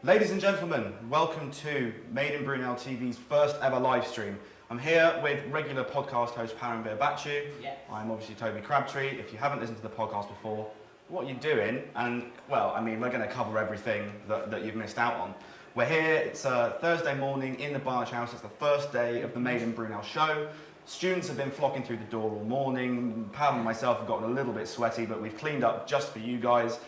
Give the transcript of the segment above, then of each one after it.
Ladies and gentlemen, welcome to Made in Brunel TV's first ever live stream. I'm here with regular podcast host Paramveer Bachu. Yeah. I'm obviously Toby Crabtree. If you haven't listened to the podcast before, what are you doing? And well, I mean, we're going to cover everything that you've missed out on. We're here, it's a Thursday morning in the Barge House. It's the first day of the Made in Brunel show. Students have been flocking through the door all morning. Pam and myself have gotten a little bit sweaty, but we've cleaned up just for you guys.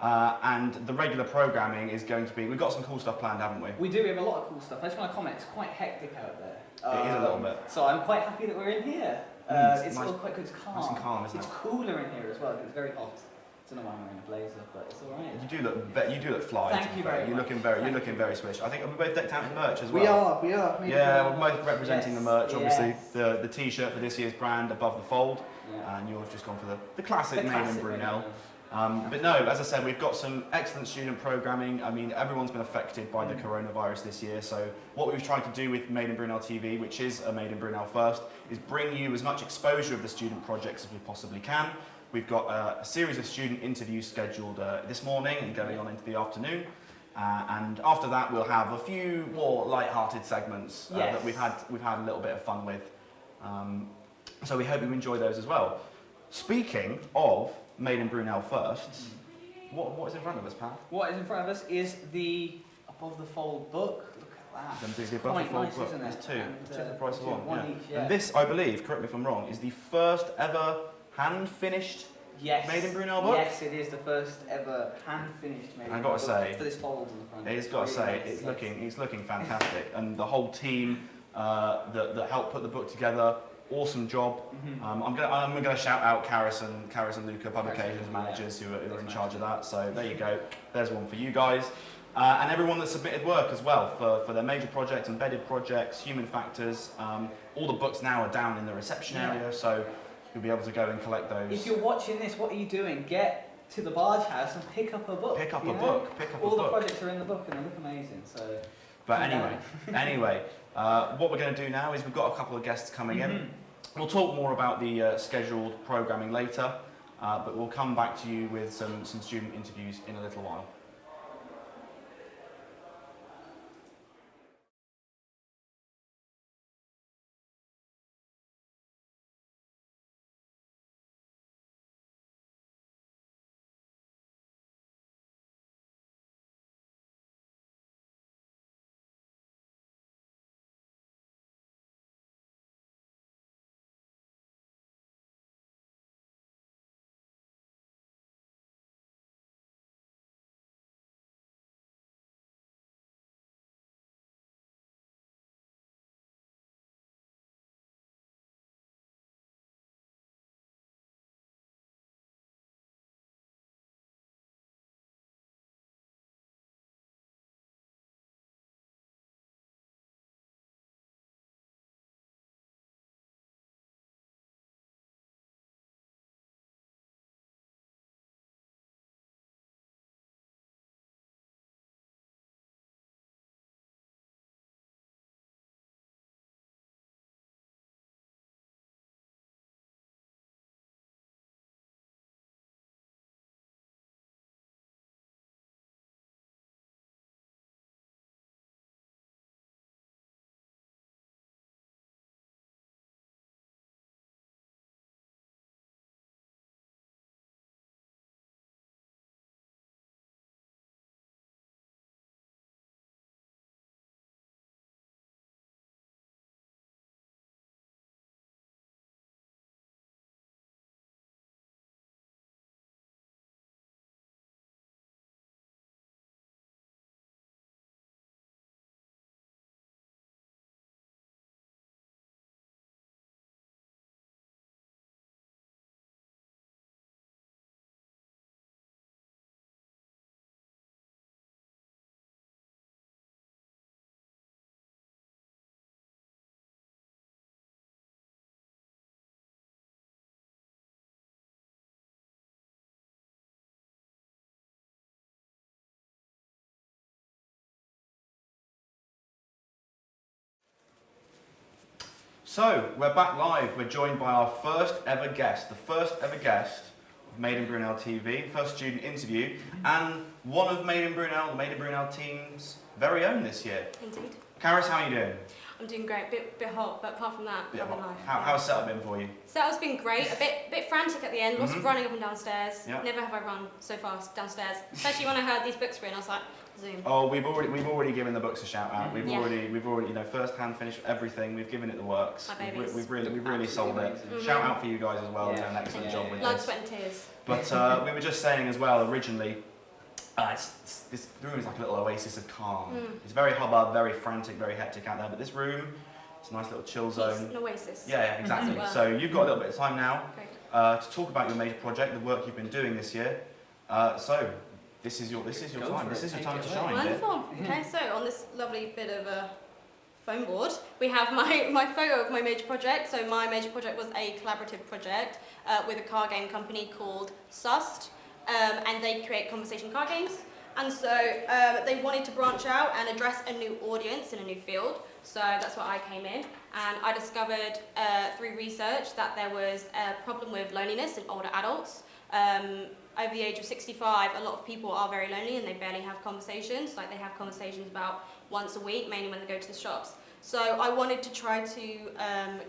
And the regular programming is going to be, we've got some cool stuff planned, haven't we? We do, we have a lot of cool stuff. I just want to comment, it's quite hectic out there. It is a little bit. So I'm quite happy that we're in here. It's nice, all quite good, it's calm. Nice and calm, isn't it? It's cooler in here as well, because it's very hot. I don't know why I'm wearing a blazer, but it's alright. You do look fly. Thank you very much. You're looking very swish. I think we're both decked out in merch as well. We are. Yeah, we're both representing the merch, obviously. Yes. The t-shirt for this year's brand above the fold, Yeah. and you've just gone for the classic Made in classic Brunel. But no, as I said, we've got some excellent student programming. I mean, everyone's been affected by the coronavirus this year, so what we've tried to do with Made in Brunel TV, which is a Made in Brunel first, is bring you as much exposure of the student projects as we possibly can. We've got a series of student interviews scheduled this morning and going on into the afternoon. And after that, we'll have a few more light-hearted segments that we've had a little bit of fun with. So we hope you enjoy those as well. Speaking of Made in Brunel firsts, what is in front of us, Pat? What is in front of us is the Above the Fold book. Look at that. Then do the Above the Fold nice, book. Isn't it? There's two. It's two for the price of one. One each, yeah. And this, I believe, correct me if I'm wrong, is the first ever hand-finished Made in Brunel book? Yes, it is the first ever hand-finished Made in Brunel book. I've got to say, for this fold in the front. it's got to say, it's looking fantastic, and the whole team that helped put the book together, awesome job. I'm gonna shout out Karis and Luca, publications managers who are in charge of that. So there you go. There's one for you guys, and everyone that submitted work as well for their major projects, embedded projects, human factors. All the books now are down in the reception area, so you'll be able to go and collect those. If you're watching this, what are you doing? Get to the Barge House and pick up a book. Pick up a book. All the projects are in the book and they look amazing. So. But anyway, what we're going to do now is we've got a couple of guests coming in. We'll talk more about the scheduled programming later, but we'll come back to you with some student interviews in a little while. So, we're back live. We're joined by our first ever guest, the first ever guest Made in Brunel TV, first student interview, and one of Made in Brunel, the Made in Brunel team's very own this year. Indeed. Karis, how are you doing? I'm doing great. Bit hot, but apart from that, loving life. How's setup been for you? Setup's been great. A bit frantic at the end. Lots of running up and downstairs. Yeah. Never have I run so fast downstairs. Especially when I heard these books were in, I was like, Zoom. Oh, we've already given the books a shout out. We've Yeah. already first hand finished everything. We've given it the works. My babies. We've really sold it. Amazing. Shout out for you guys as well. Yeah. Doing an excellent job with Blood, this. sweat and tears. But we were just saying as well originally. This room is like a little oasis of calm. It's very hubbub, very frantic, very hectic out there. But this room, it's a nice little chill zone. An oasis. Yeah, exactly. As it were. So you've got a little bit of time now Great. to talk about your major project, the work you've been doing this year. So this is your Go time. for This it. is your Take time it to away. shine. Dear. Wonderful. Okay, so on this lovely bit of a foam board, we have my photo of my major project. So my major project was a collaborative project with a card game company called Sust, and they create conversation card games. And so they wanted to branch out and address a new audience in a new field. So that's where I came in. And I discovered through research that there was a problem with loneliness in older adults. Over the age of 65, a lot of people are very lonely and they barely have conversations. Like they have conversations about once a week, mainly when they go to the shops. So I wanted to try to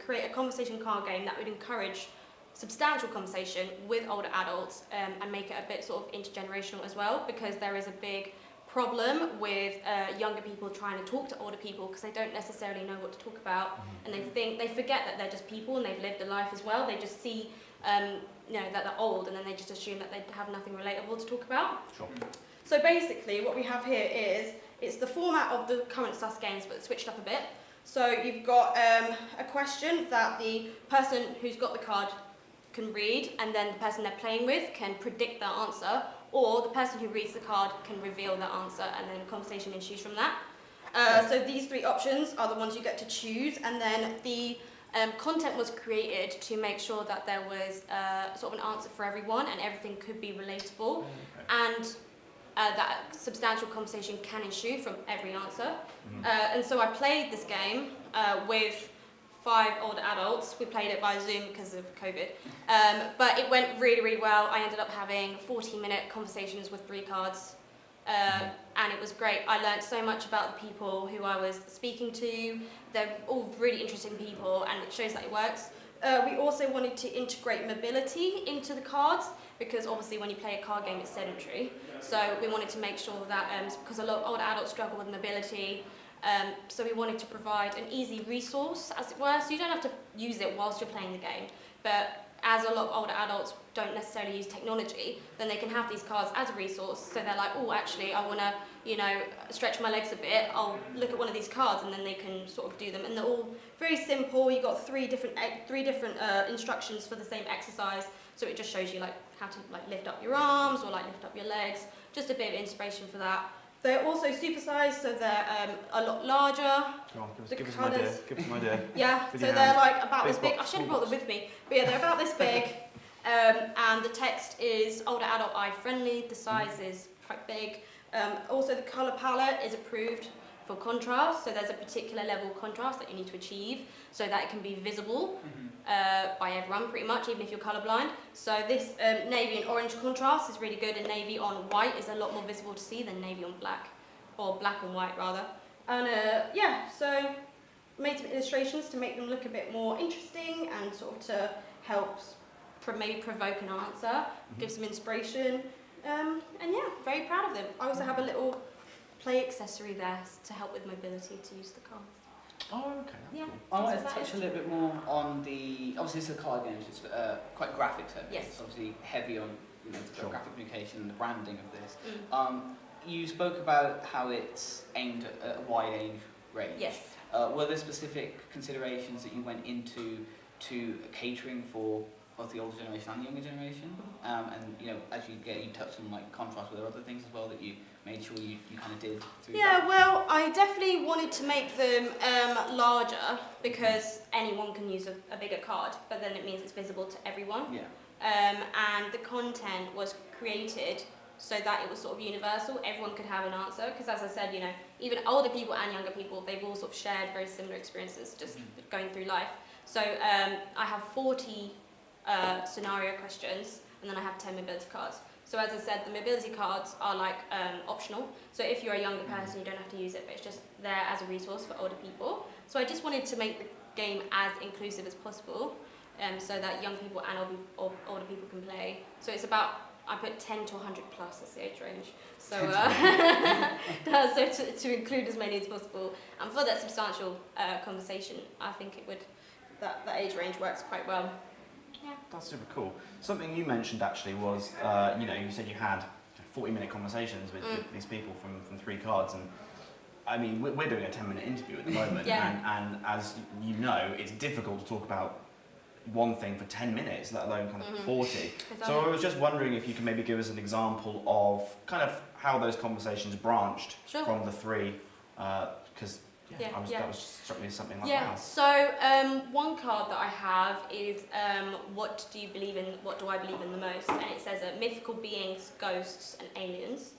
create a conversation card game that would encourage substantial conversation with older adults and make it a bit sort of intergenerational as well, because there is a big problem with younger people trying to talk to older people because they don't necessarily know what to talk about, and they forget that they're just people and they've lived a life as well. They just see that they're old and then they just assume that they have nothing relatable to talk about. Sure. So basically what we have here is, it's the format of the current Sus games but switched up a bit. So you've got a question that the person who's got the card can read, and then the person they're playing with can predict their answer, or the person who reads the card can reveal their answer, and then conversation ensues from that. So these three options are the ones you get to choose, and then the content was created to make sure that there was sort of an answer for everyone and everything could be relatable, and that substantial conversation can ensue from every answer. And so I played this game with 5 older adults. We played it by Zoom because of COVID, but it went really, really well. I ended up having 40-minute conversations with 3 cards, and it was great. I learned so much about the people who I was speaking to. They're all really interesting people, and it shows that it works. We also wanted to integrate mobility into the cards, because obviously when you play a card game it's sedentary. So we wanted to make sure that, because a lot of older adults struggle with mobility, so we wanted to provide an easy resource, as it were, so you don't have to use it whilst you're playing the game. But as a lot of older adults don't necessarily use technology, then they can have these cards as a resource. So they're like, oh, actually, I want to, stretch my legs a bit. I'll look at one of these cards, and then they can sort of do them. And they're all very simple. You've got three different instructions for the same exercise. So it just shows you how to lift up your arms or lift up your legs. Just a bit of inspiration for that. They're also supersized, so they're a lot larger. Go on, give us an idea. Give us an idea. Yeah, With so your they're hands. about Big this big. I box, should have small brought them box. with me. But yeah, they're about this big, and the text is older adult eye friendly. The size is quite big. Also, the color palette is approved for contrast, so there's a particular level of contrast that you need to achieve so that it can be visible by everyone pretty much, even if you're colorblind. So this navy and orange contrast is really good, and navy on white is a lot more visible to see than navy on black, or black on white rather. And so made some illustrations to make them look a bit more interesting and sort of to help maybe provoke an answer, give some inspiration, and yeah, very proud of them. I also have a little play accessory there to help with mobility to use the cards. Oh, okay. Yeah. I wanted to That's what touch that a little bit more on the, obviously it's a card game, so it's quite graphic heavy. Yes. It's obviously heavy on the Sure. graphic communication and the branding of this. Mm. You spoke about how it's aimed at a wide age range. Yes. Were there specific considerations that you went into catering for both the older generation and the younger generation? And as you touched on contrast, were there other things as well that you made sure you kind of did through Yeah, that? well, I definitely wanted to make them larger, because anyone can use a bigger card, but then it means it's visible to everyone. Yeah. And the content was created so that it was sort of universal. Everyone could have an answer, because as I said, even older people and younger people, they've all sort of shared very similar experiences just going through life. So I have 40 scenario questions, and then I have 10 mobility cards. So as I said, the mobility cards are like optional. So if you're a younger person, you don't have to use it, but it's just there as a resource for older people. So I just wanted to make the game as inclusive as possible, so that young people and older people can play. So it's about, I put 10 to 100 plus as the age range. So, so to include as many as possible. And for that substantial conversation, I think it would, that age range works quite well. Yeah. That's super cool. Something you mentioned actually was, you said you had 40-minute conversations with these people from 3 cards, and I mean, we're doing a 10-minute interview at the moment, and as you know, it's difficult to talk about one thing for 10 minutes, let alone kind of 40. So I was just wondering if you could maybe give us an example of kind of how those conversations branched from the 3, because that was just struck me as something like that. So one card that I have is what do I believe in the most? And it says mythical beings, ghosts and aliens.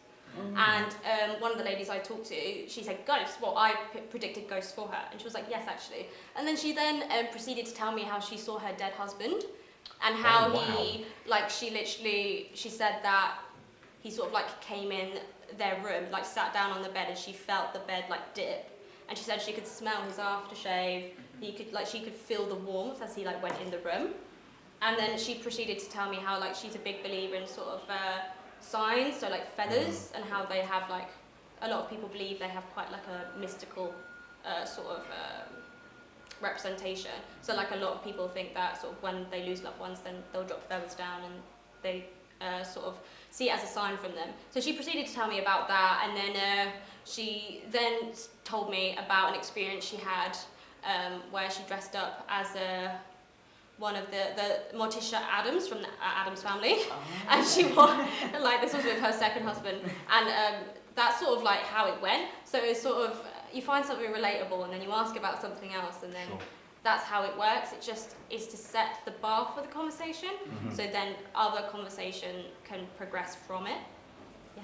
And one of the ladies I talked to, she said ghosts. Well, I predicted ghosts for her, and she was like, yes, actually. And then she proceeded to tell me how she saw her dead husband, and how she said that he sort of like came in their room, like sat down on the bed, and she felt the bed like dip, and she said she could smell his aftershave. She could feel the warmth as he like went in the room, and then she proceeded to tell me how like she's a big believer in sort of signs, so like feathers, and how they have like, a lot of people believe they have quite like a mystical sort of representation. So like a lot of people think that sort of when they lose loved ones, then they'll drop feathers down and they sort of see it as a sign from them. So she proceeded to tell me about that, and then she then told me about an experience she had where she dressed up as one of the Morticia Adams from the Adams family, and she was like, this was with her second husband, and that's sort of like how it went. So it's sort of, you find something relatable and then you ask about something else, and then that's how it works. It just is to set the bar for the conversation, so then other conversation can progress from it. Yeah,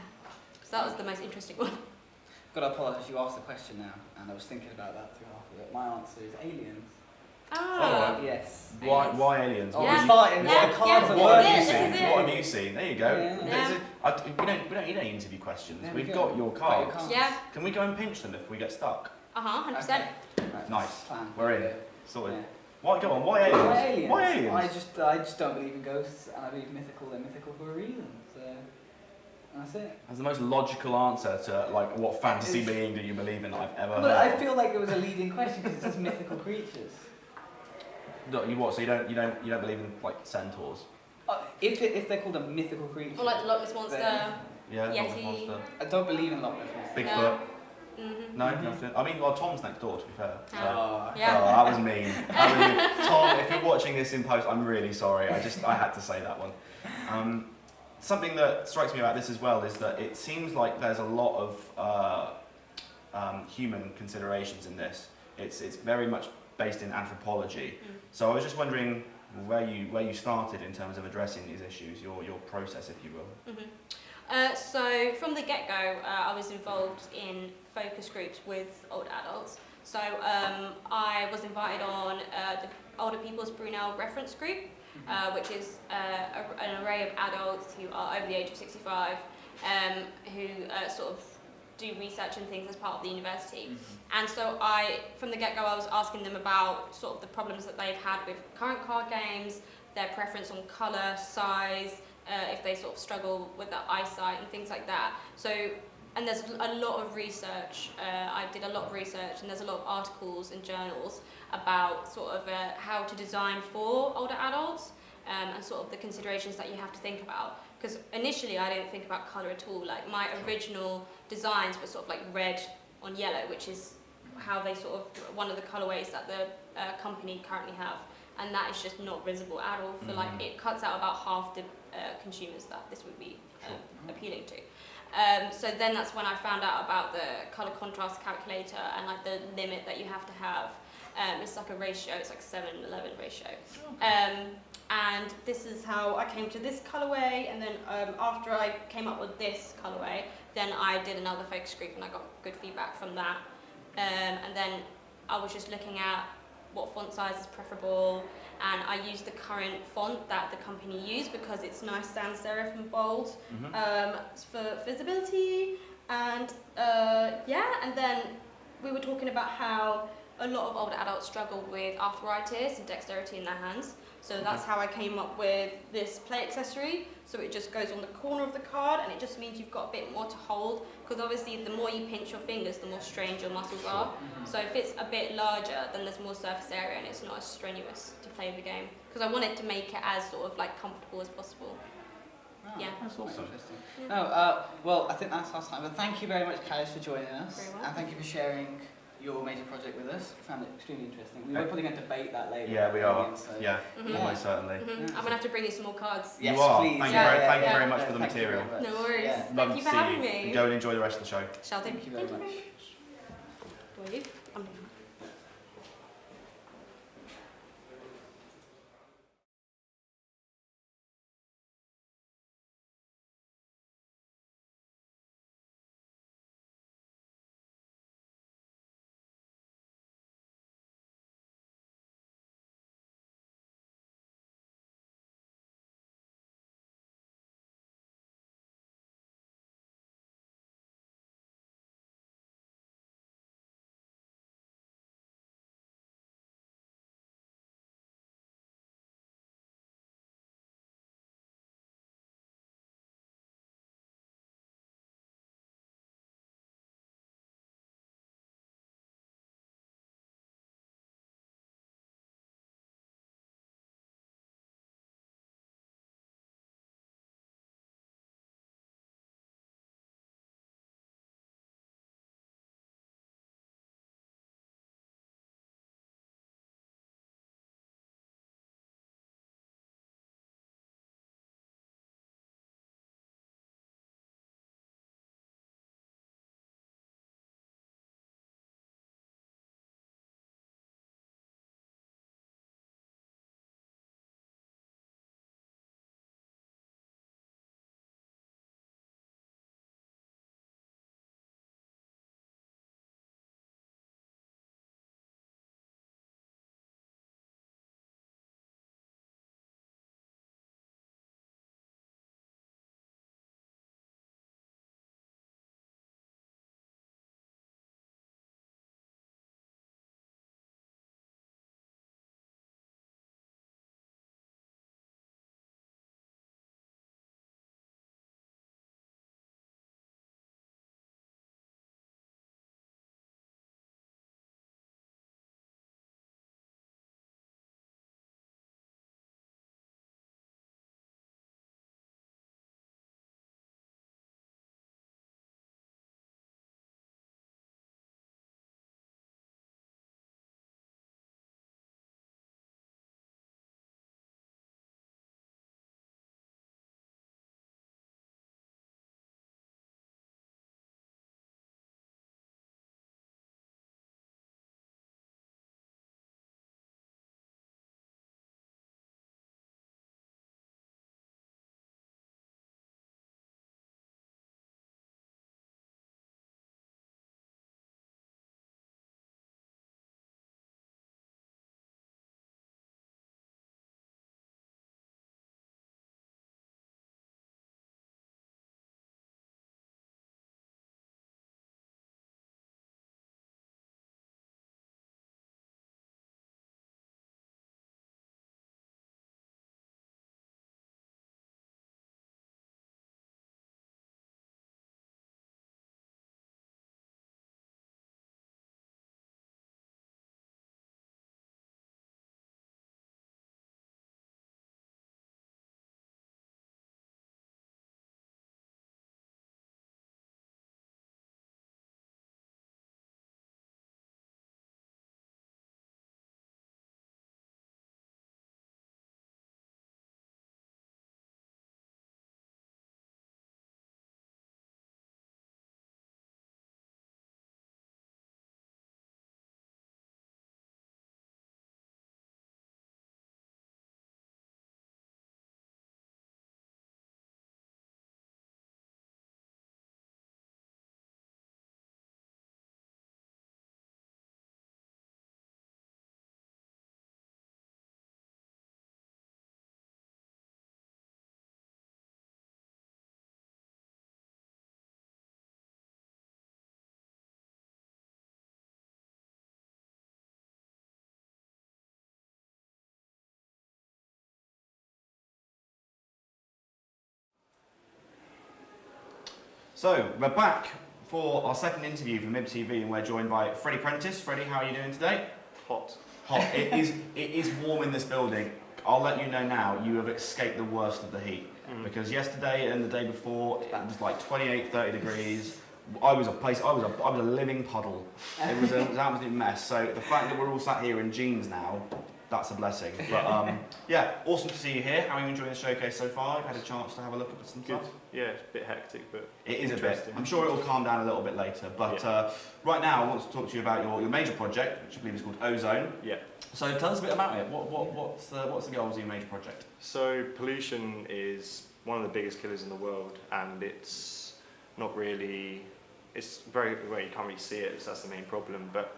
so that was the most interesting one. I've got to apologise, you asked the question now, and I was thinking about that through half of it. My answer is aliens. Ah. Yes. Why aliens? What have you seen? There you go. We don't interview questions. We've got your cards. Yeah. Can we go and pinch them if we get stuck? 100%. Okay. Nice. Plan. We're in. Sorted. Yeah. Go on. Why aliens? Why aliens? Why aliens? I just don't believe in ghosts, and I believe they're mythical for a reason. So that's it. That's the most logical answer to like what fantasy being do you believe in that I've ever heard. But I feel like it was a leading question because it says mythical creatures. No, you what? So you don't believe in like centaurs? If they're called a mythical creature. Or like the Loch Ness Monster. Yeah. Yeti. Monster. I don't believe in Loch Ness Monster. Bigfoot. No, nothing. I mean, well, Tom's next door, to be fair. So. Oh, yeah. Oh, that was mean. Tom, if you're watching this in post, I'm really sorry. I had to say that one. Something that strikes me about this as well is that it seems like there's a lot of human considerations in this. It's very much based in anthropology. So I was just wondering where you started in terms of addressing these issues, your process, if you will. So from the get-go, I was involved in focus groups with older adults. So I was invited on the Older People's Brunel Reference Group, which is an array of adults who are over the age of 65, who sort of do research and things as part of the university. And so from the get-go, I was asking them about sort of the problems that they've had with current card games, their preference on colour, size, if they sort of struggle with their eyesight and things like that. So, and there's a lot of research, I did a lot of research, and there's a lot of articles and journals about sort of how to design for older adults, and sort of the considerations that you have to think about. Because initially I didn't think about colour at all. Like my original designs were sort of like red on yellow, which is how they sort of, one of the colourways that the company currently have. And that is just not visible at all. For like, it cuts out about half the consumers that this would be appealing to. So then that's when I found out about the colour contrast calculator and like the limit that you have to have. It's like a ratio, it's like 7-11 ratio. And this is how I came to this colourway, and then after I came up with this colourway, then I did another focus group and I got good feedback from that. And then I was just looking at what font size is preferable, and I use the current font that the company use because it's nice sans serif and bold for visibility. And and then we were talking about how a lot of older adults struggle with arthritis and dexterity in their hands. So that's how I came up with this play accessory. So it just goes on the corner of the card, and it just means you've got a bit more to hold, because obviously the more you pinch your fingers, the more strained your muscles are. So if it's a bit larger, then there's more surface area and it's not as strenuous to play the game. Because I wanted to make it as sort of like comfortable as possible. Oh, Yeah. That's awesome. Interesting. Yeah. No, well, I think that's our time. But thank you very much, Kailash, for joining us. Very well. And thank you for sharing your major project with us. I found it extremely interesting. We were probably going to debate that later. Yeah, we are. So. Yeah, Mhm. almost certainly. I'm going to have to bring you some more cards. Yes, you are. please. Thank Yeah, you very, thank you yeah. very much for the Thank you very material. much. No worries. Yeah. Love Thank you to for see having you. me. And go and enjoy the rest of the show. Shall do. Thank you very much. Wave. I'm So we're back for our second interview for Mib TV, and we're joined by Freddie Prentice. Freddie, how are you doing today? Hot. Hot. It is warm in this building. I'll let you know now, you have escaped the worst of the heat. Because yesterday and the day before, it was like 28, 30 degrees. I was a living puddle. It was an absolute mess. So the fact that we're all sat here in jeans now, that's a blessing. But yeah, awesome to see you here. How are you enjoying the showcase so far? You've had a chance to have a look at some Good. stuff? Yeah, it's a bit hectic, but It is a bit. interesting. I'm sure it will calm down a little bit later. But right now, I want to talk to you about your major project, which I believe is called Ozone. Yeah. So tell us a bit about it. What's the goals of your major project? So pollution is one of the biggest killers in the world, and it's not really. It's very well, you can't really see it. So that's the main problem. But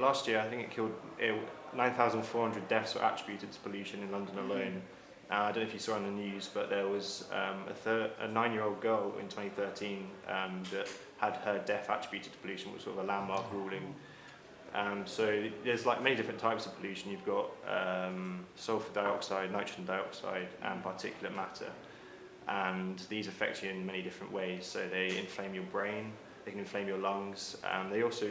last year I think it killed 9,400 deaths were attributed to pollution in London alone. I don't know if you saw on the news, but there was a 9-year-old girl in 2013 that had her death attributed to pollution, which was sort of a landmark ruling. So there's like many different types of pollution. You've got sulfur dioxide, nitrogen dioxide, and particulate matter. And these affect you in many different ways. So they inflame your brain, they can inflame your lungs, and they also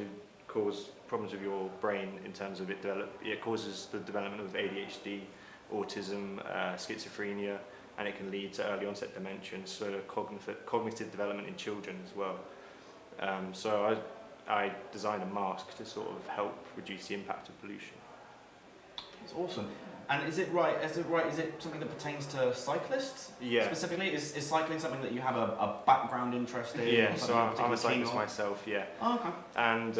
cause problems with your brain in terms of it causes the development of ADHD, autism, schizophrenia, and it can lead to early onset dementia, so cognitive development in children as well. So I designed a mask to sort of help reduce the impact of pollution. That's awesome. And is it right? Is it something that pertains to cyclists? Yeah. Specifically, is cycling something that you have a background interest in? Yeah, so I'm a cyclist myself, yeah. Oh, okay. And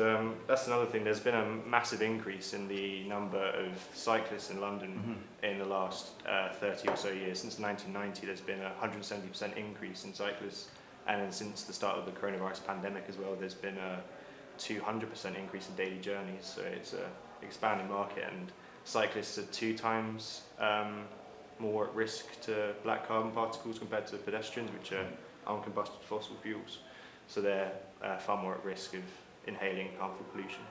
that's another thing, there's been a massive increase in the number of cyclists in London in the last 30 or so years. Since 1990, there's been a 170% increase in cyclists. And then since the start of the coronavirus pandemic as well, there's been a 200% increase in daily journeys. So it's an expanding market, and cyclists are 2 times more at risk to black carbon particles compared to pedestrians, which are uncombusted fossil fuels. So they're far more at risk of inhaling harmful pollution.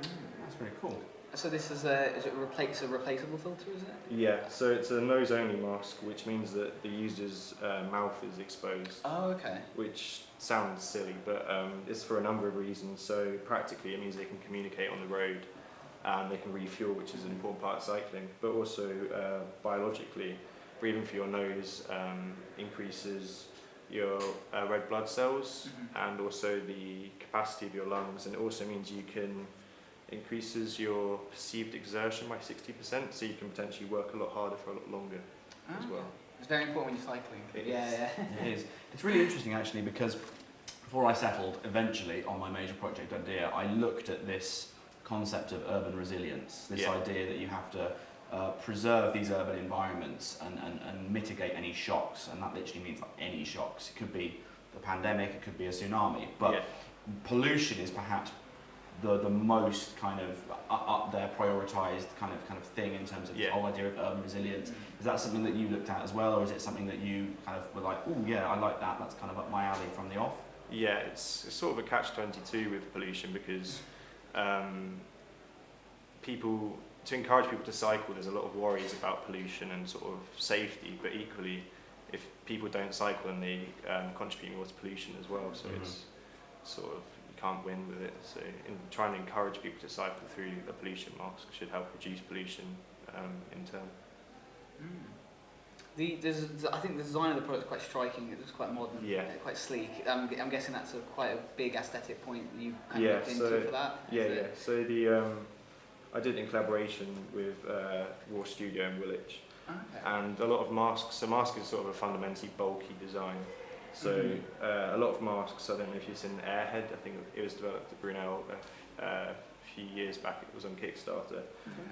That's really cool. So this is a replaceable filter, is it? Yeah, so it's a nose-only mask, which means that the user's mouth is exposed. Oh, okay. Which sounds silly, but it's for a number of reasons. So practically, it means they can communicate on the road, and they can refuel, which is an important part of cycling. But also biologically, breathing through your nose increases your red blood cells and also the capacity of your lungs, and it also means you can increases your perceived exertion by 60%, so you can potentially work a lot harder for a lot longer as well. It's very important when you're cycling. Yeah. It is. It's really interesting actually, because before I settled eventually on my major project idea, I looked at this concept of urban resilience, this idea that you have to preserve these urban environments and mitigate any shocks, and that literally means like any shocks. It could be the pandemic, it could be a tsunami, but pollution is perhaps the most kind of up there prioritised kind of thing in terms of the whole idea of urban resilience. Is that something that you looked at as well, or is it something that you kind of were like, oh yeah, I like that, that's kind of up my alley from the off? Yeah, it's sort of a catch-22 with pollution, because to encourage people to cycle, there's a lot of worries about pollution and sort of safety, but equally, if people don't cycle, then they contribute more to pollution as well, so it's sort of, you can't win with it. So in trying to encourage people to cycle through a pollution mask should help reduce pollution in turn. I think the design of the product is quite striking. It looks quite modern, quite sleek. I'm guessing that's quite a big aesthetic point that you kind of looked into for that. So I did it in collaboration with Raw Studio in Woolwich, and a lot of masks. So mask is sort of a fundamentally bulky design. So a lot of masks. I don't know if you've seen Airhead. I think it was developed at Brunel a few years back. It was on Kickstarter.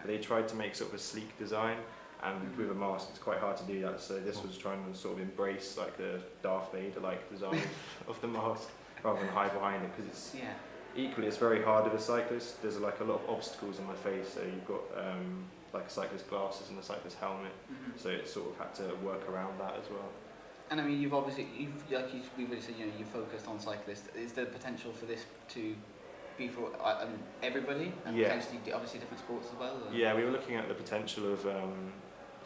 They tried to make sort of a sleek design. And with a mask, it's quite hard to do that. So this was trying to sort of embrace like the Darth Vader-like design of the mask, rather than hide behind it, because it's equally it's very hard with a cyclist. There's like a lot of obstacles in my face. So you've got like a cyclist glasses and a cyclist helmet. So it sort of had to work around that as well. And I mean, we've really said, you focused on cyclists. Is there potential for this to be for everybody? And potentially, obviously, different sports as well. Or? Yeah, we were looking at the potential of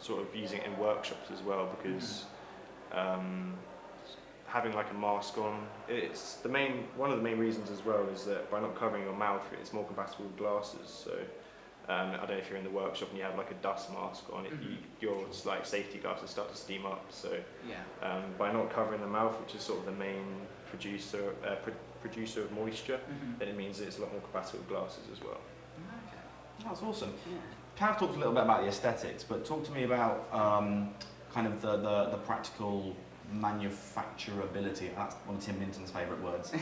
sort of using it in workshops as well, because having like a mask on, it's one of the main reasons as well is that by not covering your mouth, it's more compatible with glasses. So I don't know if you're in the workshop and you have like a dust mask on, your like safety glasses start to steam up. So by not covering the mouth, which is sort of the main producer of moisture, then it means that it's a lot more compatible with glasses as well. Okay. That's awesome. Yeah. Kav talked a little bit about the aesthetics, but talk to me about kind of the practical manufacturability. That's one of Tim Minton's favourite words. The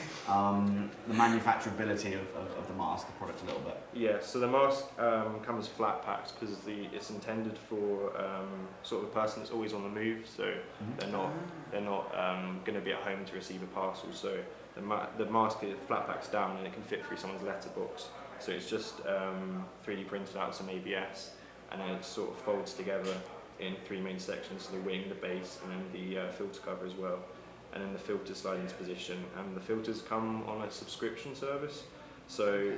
manufacturability of the mask, the product a little bit. Yeah, so the mask comes flat packed because it's intended for sort of a person that's always on the move. So they're not going to be at home to receive a parcel. So the mask is flat packs down and it can fit through someone's letterbox. So it's just 3D printed out some ABS, and then it sort of folds together in 3 main sections: the wing, the base, and then the filter cover as well. And then the filters slide into position, and the filters come on a subscription service. So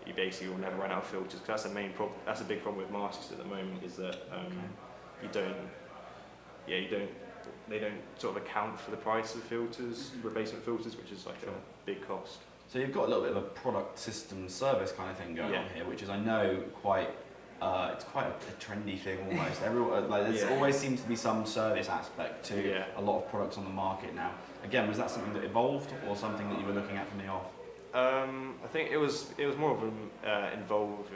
you basically will never run out of filters, because that's the main problem. That's a big problem with masks at the moment, is that they don't sort of account for the price of filters, replacement filters, which is like a big cost. So you've got a little bit of a product system service kind of thing going on here, which is, I know, quite it's quite a trendy thing almost. Everyone, like, there always seems to be some service aspect to a lot of products on the market now. Again, was that something that evolved, or something that you were looking at from the off? I think it was more of an evolve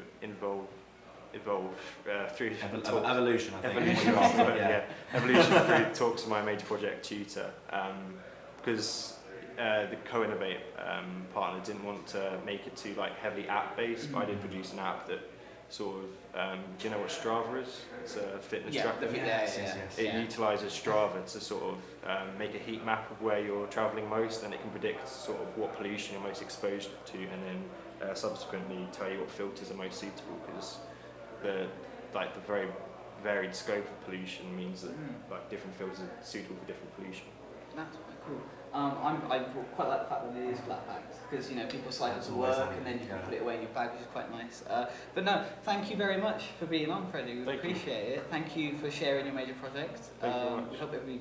through evolution. I think. Evolution through talks to my major project tutor, because the co-innovate partner didn't want to make it too like heavily app based, but I did produce an app that sort of do you know what Strava is? It's a fitness tracker. It utilises Strava to sort of make a heat map of where you're travelling most, and it can predict sort of what pollution you're most exposed to, and then subsequently tell you what filters are most suitable, because the very varied scope of pollution means that like different filters are suitable for different pollution. That's quite cool. I quite like the fact that it is flat packed, because people cycle to work and then you can put it away in your bag, which is quite nice. But no, thank you very much for being on, Freddie. We appreciate it. Thank you for sharing your major project. We hope that we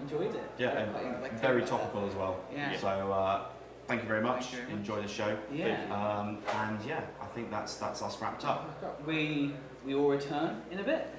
enjoyed it. Yeah, and very topical as well. Yeah. So thank you very much. Enjoy the show. Yeah. And yeah, I think that's us wrapped up. We will return in a bit.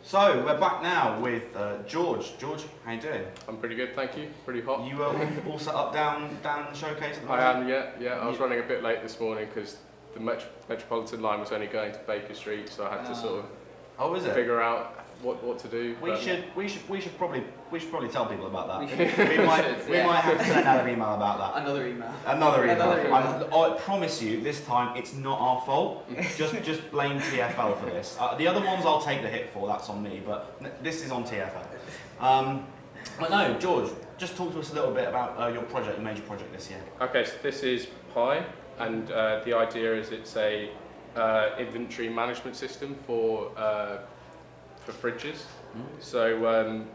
So we're back now with George. George, how you doing? I'm pretty good, thank you. Pretty hot. You all set up down the showcase at the I moment? am, yeah. I was running a bit late this morning because the Metropolitan line was only going to Baker Street, so I had to sort Oh, is of it? figure out what to do. We should probably tell people about that. We We might have to send out an email about that. Another email. Another email. Another email. I promise you, this time it's not our fault. just blame TFL for this. The other ones I'll take the hit for. That's on me. But this is on TFL. But no, George, just talk to us a little bit about your project, your major project this year. Okay, so this is Pi, and the idea is it's a inventory management system for fridges. So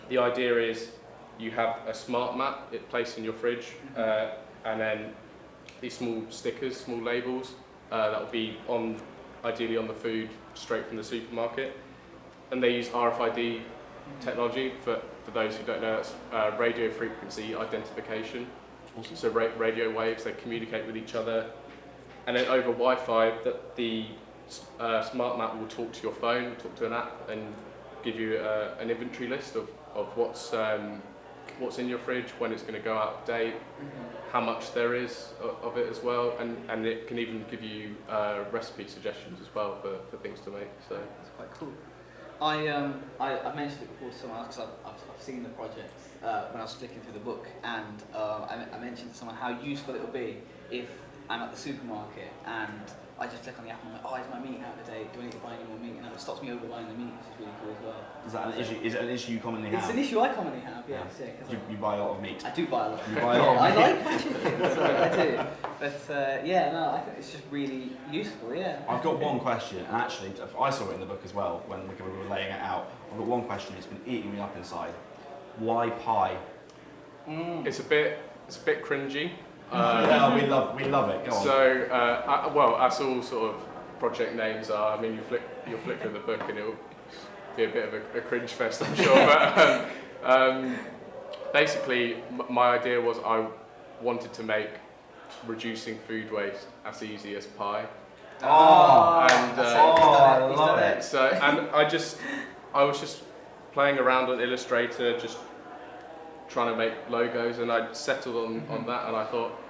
the idea is you have a smart map placed in your fridge, and then these small stickers, small labels that will be ideally on the food straight from the supermarket, and they use RFID technology for those who don't know. It's radio frequency identification. Awesome. So radio waves, they communicate with each other, and then over Wi-Fi the smart map will talk to your phone, talk to an app, and give you an inventory list of what's in your fridge, when it's going to go out of date, how much there is of it as well, and it can even give you recipe suggestions as well for things to make. So That's quite cool. I mentioned it before to someone else because I've seen the project when I was flicking through the book, and I mentioned to someone how useful it will be if I'm at the supermarket and I just click on the app and I'm like, oh, is my meat out of date? Do I need to buy any more meat? And it stops me overbuying the meat, which is really cool as well. Is that an issue? Is it an issue you commonly have? It's an issue I commonly have, yes. Yeah, You buy a lot of meat. I do buy a lot. You buy a lot of I meat. like my chicken, so I do. But yeah, no, I think it's just really useful, yeah. I've got one question, and actually, I saw it in the book as well when we were laying it out. I've got one question. It's been eating me up inside. Why pie? it's a bit cringy. Yeah, we love it. Go on. So well, that's all sort of project names are. I mean, you'll flick through the book and it'll be a bit of a cringe fest, I'm sure. But basically, my idea was I wanted to make reducing food waste as easy as pie. Oh, And I love it. so, and I was just playing around on Illustrator, just trying to make logos, and I settled on that, and I thought,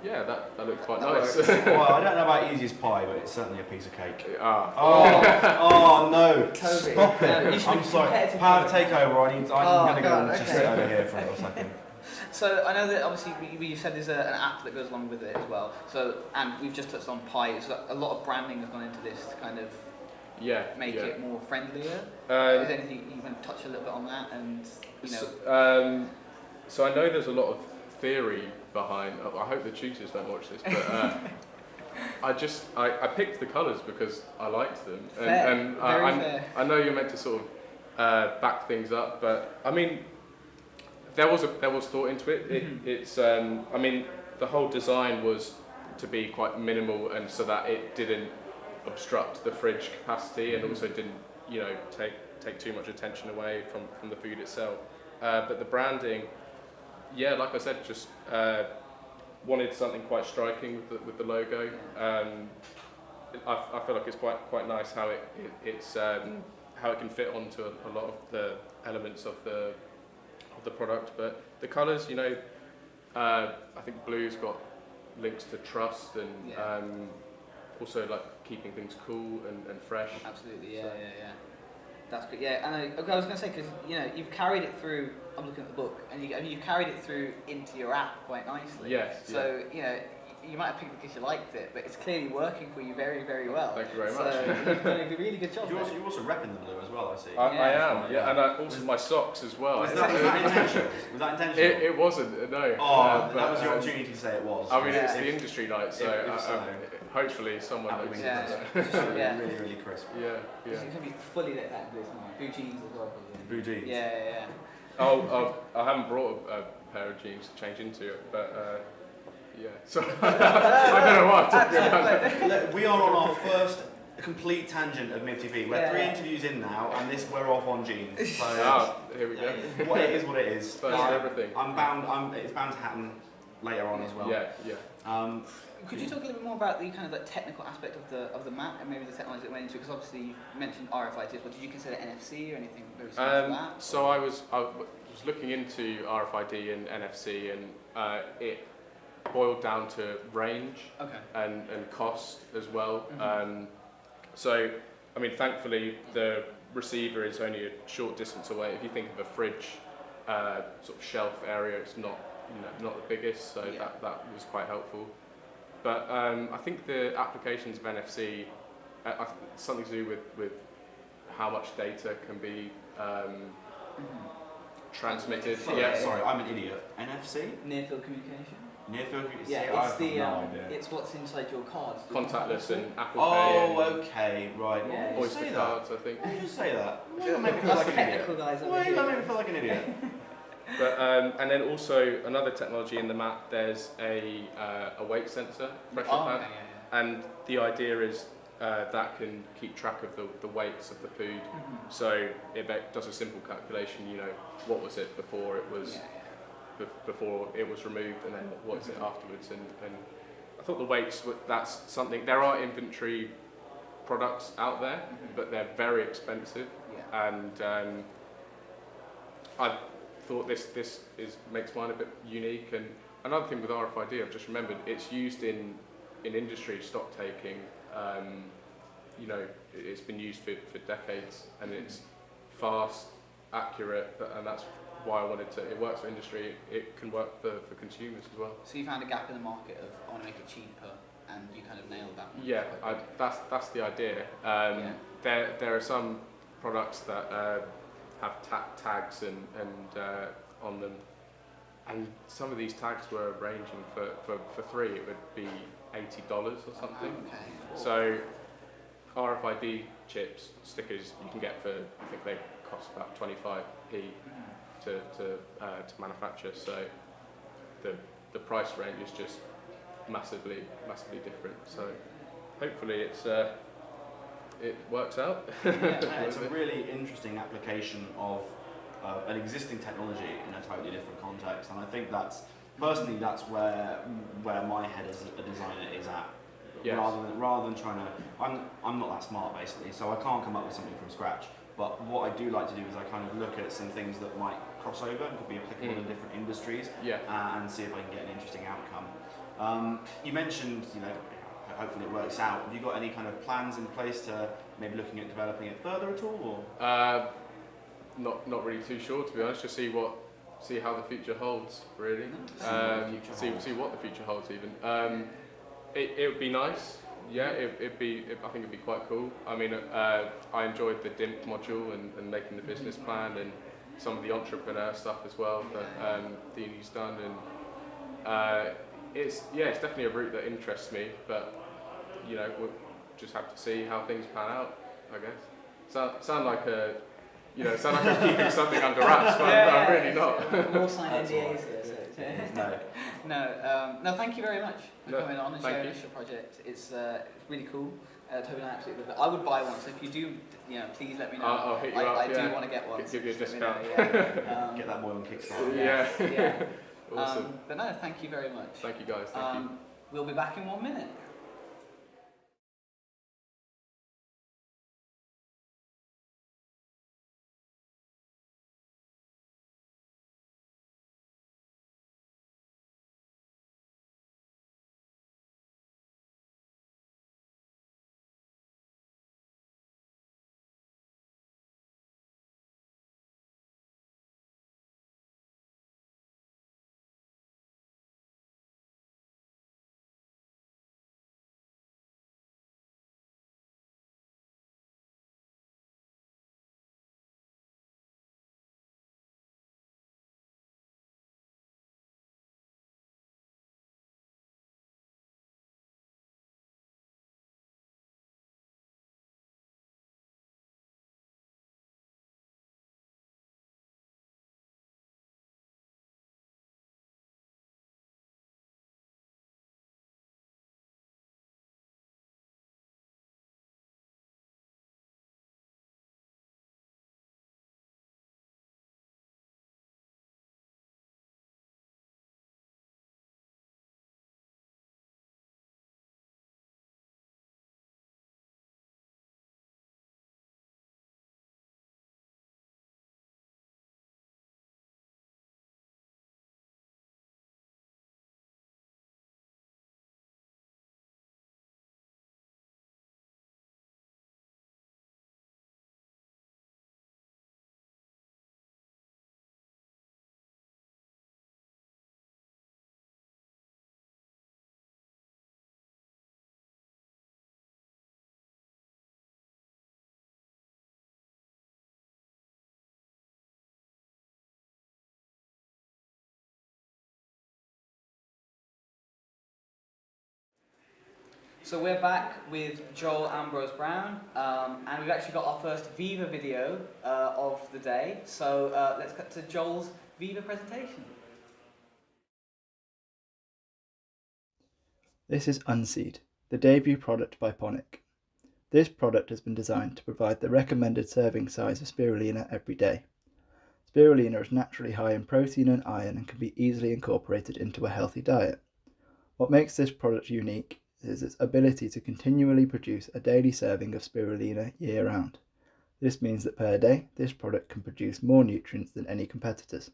yeah, that looked quite nice. Well, I don't know about easy as pie, but it's certainly a piece of cake. Ah. Oh no! Toby. Stop No, it! you should I'm be sorry. competitive. Power of takeover. I'm gonna go God, and just okay. sit over here for a second. So I know that obviously you said there's an app that goes along with it as well. So, and we've just touched on Pi. So a lot of branding has gone into this to kind of make it more friendlier. Is there anything you want to touch a little bit on that? And you know. So I know there's a lot of theory behind. I hope the tutors don't watch this, but I picked the colours because I liked them, Fair. and Fair. I know you're meant to sort of back things up, but I mean there was thought into it. It's I mean the whole design was to be quite minimal, and so that it didn't obstruct the fridge capacity, and also didn't take too much attention away from the food itself. But the branding. Yeah, like I said, just wanted something quite striking with the logo. I feel like it's quite nice how it's how it can fit onto a lot of the elements of the product. But the colours, I think blue's got links to trust and also like keeping things cool and fresh. Absolutely, yeah. That's good. Yeah, and I was going to say because you've carried it through. I'm looking at the book, and you've carried it through into your app quite nicely. Yes. So you might have picked it because you liked it, but it's clearly working for you very, very well. Thank you very much. So you've done a really good job. You're also repping the blue as well, I see. I am, yeah, and also my socks as well. Was that intentional? Was that intentional? It wasn't, no. Oh, but, that was your opportunity to say it was. I mean, it's the industry night, so If so. hopefully someone That would knows. be it. Yeah. really, really crisp. Yeah. It's going to be fully lit out with this one. Blue jeans as well. Probably. Blue jeans. Yeah. Oh, I haven't brought a pair of jeans to change into it, but yeah. So I don't know what I'm talking about. Look, we are on our first complete tangent of Mib Tv. We're 3 interviews in now, and we're off on jeans. So Here we go. what it is, what it is. First everything. It's bound to happen later on as well. Yeah. Could you talk a little bit more about the kind of like technical aspect of the map and maybe the technology that went into it? Because obviously you mentioned RFID, but did you consider NFC or anything very similar to that? So I was looking into RFID and NFC, and it boiled down to range and cost as well. So, I mean, thankfully the receiver is only a short distance away. If you think of a fridge sort of shelf area, it's not not the biggest, so that was quite helpful. But I think the applications of NFC, something to do with how much data can be transmitted. Sorry, I'm an idiot. NFC? Near field communication. Near field communication? Yeah, I it's have the no idea. it's what's inside your cards. Contactless and Apple Oh, Pay. okay, right. Yeah. Why did you Oyster say that? cards, I think. Why did you say that? Why you make me feel Us like an idiot? technical guys over Why you here. gonna make me feel like an idiot? But and then also another technology in the map. There's a weight sensor, pressure pad, and the idea is that can keep track of the weights of the food. So it does a simple calculation. You know, what was it before it was before it was removed, and then what is it afterwards? And I thought the weights, that's something. There are inventory products out there, but they're very expensive, and I thought this makes mine a bit unique. And another thing with RFID, I've just remembered, it's used in industry stock taking. You know, it's been used for decades, and it's fast, accurate, and that's why I wanted to. It works for industry. It can work for consumers as well. So you found a gap in the market of I want to make it cheaper, and you kind of nailed that one. Yeah, that's the idea. There are some products that have tags and on them, and some of these tags were ranging for free. It would be $80 or something. Okay. So RFID chips, stickers, you can get for, I think they cost about 25p to manufacture. So the price range is just massively different. So hopefully it works out. It's a really interesting application of an existing technology in a totally different context, and I think that's where my head as a designer is at. Yes. Rather than trying to, I'm not that smart basically, so I can't come up with something from scratch. But what I do like to do is I kind of look at some things that might cross over and could be applicable in different industries, and see if I can get an interesting outcome. You mentioned, hopefully it works out. Have you got any kind of plans in place to maybe looking at developing it further at all? Or? Not really too sure, to be honest. Just see how the future holds, really. See what the future holds even. It would be nice. Yeah, I think it'd be quite cool. I mean, I enjoyed the DIMP module and making the business plan and some of the entrepreneur stuff as well that Dini's done. And it's definitely a route that interests me. But we'll just have to see how things pan out, I guess. Sound like I'm keeping something under wraps, but I'm really not. More sign NDAs here. No, thank you very much for coming on and sharing this your project. It's really cool. Toby and I absolutely love it. I would buy one, so if you do, please let me know. I'll hit you up. I do want to get one. Give you a just discount. Get that boy on Kickstarter. Yeah. Awesome. But no, thank you very much. Thank you guys. Thank you. We'll be back in 1 minute. So we're back with Joel Ambrose Brown, and we've actually got our first Viva video of the day. So let's cut to Joel's Viva presentation. This is Unseed, the debut product by Ponic. This product has been designed to provide the recommended serving size of spirulina every day. Spirulina is naturally high in protein and iron and can be easily incorporated into a healthy diet. What makes this product unique is its ability to continually produce a daily serving of spirulina year-round. This means that per day, this product can produce more nutrients than any competitors.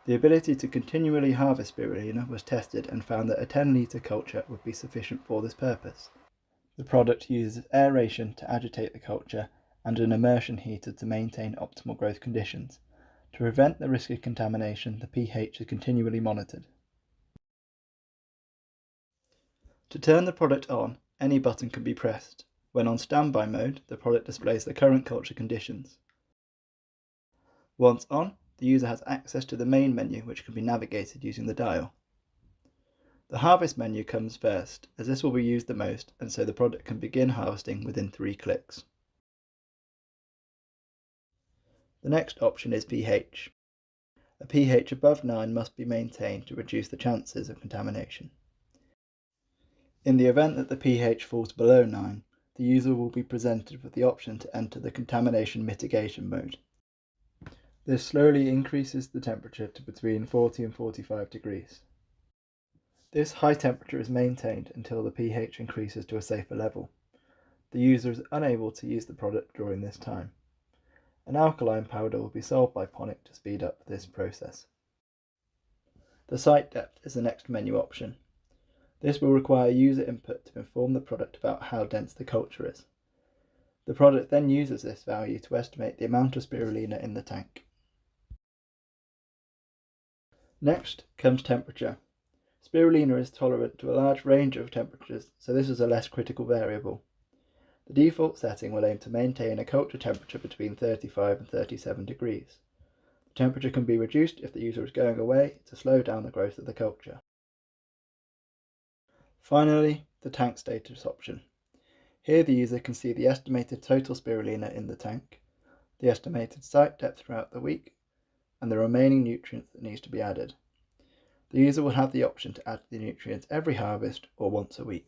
The ability to continually harvest spirulina was tested and found that a 10-litre culture would be sufficient for this purpose. The product uses aeration to agitate the culture and an immersion heater to maintain optimal growth conditions. To prevent the risk of contamination, the pH is continually monitored. To turn the product on, any button can be pressed. When on standby mode, the product displays the current culture conditions. Once on, the user has access to the main menu, which can be navigated using the dial. The harvest menu comes first, as this will be used the most, and so the product can begin harvesting within 3 clicks. The next option is pH. A pH above 9 must be maintained to reduce the chances of contamination. In the event that the pH falls below 9, the user will be presented with the option to enter the contamination mitigation mode. This slowly increases the temperature to between 40 and 45 degrees. This high temperature is maintained until the pH increases to a safer level. The user is unable to use the product during this time. An alkaline powder will be sold by Ponic to speed up this process. The site depth is the next menu option. This will require user input to inform the product about how dense the culture is. The product then uses this value to estimate the amount of spirulina in the tank. Next comes temperature. Spirulina is tolerant to a large range of temperatures, so this is a less critical variable. The default setting will aim to maintain a culture temperature between 35 and 37 degrees. The temperature can be reduced if the user is going away to slow down the growth of the culture. Finally, the tank status option. Here the user can see the estimated total spirulina in the tank, the estimated site depth throughout the week, and the remaining nutrients that needs to be added. The user will have the option to add the nutrients every harvest or once a week.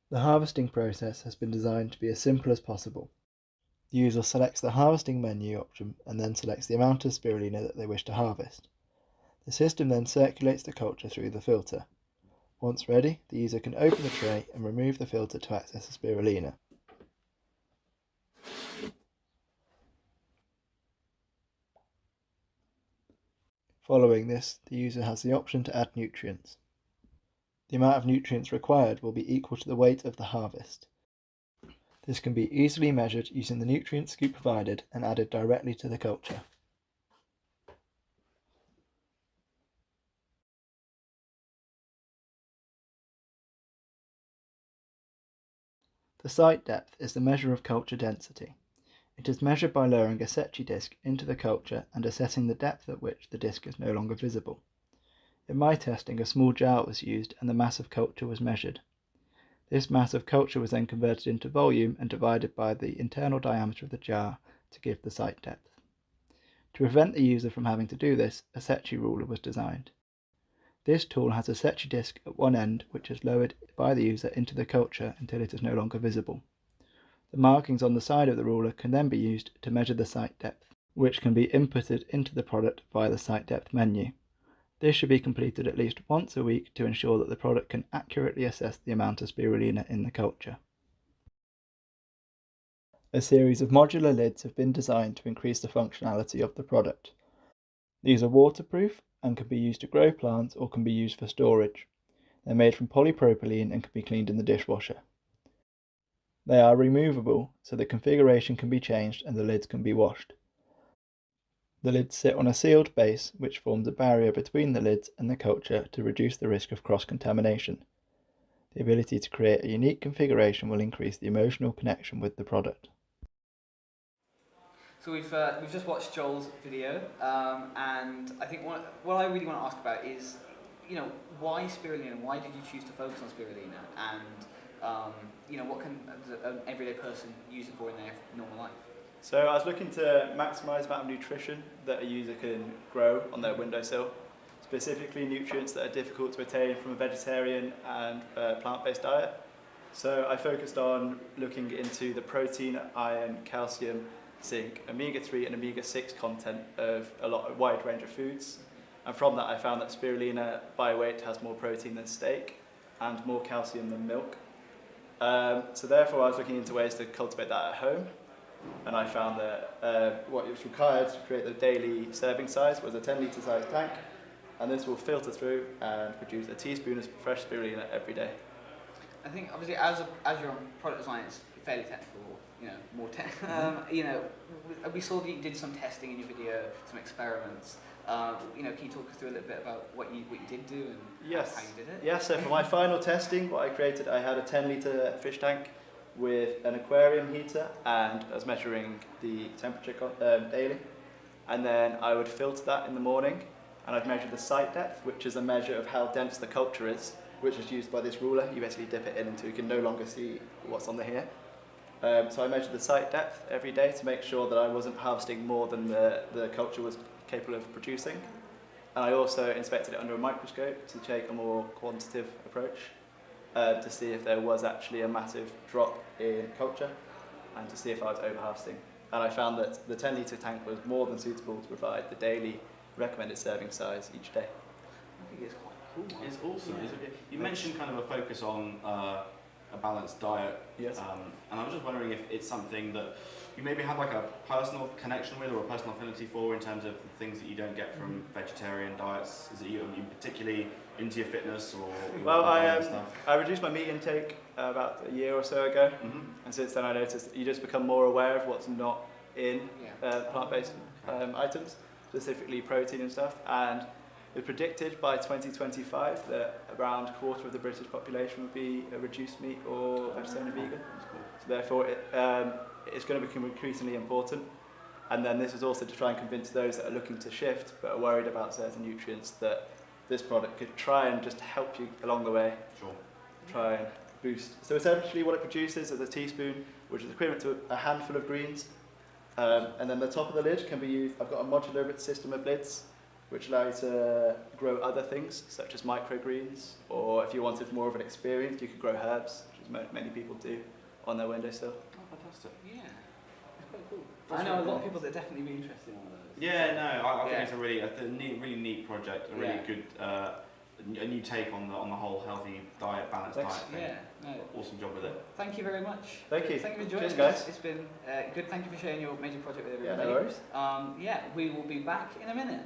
The harvesting process has been designed to be as simple as possible. The user selects the harvesting menu option and then selects the amount of spirulina that they wish to harvest. The system then circulates the culture through the filter. Once ready, the user can open the tray and remove the filter to access the spirulina. Following this, the user has the option to add nutrients. The amount of nutrients required will be equal to the weight of the harvest. This can be easily measured using the nutrient scoop provided and added directly to the culture. The site depth is the measure of culture density. It is measured by lowering a Secchi disc into the culture and assessing the depth at which the disc is no longer visible. In my testing, a small jar was used and the mass of culture was measured. This mass of culture was then converted into volume and divided by the internal diameter of the jar to give the site depth. To prevent the user from having to do this, a Secchi ruler was designed. This tool has a Secchi disc at one end which is lowered by the user into the culture until it is no longer visible. The markings on the side of the ruler can then be used to measure the site depth, which can be inputted into the product via the site depth menu. This should be completed at least once a week to ensure that the product can accurately assess the amount of spirulina in the culture. A series of modular lids have been designed to increase the functionality of the product. These are waterproof and can be used to grow plants or can be used for storage. They're made from polypropylene and can be cleaned in the dishwasher. They are removable, so the configuration can be changed and the lids can be washed. The lids sit on a sealed base which forms a barrier between the lids and the culture to reduce the risk of cross-contamination. The ability to create a unique configuration will increase the emotional connection with the product. So we've just watched Joel's video, and I think what I really want to ask about is, why spirulina? Why did you choose to focus on spirulina? And what can an everyday person use it for in their normal life? So I was looking to maximise the amount of nutrition that a user can grow on their windowsill, specifically nutrients that are difficult to attain from a vegetarian and plant-based diet. So I focused on looking into the protein, iron, calcium, zinc, omega-3 and omega-6 content of a wide range of foods. And from that I found that spirulina by weight has more protein than steak and more calcium than milk. So therefore I was looking into ways to cultivate that at home. And I found that what was required to create the daily serving size was a 10-litre size tank, and this will filter through and produce a teaspoon of fresh spirulina every day. I think obviously as you're on product design, it's fairly technical, more technical. We saw that you did some testing in your video, some experiments. Can you talk us through a little bit about what you did do and how you did it? Yes, so for my final testing, what I created, I had a 10-litre fish tank with an aquarium heater, and I was measuring the temperature daily. And then I would filter that in the morning, and I'd measure the sight depth, which is a measure of how dense the culture is, which is used by this ruler. You basically dip it in until you can no longer see what's on the here. So I measured the sight depth every day to make sure that I wasn't harvesting more than the culture was capable of producing. And I also inspected it under a microscope to take a more quantitative approach to see if there was actually a massive drop in culture and to see if I was over-harvesting. And I found that the 10-litre tank was more than suitable to provide the daily recommended serving size each day. I think it's quite cool. It's awesome. Yeah. You mentioned kind of a focus on a balanced diet. Yes. And I was just wondering if it's something that you maybe have like a personal connection with or a personal affinity for in terms of the things that you don't get from vegetarian diets. Is it you particularly into your fitness or Well, stuff? I reduced my meat intake about a year or so ago, and since then I noticed you just become more aware of what's not in plant-based items, specifically protein and stuff. And it predicted by 2025 that around a quarter of the British population would be a reduced meat or vegetarian and vegan. Cool. So therefore, it's going to become increasingly important. And then this is also to try and convince those that are looking to shift but are worried about certain nutrients that this product could try and just help you along the way. Sure. Try and boost. So essentially what it produces is a teaspoon, which is equivalent to a handful of greens. And then the top of the lid can be used. I've got a modular system of lids which allow you to grow other things such as microgreens, or if you wanted more of an experience you could grow herbs, which is many people do on their windowsill. Oh, fantastic. Yeah, that's quite cool. I know a lot of people that definitely be interested in one of those. Yeah, no, I think it's a really neat project, a really good, a new take on the whole healthy diet, balanced diet thing. Yeah, no. Awesome job with it. Thank you very much. Thank you. Thank you for joining Cheers, us. guys. It's been good. Thank you for sharing your major project with Yeah, everybody. no worries. We will be back in a minute.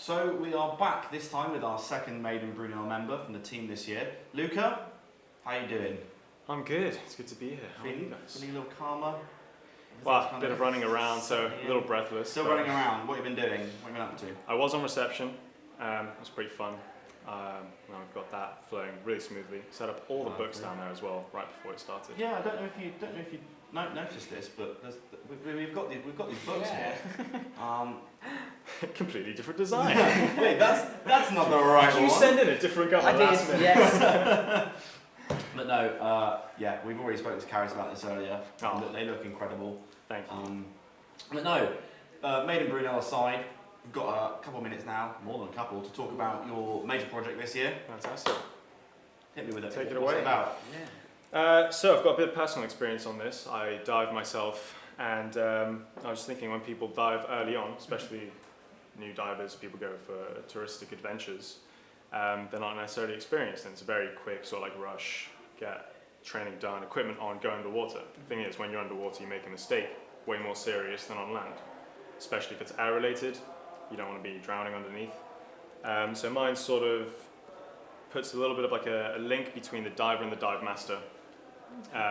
So we are back this time with our second Maiden Brunel member from the team this year. Luca, how you doing? I'm good. It's good to be here. How are you Feeling guys? a little calmer? Well, a bit of running around, so a little breathless. Still running around. What have you been doing? What have you been up to? I was on reception. It was pretty fun. Now we've got that flowing really smoothly. Set up all the books down there as well, right before it started. Yeah, I don't know if you noticed this, but we've got these books here. Completely different design. Wait, that's not the right Did one. you send in a different cover last minute? Yes. But no, yeah, we've already spoken to Caris about this earlier. Oh. They look incredible. Thank you. But no, Maiden Brunel aside, we've got a couple of minutes now, more than a couple, to talk about your major project this year. Fantastic. Hit me with it. Take it What's away. it about? Yeah. So I've got a bit of personal experience on this. I dived myself, and I was thinking when people dive early on, especially new divers, people go for touristic adventures, they're not necessarily experienced, and it's a very quick sort of like rush, get training done, equipment on, go underwater. The thing is, when you're underwater, you make a mistake, way more serious than on land, especially if it's air related. You don't want to be drowning underneath. So mine sort of puts a little bit of like a link between the diver and the dive master,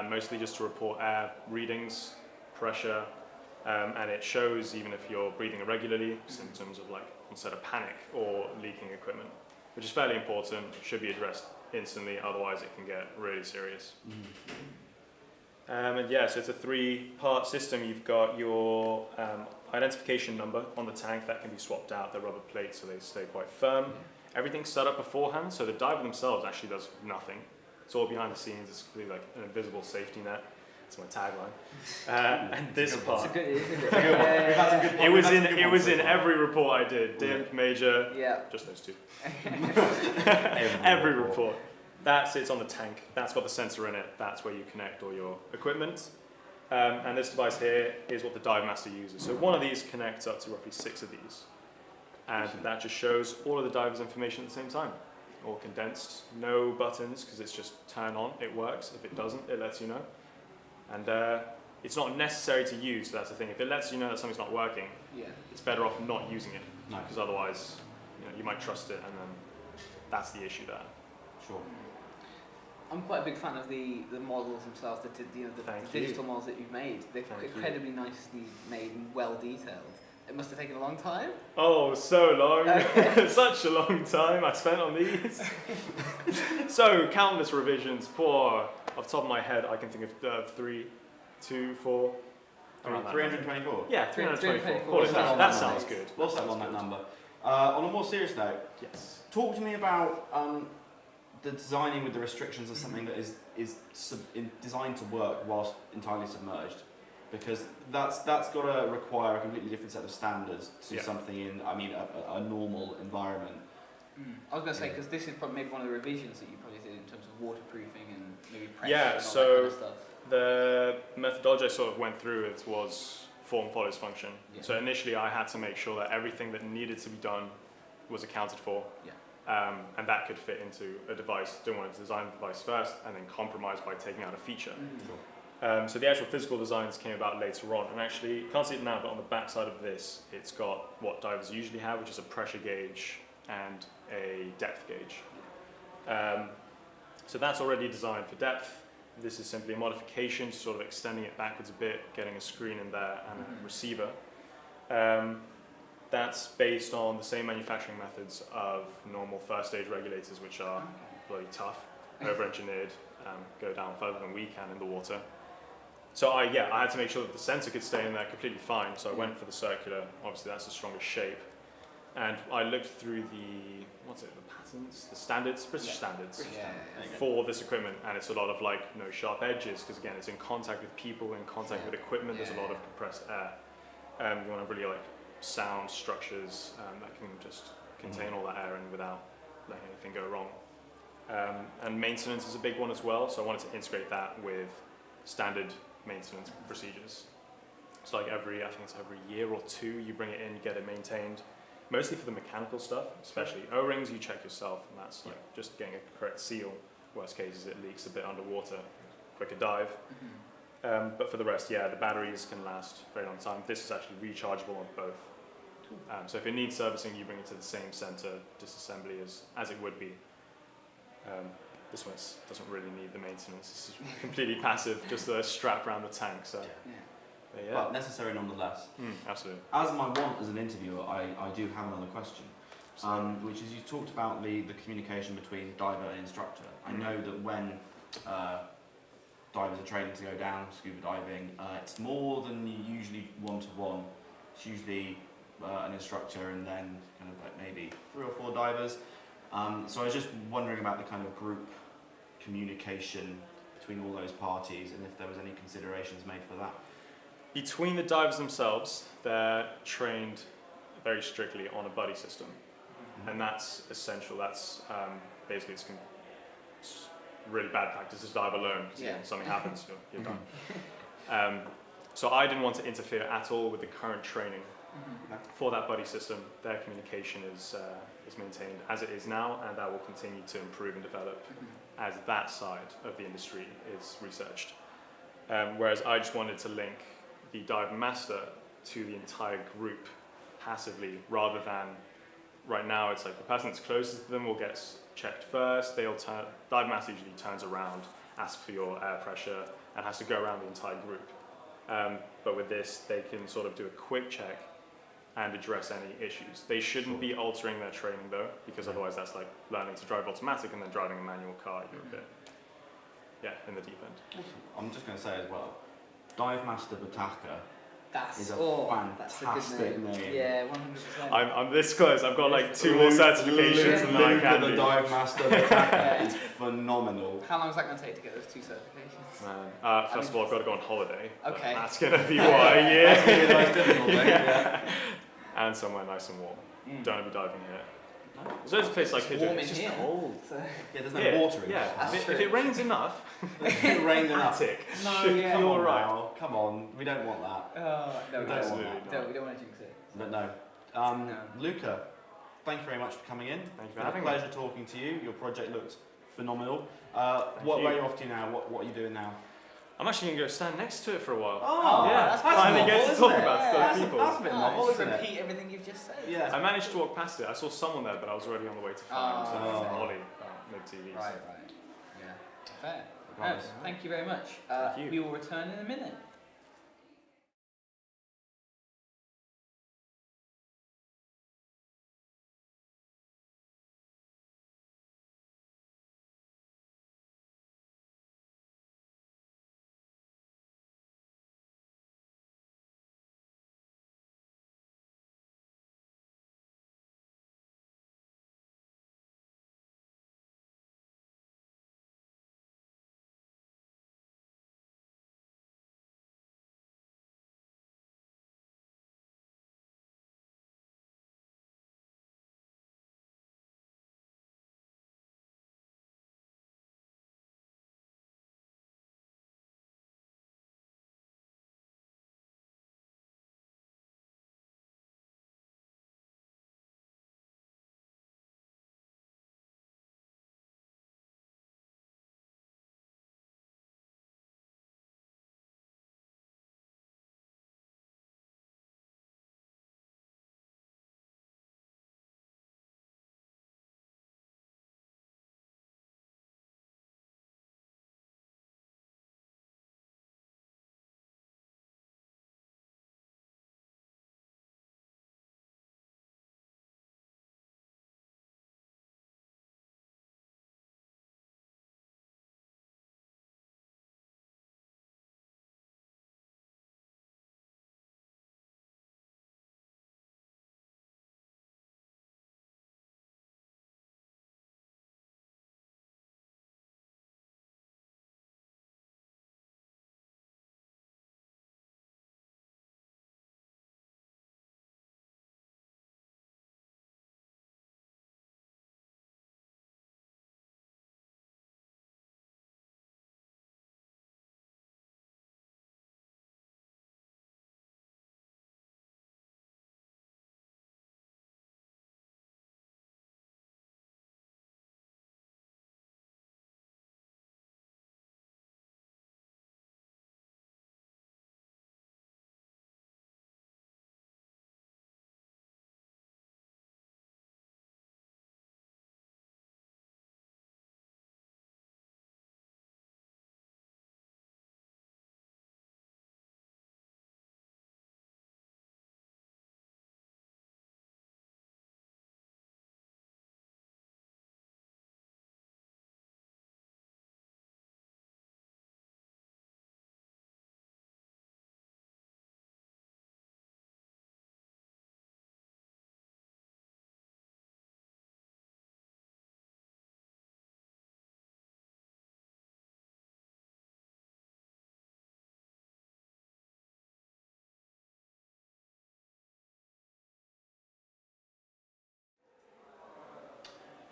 mostly just to report air readings, pressure, and it shows even if you're breathing irregularly, symptoms of like onset of panic or leaking equipment, which is fairly important, should be addressed instantly, otherwise it can get really serious. And yeah, so it's a 3-part system. You've got your identification number on the tank that can be swapped out, the rubber plates so they stay quite firm. Everything's set up beforehand, so the diver themselves actually does nothing. It's all behind the scenes, it's really like an invisible safety net. That's my tagline. And this part, it was in every report I did, DIMP, major, Yeah. just those two. Every report. That sits on the tank, that's got the sensor in it, that's where you connect all your equipment. And this device here is what the dive master uses. So one of these connects up to roughly 6 of these. And that just shows all of the diver's information at the same time. All condensed, no buttons, because it's just turn on, it works. If it doesn't, it lets you know. And it's not necessary to use, so that's the thing. If it lets you know that something's not working, it's better off not using it. Because otherwise, you might trust it, and then that's the issue there. Sure. I'm quite a big fan of the models themselves, the digital models that you've made. They're incredibly nicely made and well detailed. It must have taken a long time. Oh, so long. Okay. Such a long time I spent on these. So, countless revisions. Off the top of my head, I can think of 3, 2, 4. around that 324? number. Yeah, 324. 324. Call it that. That sounds good. We'll settle on that number. On a more serious note, Yes. talk to me about the designing with the restrictions of something that is designed to work whilst entirely submerged, because that's got to require a completely different set of standards to something in, a normal environment. I was going to say, because this is probably maybe one of the revisions that you probably did in terms of waterproofing and maybe pressure Yeah, and all so that kind of stuff. The methodology I sort of went through was form follows function. Yeah. So initially I had to make sure that everything that needed to be done was accounted for. Yeah. And that could fit into a device. Didn't want to design the device first and then compromise by taking out a feature. So the actual physical designs came about later on, and actually, you can't see it now, but on the back side of this, it's got what divers usually have, which is a pressure gauge and a depth gauge. So that's already designed for depth. This is simply a modification, sort of extending it backwards a bit, getting a screen in there and a receiver. That's based on the same manufacturing methods of normal first stage regulators, which are bloody tough, over-engineered, go down further than we can in the water. So I had to make sure that the sensor could stay in there completely fine. So I went for the circular. Obviously, that's the strongest shape. And I looked through the patents, the standards, British standards for this equipment. And it's a lot of like no sharp edges, because again, it's in contact with people, in contact with equipment. There's a lot of compressed air. You want to really like sound structures that can just contain all that air in without letting anything go wrong. And maintenance is a big one as well. So I wanted to integrate that with standard maintenance procedures. So like every year or 2, you bring it in, you get it maintained. Mostly for the mechanical stuff, especially O-rings, you check yourself, and that's like just getting a correct seal. Worst case is it leaks a bit underwater, quicker dive. But for the rest, the batteries can last a very long time. This is actually rechargeable on both. So if it needs servicing, you bring it to the same centre disassembly as it would be. This one doesn't really need the maintenance. This is completely passive, just a strap around the tank. So, Yeah. yeah. But necessary nonetheless. Absolutely. As my want as an interviewer, I do have another question, which is you talked about the communication between diver and instructor. I know that when divers are training to go down scuba diving, it's more than usually one-to-one. It's usually an instructor and then kind of like maybe 3 or 4 divers. So I was just wondering about the kind of group communication between all those parties and if there was any considerations made for that. Between the divers themselves, they're trained very strictly on a buddy system, and that's essential. That's basically it's really bad practice to dive alone. Because if something happens, you're done. So I didn't want to interfere at all with the current training for that buddy system. Their communication is maintained as it is now, and that will continue to improve and develop as that side of the industry is researched. Whereas I just wanted to link the dive master to the entire group passively, rather than right now it's like the person that's closest to them will get checked first. Dive master usually turns around, asks for your air pressure, and has to go around the entire group. But with this, they can sort of do a quick check and address any issues. They shouldn't be altering their training though, because otherwise that's like learning to drive automatic and then driving a manual car. You're a bit, in the deep end. I'm just going to say as well, Dive Master Bataka That's is a that's a good fantastic name. Yeah, 100%. I'm this close. I've got like 2 more certifications than I can the do. Dive Master Bataka is phenomenal. How long is that going to take to get those 2 certifications? First of all, I've got to go on holiday. but Okay. That's going to be what, a year? That's going to be the most difficult thing, yeah. And somewhere nice and warm. Don't want to be diving here. There's a place like It's Hidden. warm in It's just here. cold. So. Yeah, there's no water in Yeah, it. That's if true. it rains enough, If it rained enough. Attic. No, should yeah. be Come all on right. now, come on, we don't want that. No, We we don't Absolutely want not. we don't want to jinx it. But no. No. Luca, thank you very much for coming in. Thank you It's for been a having me. pleasure talking to you. Your project looks phenomenal. Thank Where you. are you off to now? What are you doing now? I'm actually going to go stand next to it for a while. Oh, yeah, that's finally novel, get to isn't talk it? about Yeah, stuff that's people. a bit novel, just isn't it? repeat everything you've just said. Yeah. I managed to walk past it. I saw someone there, but I was already on the way to find Oh. Ollie, Mib Tv. Right. Yeah. Fair. Promise. Thank you very much. Thank you. We will return in a minute.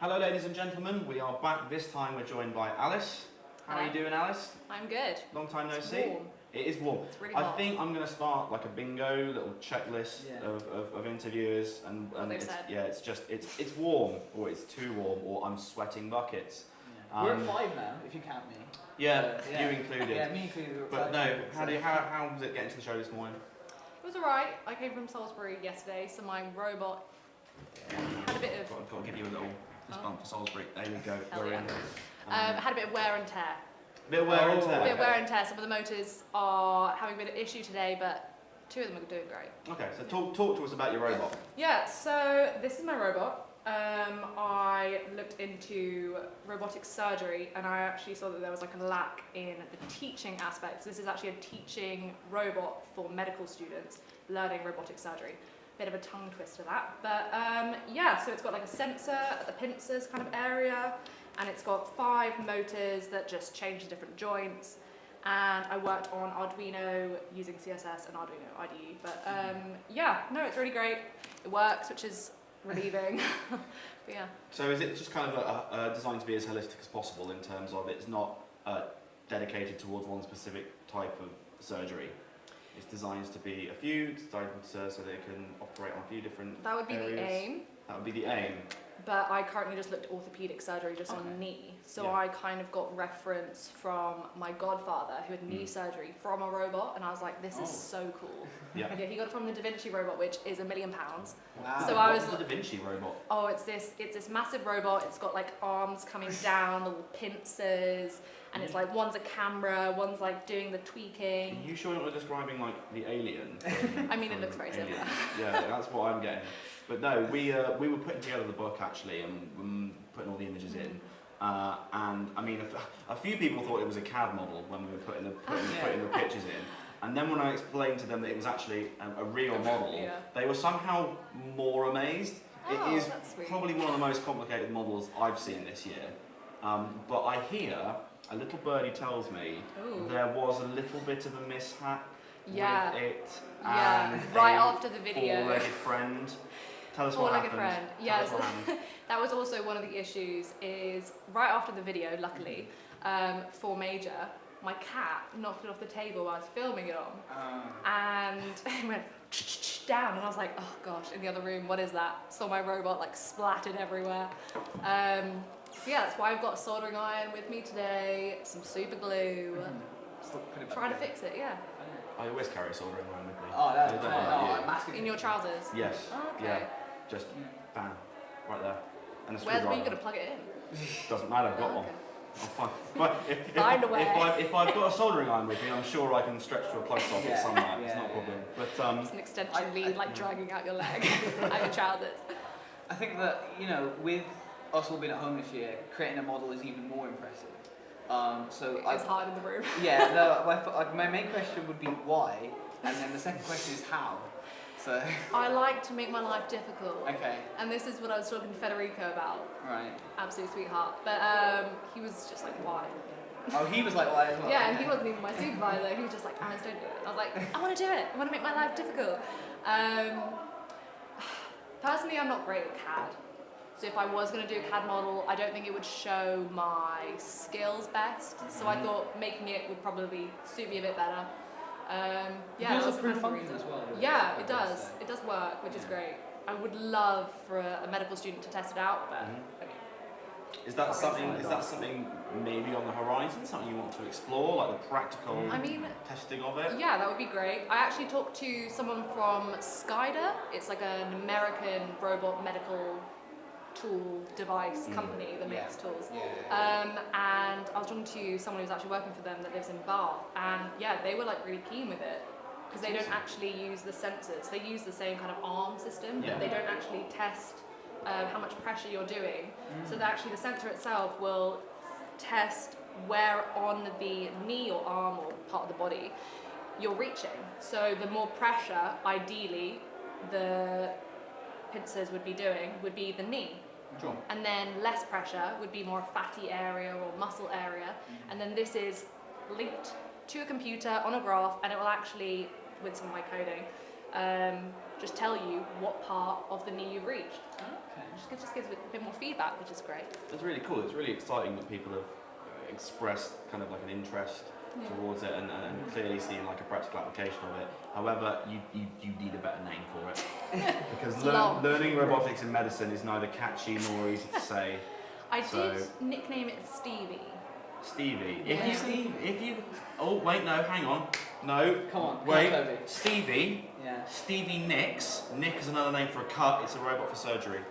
Hello, ladies and gentlemen. We are back. This time we're joined by Alice. How are you doing, Alice? I'm good. Long time no It's see. warm. It is warm. It's really I hot. think I'm going to start like a bingo little checklist Yeah. of interviewers, and they've it's, said. yeah, it's warm, or it's too warm, or I'm sweating buckets. Yeah. We're at 5 now, if you count me. Yeah, Yeah. you included. Yeah, me included. we're at But 5 no, now, how was it getting to the show this morning? It was alright. I came from Salisbury yesterday, so my robot had a bit of Got to give you a little fist bump for Salisbury. There you go. Hell We're yeah. in. had a bit of wear and tear. Bit of wear and Oh. tear. A bit of wear and tear. Some of the motors are having a bit of issue today, but 2 of them are doing great. Okay, so talk to us about your robot. Yeah, so this is my robot. I looked into robotic surgery and I actually saw that there was like a lack in the teaching aspects. This is actually a teaching robot for medical students learning robotic surgery. Bit of a tongue twister that, but yeah, so it's got like a sensor at the pincers kind of area, and it's got 5 motors that just change the different joints. And I worked on Arduino using CSS and Arduino IDE, but yeah, no, it's really great. It works, which is relieving. But yeah. So is it just kind of designed to be as holistic as possible in terms of it's not dedicated towards one specific type of surgery? It's designed to be a few, it's designed so they can operate on a few different That would be areas. the aim, That would be the aim. but I currently just looked at orthopedic surgery just on knee. So Yeah. I kind of got reference from my godfather who had knee surgery from a robot, and I was like, this is so cool. Yeah. Yeah, he got it from the Da Vinci robot, which is £1 million. Wow. So I was What's the Da Vinci robot? Oh, it's this massive robot. It's got like arms coming down, little pincers, and it's like one's a camera, one's like doing the Are tweaking. you sure you're not describing like the alien? I mean, it from looks very Alien? similar. Yeah, that's what I'm getting. But no, we were putting together the book actually and putting all the images in. And I mean, a few people thought it was a CAD model when we were putting the pictures in. And then when I explained to them that it was actually a real model, Yeah. they were somehow more amazed. Oh, It is that's sweet. probably one of the most complicated models I've seen this year. But I hear, a little birdie tells me, Ooh. there was a little bit of a mishap Yeah. with it. Yeah, and right a after the video. four-legged friend. Tell us what Four-legged happened. friend. Tell Yeah, us what happened. that was also one of the issues. Is right after the video, luckily, for Major, my cat knocked it off the table while I was filming it on, and it went down, and I was like, oh gosh, in the other room, what is that? Saw my robot like splattered everywhere. So yeah, that's why I've got a soldering iron with me today, some super glue, trying to fix it. Yeah, I always carry a soldering iron with me. Oh, that's I don't know no, about I'm asking. in your trousers. you. Yes. Oh, okay. Yeah. Just bam, right there. And a Where are you screwdriver. gonna plug it in? Doesn't matter. I've got Oh, one. okay. I'll find, Find a way. if I've got a soldering iron with me, I'm sure I can stretch to a plug socket Yeah, somewhere. It's yeah, not a problem. yeah. But It's an extension I- lead, like dragging out your leg, out your trousers. I think that, with us all being at home this year, creating a model is even more impressive. So It's hard in the room. Yeah, no, my main question would be why, and then the second question is how. So, I like to make my life difficult. okay, And this is what I was talking to Federico about. right. Absolute sweetheart. But he was just like, why? Oh, he was like, why as well? Yeah, and okay. he wasn't even my supervisor. He was just like, Alice, don't do it. I was like, I want to do it. I want to make my life difficult. Personally, I'm not great at CAD. So if I was going to do a CAD model, I don't think it would show my skills best. So I thought making it would probably suit me a bit better. Yeah, It that does was look the pretty main funky reason. as well, doesn't it? Yeah, I it gotta does. say. It does work, which is Yeah. great. I would love for a medical student to test it out, but Mhm. I mean, is that Not something? really Is that something maybe on the horizon? Something you want to explore, like the practical I mean, testing of it? yeah, that would be great. I actually talked to someone from Skyder. It's like an American robot medical tool device company that makes tools. Yeah. And I was talking to someone who's actually working for them that lives in Bath, and yeah, they were like really keen with it because they don't actually use the sensors. They use the same kind of arm system, Yeah. but they don't actually test how much pressure you're doing. So that actually the sensor itself will test where on the knee or arm or part of the body you're reaching. So the more pressure, ideally, the pincers would be doing would be the knee. Sure. And then less pressure would be more a fatty area or muscle area. And then this is linked to a computer on a graph, and it will actually, with some of my coding, just tell you what part of the knee you've reached. just gives it a bit more feedback, which is great. It's really cool. It's really exciting that people have expressed kind of like an interest towards it and clearly seen like a practical application of it. However, you need a better name for it because learning robotics in medicine is neither catchy nor easy to say. I did nickname it Stevie. Stevie. Yeah. If you. Oh wait, no, hang on. No. Come on. Wait. Toby. Stevie. Yeah. Stevie Nicks. Nick is another name for a cut. It's a robot for surgery.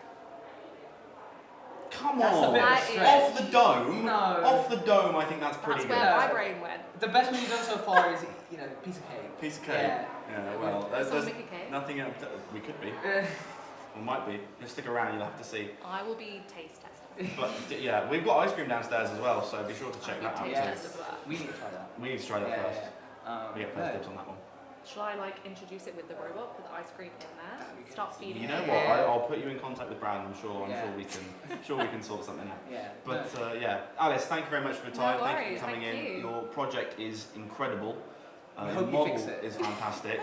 Come That's on. a bit of a That stretch. Off the dome. No. Off the dome. I think that's pretty That's good. where No. my brain went. The best one you've done so far is, piece of cake. Piece of cake. Yeah. Yeah. Well, Someone there's make a cake? nothing else. We could be. Or might be. Just stick around. You'll have to see. I will be taste testing. But yeah, we've got ice cream downstairs as well, so be sure to check that out Taste too. Yes. test of that. We need to try that. We need to try that Yeah, first. yeah. We get first dibs on that one. Shall I introduce it with the robot, put the ice cream in there, That'd be good. start feeding You it? know what? I'll put you in contact with Brad. I'm sure Yeah. we can sort something out. Yeah. But yeah, Alice, thank you very much for your time. No Thank you worries, for coming thank in. you. Your project is incredible. We Your hope you model fix it. is fantastic.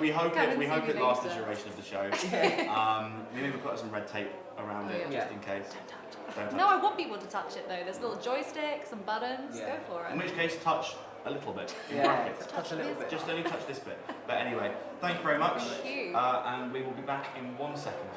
We hope Come it and we see hope me it lasts the later. duration of the show. Yeah. Maybe we'll put some red tape around Oh, it yeah. just in case. Don't touch it. Don't touch No, I want people to touch it though. There's little joysticks, some buttons. Yeah. Go for In it. which case, touch a little bit. in Yeah. brackets. Touch a little bit. Just only touch this bit. But anyway, thank you very much. Thank you. And we will be back in 1 second.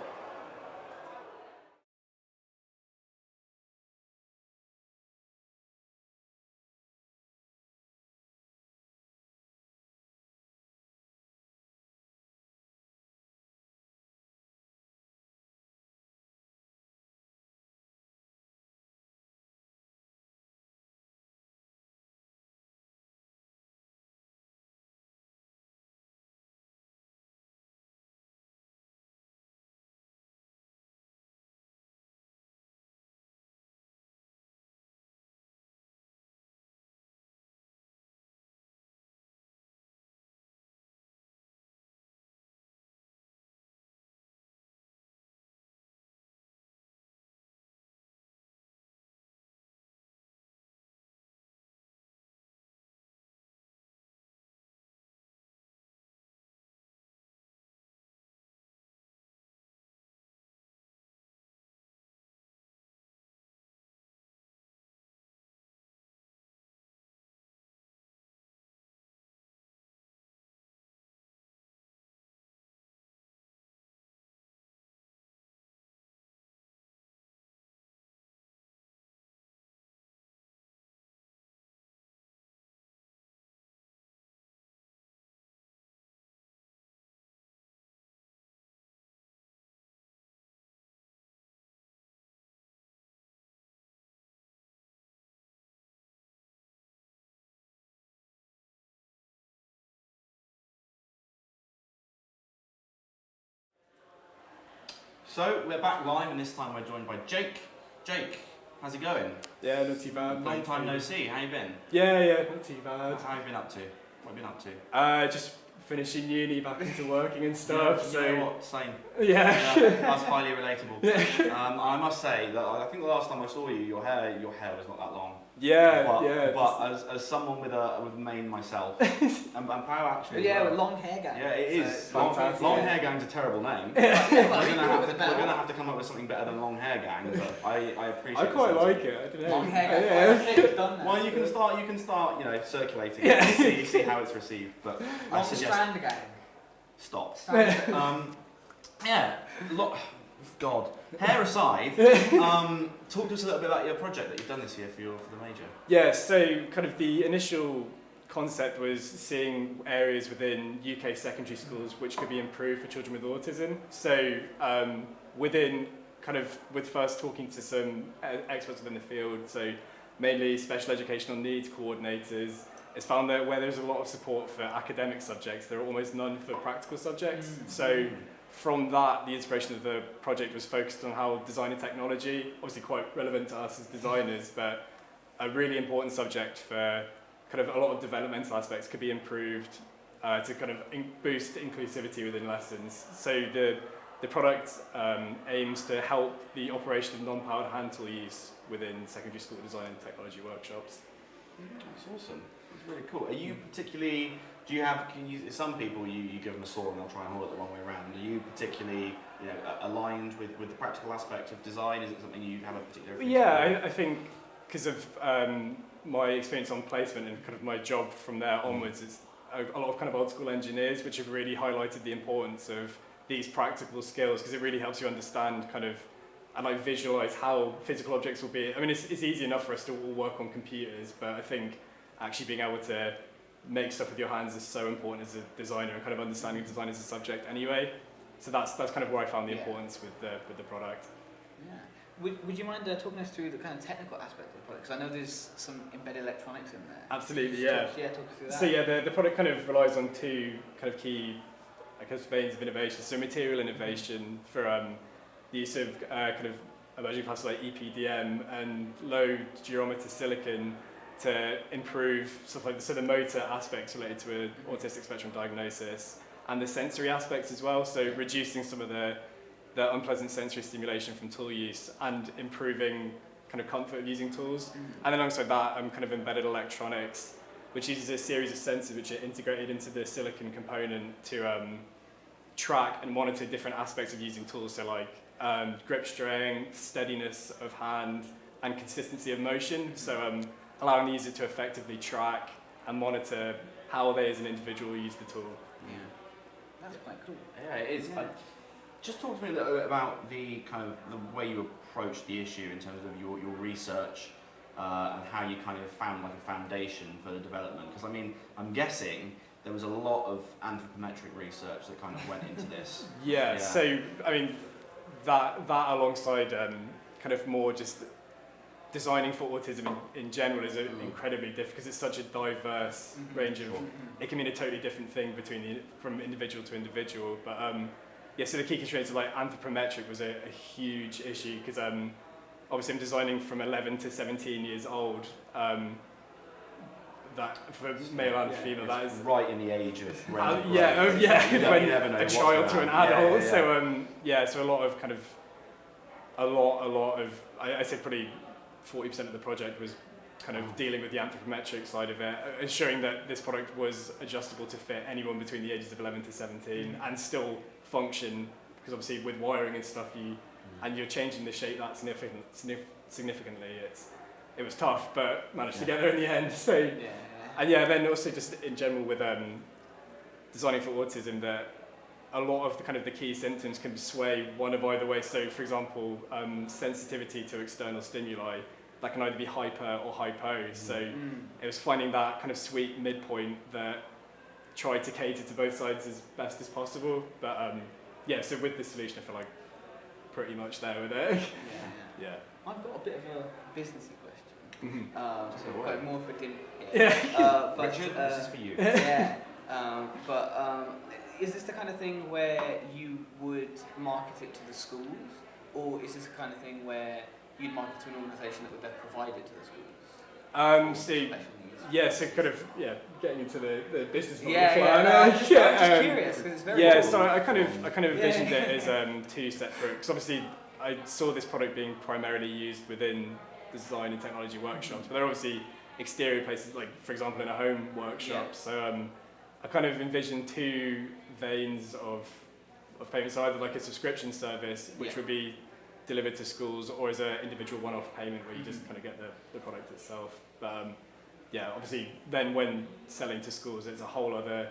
So we're back live, and this time we're joined by Jake. Jake, how's it going? Yeah, not too bad. Long time no see. How you been? Yeah, not too bad. How have you been up to? What have you been up to? Just finishing uni, back into working and stuff. You so know what? Same. yeah. That's highly relatable. I must say that I think the last time I saw you, your hair was not that long. But as someone with a mane myself, and Power actually. Yeah, as well. with long hair gang. Yeah, it is. So Long, fantastic. long hair gang's a terrible name. We're we're gonna have to come up with something better than long hair gang. But I appreciate. I quite the like sentiment. it. I don't know. Long hair gang. Yeah. Well, I think it's done now. Well, you can start, circulating. Yeah. See how it's received. But I Long suggest strand gang. stop. Strand. Yeah. God. Hair aside, talk to us a little bit about your project that you've done this year for the major. Yeah, so kind of the initial concept was seeing areas within UK secondary schools which could be improved for children with autism. So with first talking to some experts within the field, so mainly special educational needs coordinators, it's found that where there's a lot of support for academic subjects, there are almost none for practical subjects. So from that, the inspiration of the project was focused on how design and technology, obviously quite relevant to us as designers, but a really important subject for kind of a lot of developmental aspects could be improved to kind of boost inclusivity within lessons. So the product aims to help the operation of non-powered hand tool use within secondary school design and technology workshops. That's awesome. That's really cool. Are you particularly? Do you have? Some people you give them a saw and they'll try and hold it the wrong way around. Are you particularly aligned with the practical aspect of design? Is it something you have a particular? Yeah, I think because of my experience on placement and kind of my job from there onwards, it's a lot of kind of old school engineers which have really highlighted the importance of these practical skills, because it really helps you understand kind of and like visualize how physical objects will be. I mean, it's easy enough for us to all work on computers, but I think actually being able to make stuff with your hands is so important as a designer, and kind of understanding design as a subject anyway. So that's kind of where I found the importance with the product. Yeah. Would you mind talking us through the kind of technical aspect of the product? Because I know there's some embedded electronics in there. Absolutely, yeah. Talk us through that. So yeah, the product kind of relies on two kind of key, I guess, veins of innovation. So material innovation for the use of kind of emerging classes like EPDM and low geometer silicon to improve stuff like the motor aspects related to an autistic spectrum diagnosis, and the sensory aspects as well. So reducing some of the unpleasant sensory stimulation from tool use and improving kind of comfort of using tools. And then alongside that, kind of embedded electronics, which uses a series of sensors which are integrated into the silicon component to track and monitor different aspects of using tools. So like grip strength, steadiness of hand, and consistency of motion. So allowing the user to effectively track and monitor how they as an individual use the tool. Yeah, that's quite cool. Yeah, it is. Yeah. Just talk to me a little bit about the kind of the way you approach the issue in terms of your research and how you kind of found like a foundation for the development. Because I mean, I'm guessing there was a lot of anthropometric research that kind of went into this. Yeah. So I mean, that alongside kind of more just designing for autism in general is incredibly difficult, because it's such a diverse range of. It can mean a totally different thing from individual to individual. But so the key constraints of like anthropometric was a huge issue, because obviously I'm designing from 11 to 17 years old. That for male and female, that is right in the age of when a child to an adult. So a lot of kind of a lot of I'd say probably 40% of the project was kind of dealing with the anthropometric side of it, ensuring that this product was adjustable to fit anyone between the ages of 11 to 17 and still function, because obviously with wiring and stuff and you're changing the shape that significantly. It was tough, but managed to get there in the end. So and then also just in general with designing for autism, that a lot of the kind of the key symptoms can sway one of either way. So for example, sensitivity to external stimuli, that can either be hyper or hypo. So it was finding that kind of sweet midpoint that tried to cater to both sides as best as possible. But so with this solution, I feel like pretty much there with it. Yeah. I've got a bit of a businessy question. So quite more for Tim. But Richard, this is for you. But is this the kind of thing where you would market it to the schools, or is this the kind of thing where you'd market to an organisation that would then provide it to the schools? So kind of getting into the business model. I'm just curious, because it's very cool. So I kind of envisioned it as two separate, because obviously I saw this product being primarily used within design and technology workshops, but there are obviously exterior places, like for example in a home workshop. So I kind of envisioned two veins of payment. So either like a subscription service, which would be delivered to schools, or as an individual one-off payment where you just kind of get the product itself. But obviously then when selling to schools, it's a whole other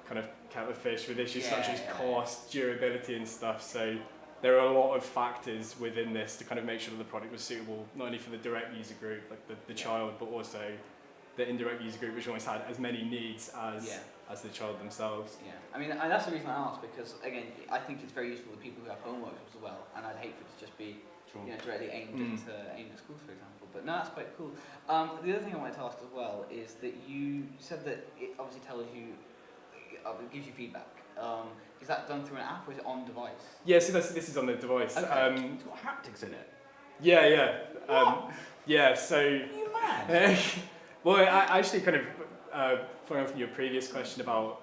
kind of kettle of fish with issues such as cost, durability and stuff. So there are a lot of factors within this to kind of make sure that the product was suitable, not only for the direct user group, like the child, but also the indirect user group, which almost had as many needs as the child themselves. Yeah, I mean, that's the reason I asked, because again, I think it's very useful for people who have home workshops as well, and I'd hate for it to just be directly aimed at schools, for example. But no, that's quite cool. The other thing I wanted to ask as well is that you said that it obviously tells you, it gives you feedback. Is that done through an app, or is it on device? Yeah, so this is on the device. Okay. It's got haptics in it. Yeah. What? So. You mad? Well, I actually kind of following on from your previous question about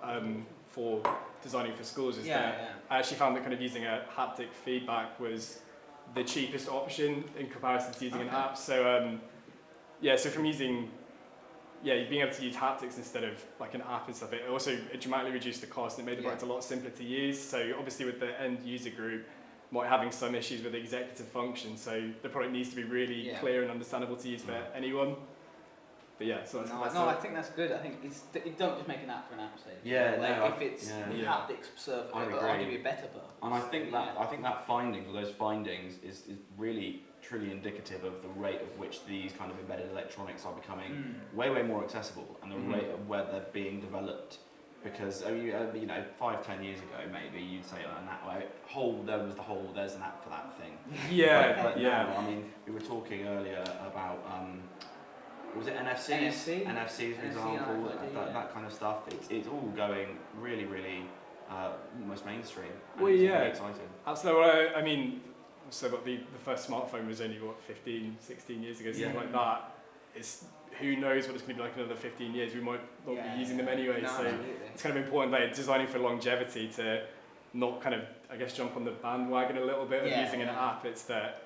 for designing for schools, I actually found that kind of using a haptic feedback was the cheapest option in comparison to using an app. So so from using being able to use haptics instead of like an app and stuff, it also dramatically reduced the cost and it made the product a lot simpler to use. So obviously with the end user group might having some issues with the executive function, so the product needs to be really clear and understandable to use for anyone. But yeah, so that's I think that's good. I think you don't just make an app for an app's sake. Yeah, like no, if it's the haptics serve, arguably better. And I think that findings, or those findings, is really truly indicative of the rate at which these kind of embedded electronics are becoming way more accessible, and the rate of where they're being developed. Because 5-10 years ago, maybe you'd say an app, there's an app for that thing. But now, I mean, we were talking earlier about was it NFCs? NFCs, for example, that kind of stuff. It's all going really almost mainstream. And it's really exciting. Absolutely. I mean, so the first smartphone was only 15, 16 years ago, something like that. Who knows what it's going to be like in another 15 years? We might not be using them anyway. So it's kind of important that designing for longevity to not kind of, I guess, jump on the bandwagon a little bit of using an app. It's that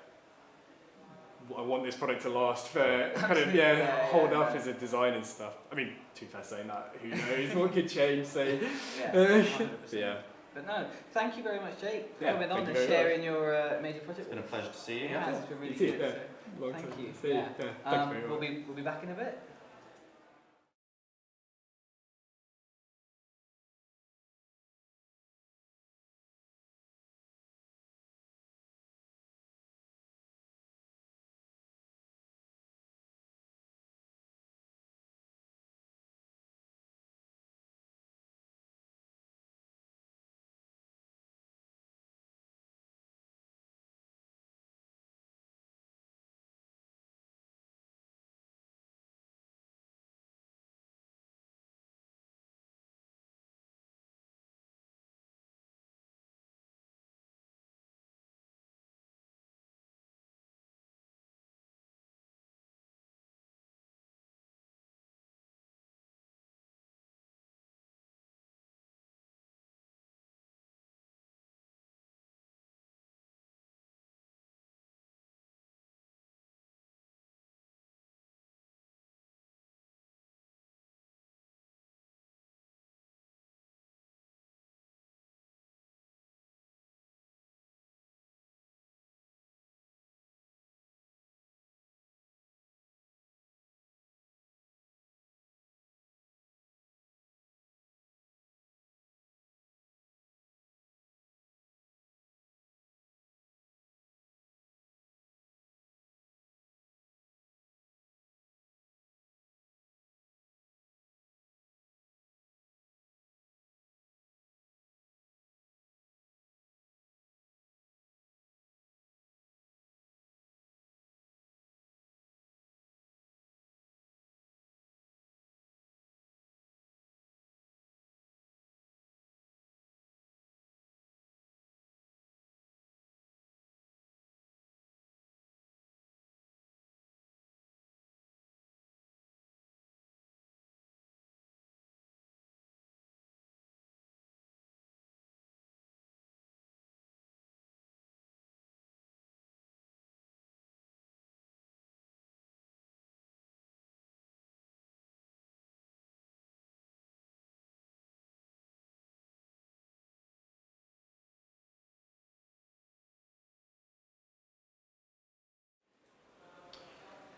I want this product to last for kind of hold up as a design and stuff. I mean, too fast saying that, who knows what could change, so But no, thank you very much, Jake, for coming on and very sharing your major project. It's been a pleasure to see you. It's been really good. Thank you. Thank you very much. We'll be back in a bit.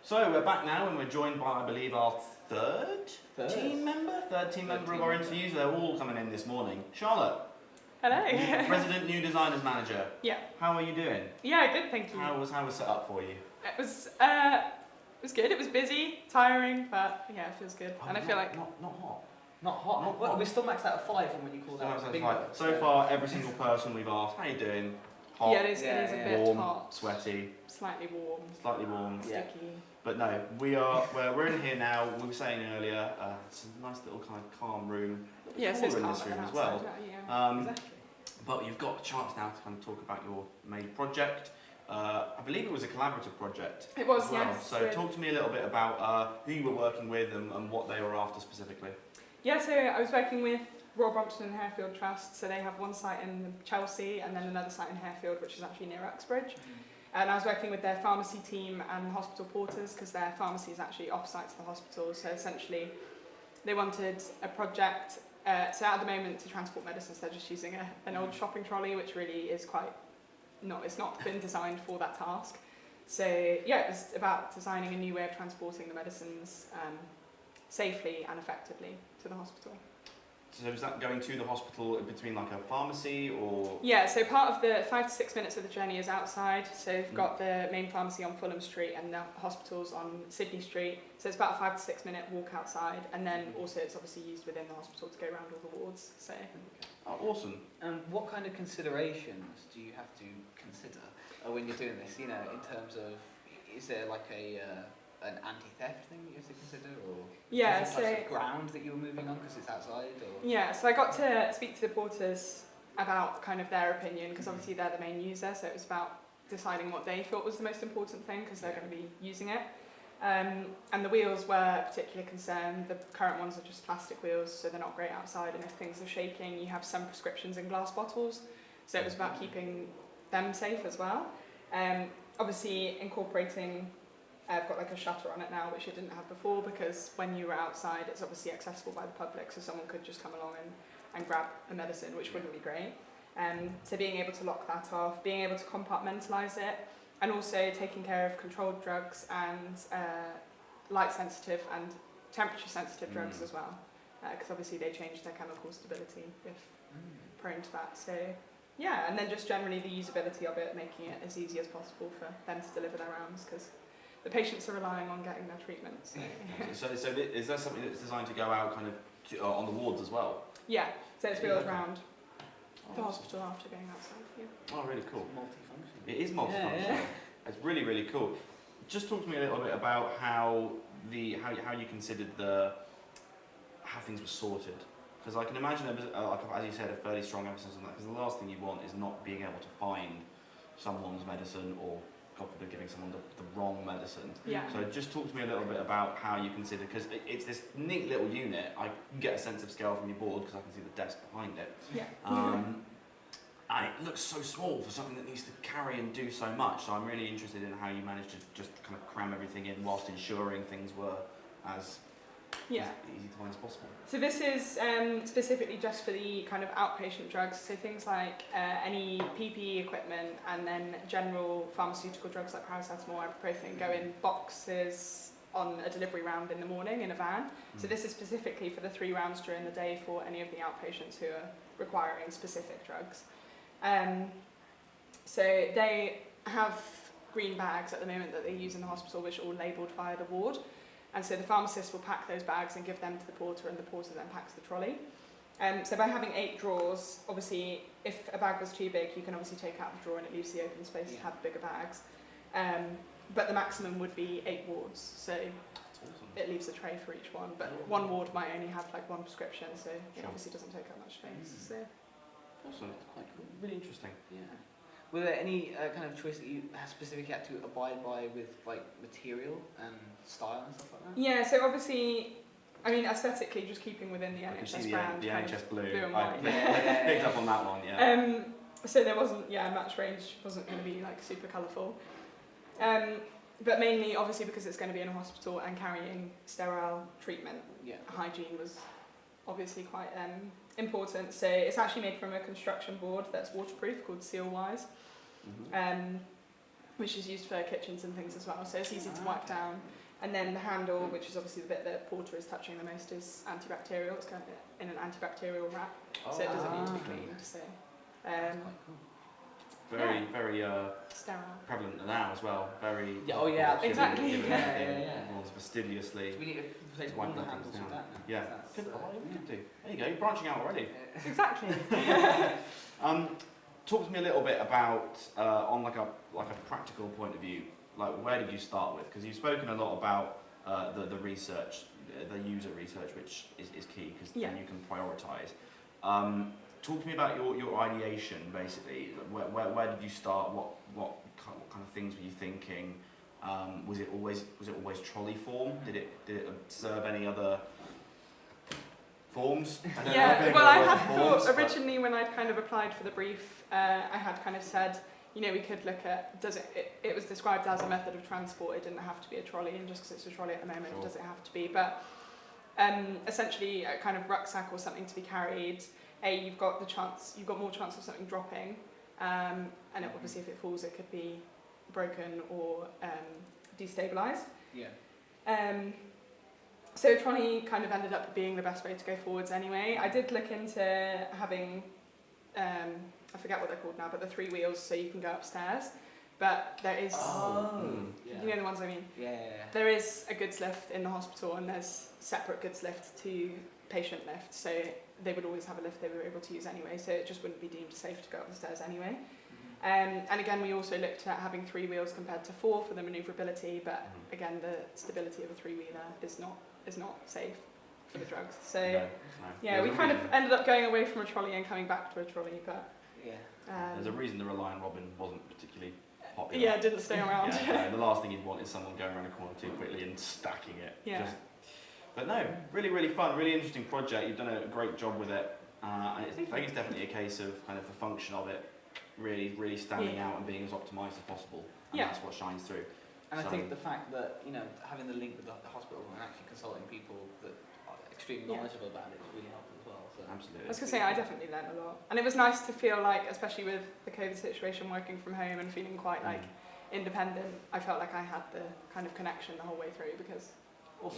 So we're back now, and we're joined by, I believe, our third team member of our interviews. They're all coming in this morning. Charlotte. Hello. Resident New Designers Manager. Yeah. How are you doing? Yeah, good, thank you. How was set up for you? It was good. It was busy, tiring, but yeah, it feels good. And I feel like not hot. Not hot. We're still maxed out at 5 from when you called out. Big one. So far, every single person we've asked, how you doing? Hot. Yeah, it is a bit warm, hot. sweaty. Slightly warm. Sticky. But no, we're in here now. We were saying earlier, it's a nice little kind of calm room. Yeah, so it's in calm this room as outside, well. Exactly. But you've got a chance now to kind of talk about your main project. I believe it was a collaborative project. It was, as well. yes. So talk to me a little bit about who you were working with and what they were after specifically. Yeah, so I was working with Royal Brompton and Harefield Trust. So they have one site in Chelsea and then another site in Harefield, which is actually near Uxbridge. And I was working with their pharmacy team and hospital porters because their pharmacy is actually off-site to the hospital. So essentially, they wanted a project. So at the moment, to transport medicines, they're just using an old shopping trolley, which really is quite it's not been designed for that task. So yeah, it was about designing a new way of transporting the medicines safely and effectively to the hospital. So is that going to the hospital between like a pharmacy or? Yeah, so part of the 5 to 6 minutes of the journey is outside. So we've got the main pharmacy on Fulham Street and the hospitals on Sydney Street. So it's about a 5 to 6 minute walk outside, and then also it's obviously used within the hospital to go around all the wards. So. Oh, awesome. What kind of considerations do you have to consider when you're doing this? You know, in terms of, is there like an anti-theft thing that you have to consider, or yeah, different types of ground that you were moving on because it's outside? Or? Yeah, so I got to speak to the porters about kind of their opinion, because obviously they're the main user, so it was about deciding what they thought was the most important thing because they're going to be using it. And the wheels were a particular concern. The current ones are just plastic wheels, so they're not great outside, and if things are shaking, you have some prescriptions in glass bottles, so it was about keeping them safe as well. Obviously incorporating, I've got like a shutter on it now, which it didn't have before, because when you were outside, it's obviously accessible by the public, so someone could just come along and grab a medicine, which wouldn't be great. So being able to lock that off, being able to compartmentalise it, and also taking care of controlled drugs and light sensitive and temperature sensitive drugs as well, because obviously they change their chemical stability if prone to that. So yeah, and then just generally the usability of it, making it as easy as possible for them to deliver their rounds, because the patients are relying on getting their treatments. So is there something that's designed to go out kind of on the wards as well? Yeah, so it's wheels round the hospital after going outside. Yeah. Oh, really cool. Multifunctional. It is multifunctional. Yeah. It's really, really cool. Just talk to me a little bit about how you considered how things were sorted. Because I can imagine, like, as you said, a fairly strong emphasis on that. Because the last thing you want is not being able to find someone's medicine, or God forbid, giving someone the wrong medicine. Yeah. So just talk to me a little bit about how you consider, because it's this neat little unit. I can get a sense of scale from your board because I can see the desk behind it. Yeah. And it looks so small for something that needs to carry and do so much. So I'm really interested in how you managed to just kind of cram everything in whilst ensuring things were as easy to find as possible. So this is specifically just for the kind of outpatient drugs, so things like any PPE equipment, and then general pharmaceutical drugs like paracetamol, ibuprofen go in boxes on a delivery round in the morning in a van. So this is specifically for the 3 rounds during the day for any of the outpatients who are requiring specific drugs. So they have green bags at the moment that they use in the hospital, which are all labelled via the ward. And so the pharmacist will pack those bags and give them to the porter, and the porter then packs the trolley. So by having 8 drawers, obviously, if a bag was too big, you can obviously take out the drawer and it leaves the open space to have bigger bags. But the maximum would be 8 wards, so it leaves a tray for each one. But one ward might only have like 1 prescription, so it obviously doesn't take up much space. So. Awesome. That's quite cool. Really interesting. Yeah. Were there any kind of choice that you specifically had to abide by with like material and style and stuff like that? Yeah, so obviously, I mean, aesthetically, just keeping within the I can NHS see brand. the NHS blue. and I white. picked up on that one, yeah. So there wasn't, match range wasn't going to be like super colourful. But mainly, obviously, because it's going to be in a hospital and carrying sterile treatment, hygiene was obviously quite important. So it's actually made from a construction board that's waterproof called Sealwise, which is used for kitchens and things as well. So it's easy to wipe down. And then the handle, which is obviously the bit that porter is touching the most, is antibacterial. It's kind of in an antibacterial wrap, so it doesn't need to be cleaned. So very sterile. prevalent now as well. Very exactly. Everyone's fastidiously. So we need to replace one of the handles with that now. Yeah. Good. Good do. There you go. You're branching out already. Exactly. Talk to me a little bit about on like a practical point of view. Like, where did you start with? Because you've spoken a lot about the research, the user research, which is key, because then you can prioritise. Talk to me about your ideation, basically. Where did you start? What kind of things were you thinking? Was it always trolley form? Did it serve any other forms? I had thought originally, when I kind of applied for the brief, I had kind of said, you know, we could look at, it was described as a method of transport, it didn't have to be a trolley, and just because it's a trolley at the moment, Sure. does it have to be? But essentially a kind of rucksack or something to be carried, you've got more chance of something dropping, and obviously if it falls it could be broken or destabilised. Yeah. So a trolley kind of ended up being the best way to go forwards anyway. I did look into having, I forget what they're called now, but the 3 wheels so you can go upstairs. But there is, Yeah. you know the ones I mean? Yeah. There is a goods lift in the hospital and there's separate goods lift to patient lift. So they would always have a lift they were able to use anyway. So it just wouldn't be deemed safe to go up the stairs anyway. And again, we also looked at having 3 wheels compared to 4 for the manoeuvrability. But again, the stability of a 3-wheeler is not safe for the drugs. So yeah, we kind of ended up going away from a trolley and coming back to a trolley. But Yeah. There's a reason the Reliant Robin wasn't particularly popular. yeah, it didn't stay around. Yeah, the last thing you'd want is someone going around a corner too quickly and stacking it. Yeah. But no, really, really fun, really interesting project. You've done a great job with it. And I think it's definitely a case of kind of the function of it really, really standing out and being as optimised as possible. And that's what shines through. And So- I think the fact that, you know, having the link with the hospital and actually consulting people that are extremely knowledgeable about it is really helpful as well. So. Absolutely. I was going to say, I definitely learned a lot. And it was nice to feel like, especially with the COVID situation, working from home and feeling quite like independent, I felt like I had the kind of connection the whole way through because I was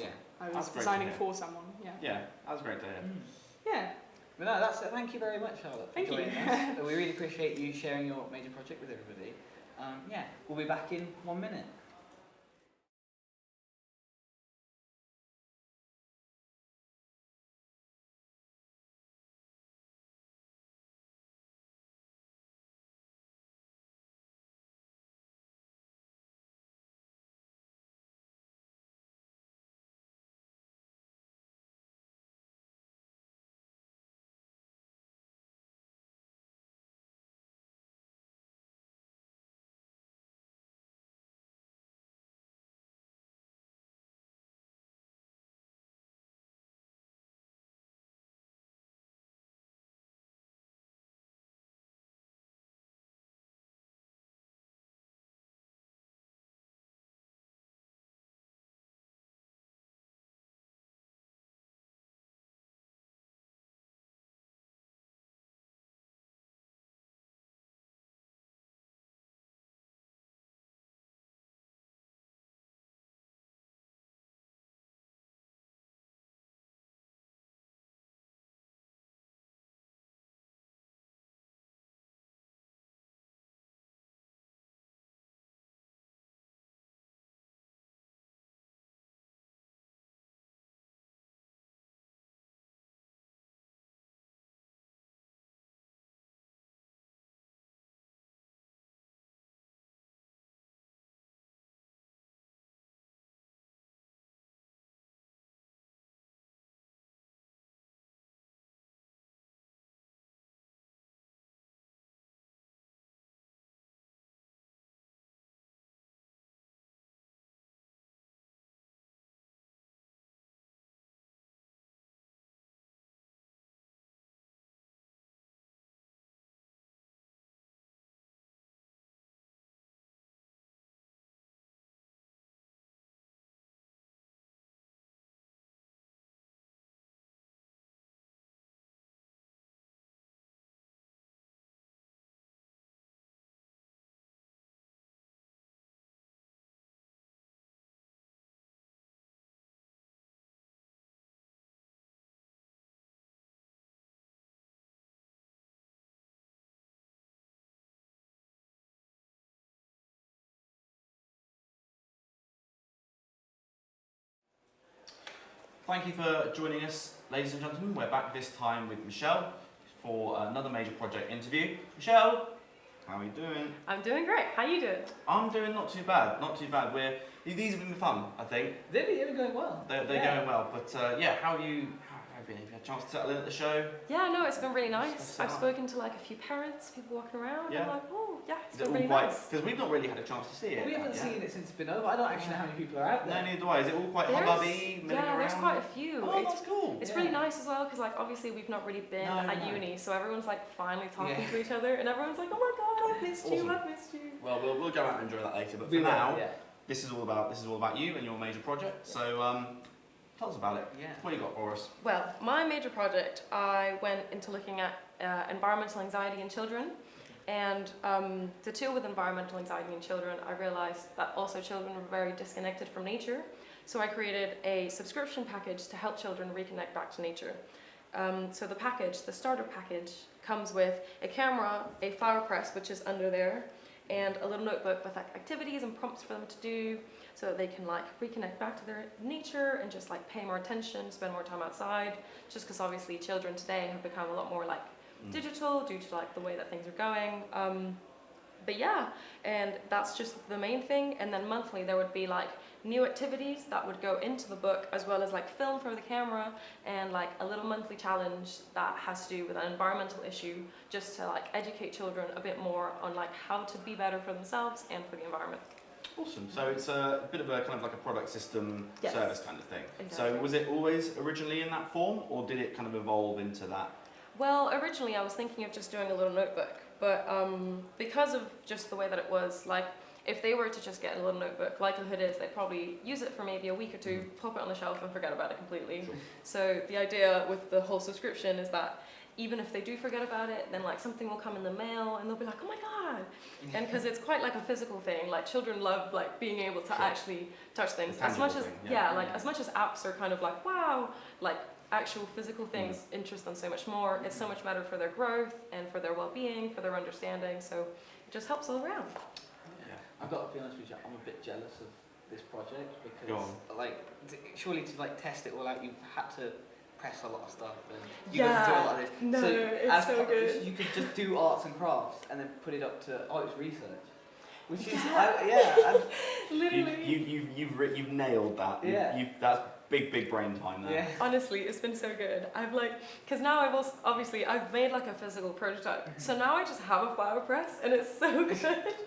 That's great to designing hear. for someone. Yeah. Yeah, that was great to hear. Yeah. But no, thank you very much, Charlotte, for Thank you. joining us. We really appreciate you sharing your major project with everybody. Yeah, we'll be back in 1 minute. Thank you for joining us, ladies and gentlemen. We're back this time with Michelle for another major project interview. Michelle, how are you doing? I'm doing great. How you doing? I'm doing not too bad, not too bad. These have been fun, I think. They're going well. They're going well, but yeah, how are you Have you had a chance to settle in at the show? Yeah, no, it's been really nice. That's I've up. spoken to like a few parents, people walking around. Yeah. I'm like, oh, yeah, it's Is it been all really quite? nice. Because we've not really had a chance to see it. We haven't yeah. seen it since it's been over. I don't actually know how many people are out No, there. neither do I. Is it all quite hubbubby, milling Yeah, there's around? quite a few. Oh, that's cool. It's Yeah. really nice as well because like obviously we've not really been No, at no. uni, so everyone's like finally talking Yeah. to each other, and everyone's like, oh my god, I've missed Awesome. you, I've missed you. Well, we'll go out and enjoy that later. But for We will, now, yeah. this is all about you and your major project. So tell us about it. Yeah. What do you got for us? Well, my major project, I went into looking at environmental anxiety in children. And to deal with environmental anxiety in children, I realized that also children were very disconnected from nature. So I created a subscription package to help children reconnect back to nature. So the package, the starter package, comes with a camera, a flower press, which is under there, and a little notebook with like activities and prompts for them to do, so that they can like reconnect back to their nature and just like pay more attention, spend more time outside. Just because obviously children today have become a lot more like digital due to like the way that things are going. But yeah, and that's just the main thing. And then monthly there would be like new activities that would go into the book, as well as like film for the camera and like a little monthly challenge that has to do with an environmental issue, just to like educate children a bit more on like how to be better for themselves and for the environment. Awesome. So it's a bit of a kind of like a product system Yes. service kind of thing. Exactly. So was it always originally in that form, or did it kind of evolve into that? Well, originally I was thinking of just doing a little notebook, but because of just the way that it was, like if they were to just get a little notebook, likelihood is they'd probably use it for maybe a week or two, pop it on the shelf and forget about it completely. Sure. So the idea with the whole subscription is that even if they do forget about it, then like something will come in the mail and they'll be like, oh my god. And because it's quite like a physical thing, like children love like being able to Sure. actually touch things. The As much as, tangible thing, yeah. like as much as apps are kind of like, wow, like actual physical things interest them so much more. It's so much better for their growth and for their well-being, for their understanding. So it just helps all around. Yeah. I've got to be honest with you, I'm a bit jealous of this project Go because, on. like, surely to like test it all out, you've had to press a lot of stuff and Yeah. got to do a lot of this. No, it's as so part- good. You could just do arts and crafts and then put it up to it's research, which is Yeah. and Literally. You've nailed that. Yeah. That's big brain time there. yeah. Honestly, it's been so good. I've like, because now I've also, obviously I've made like a physical prototype. So now I just have a flower press and it's so good.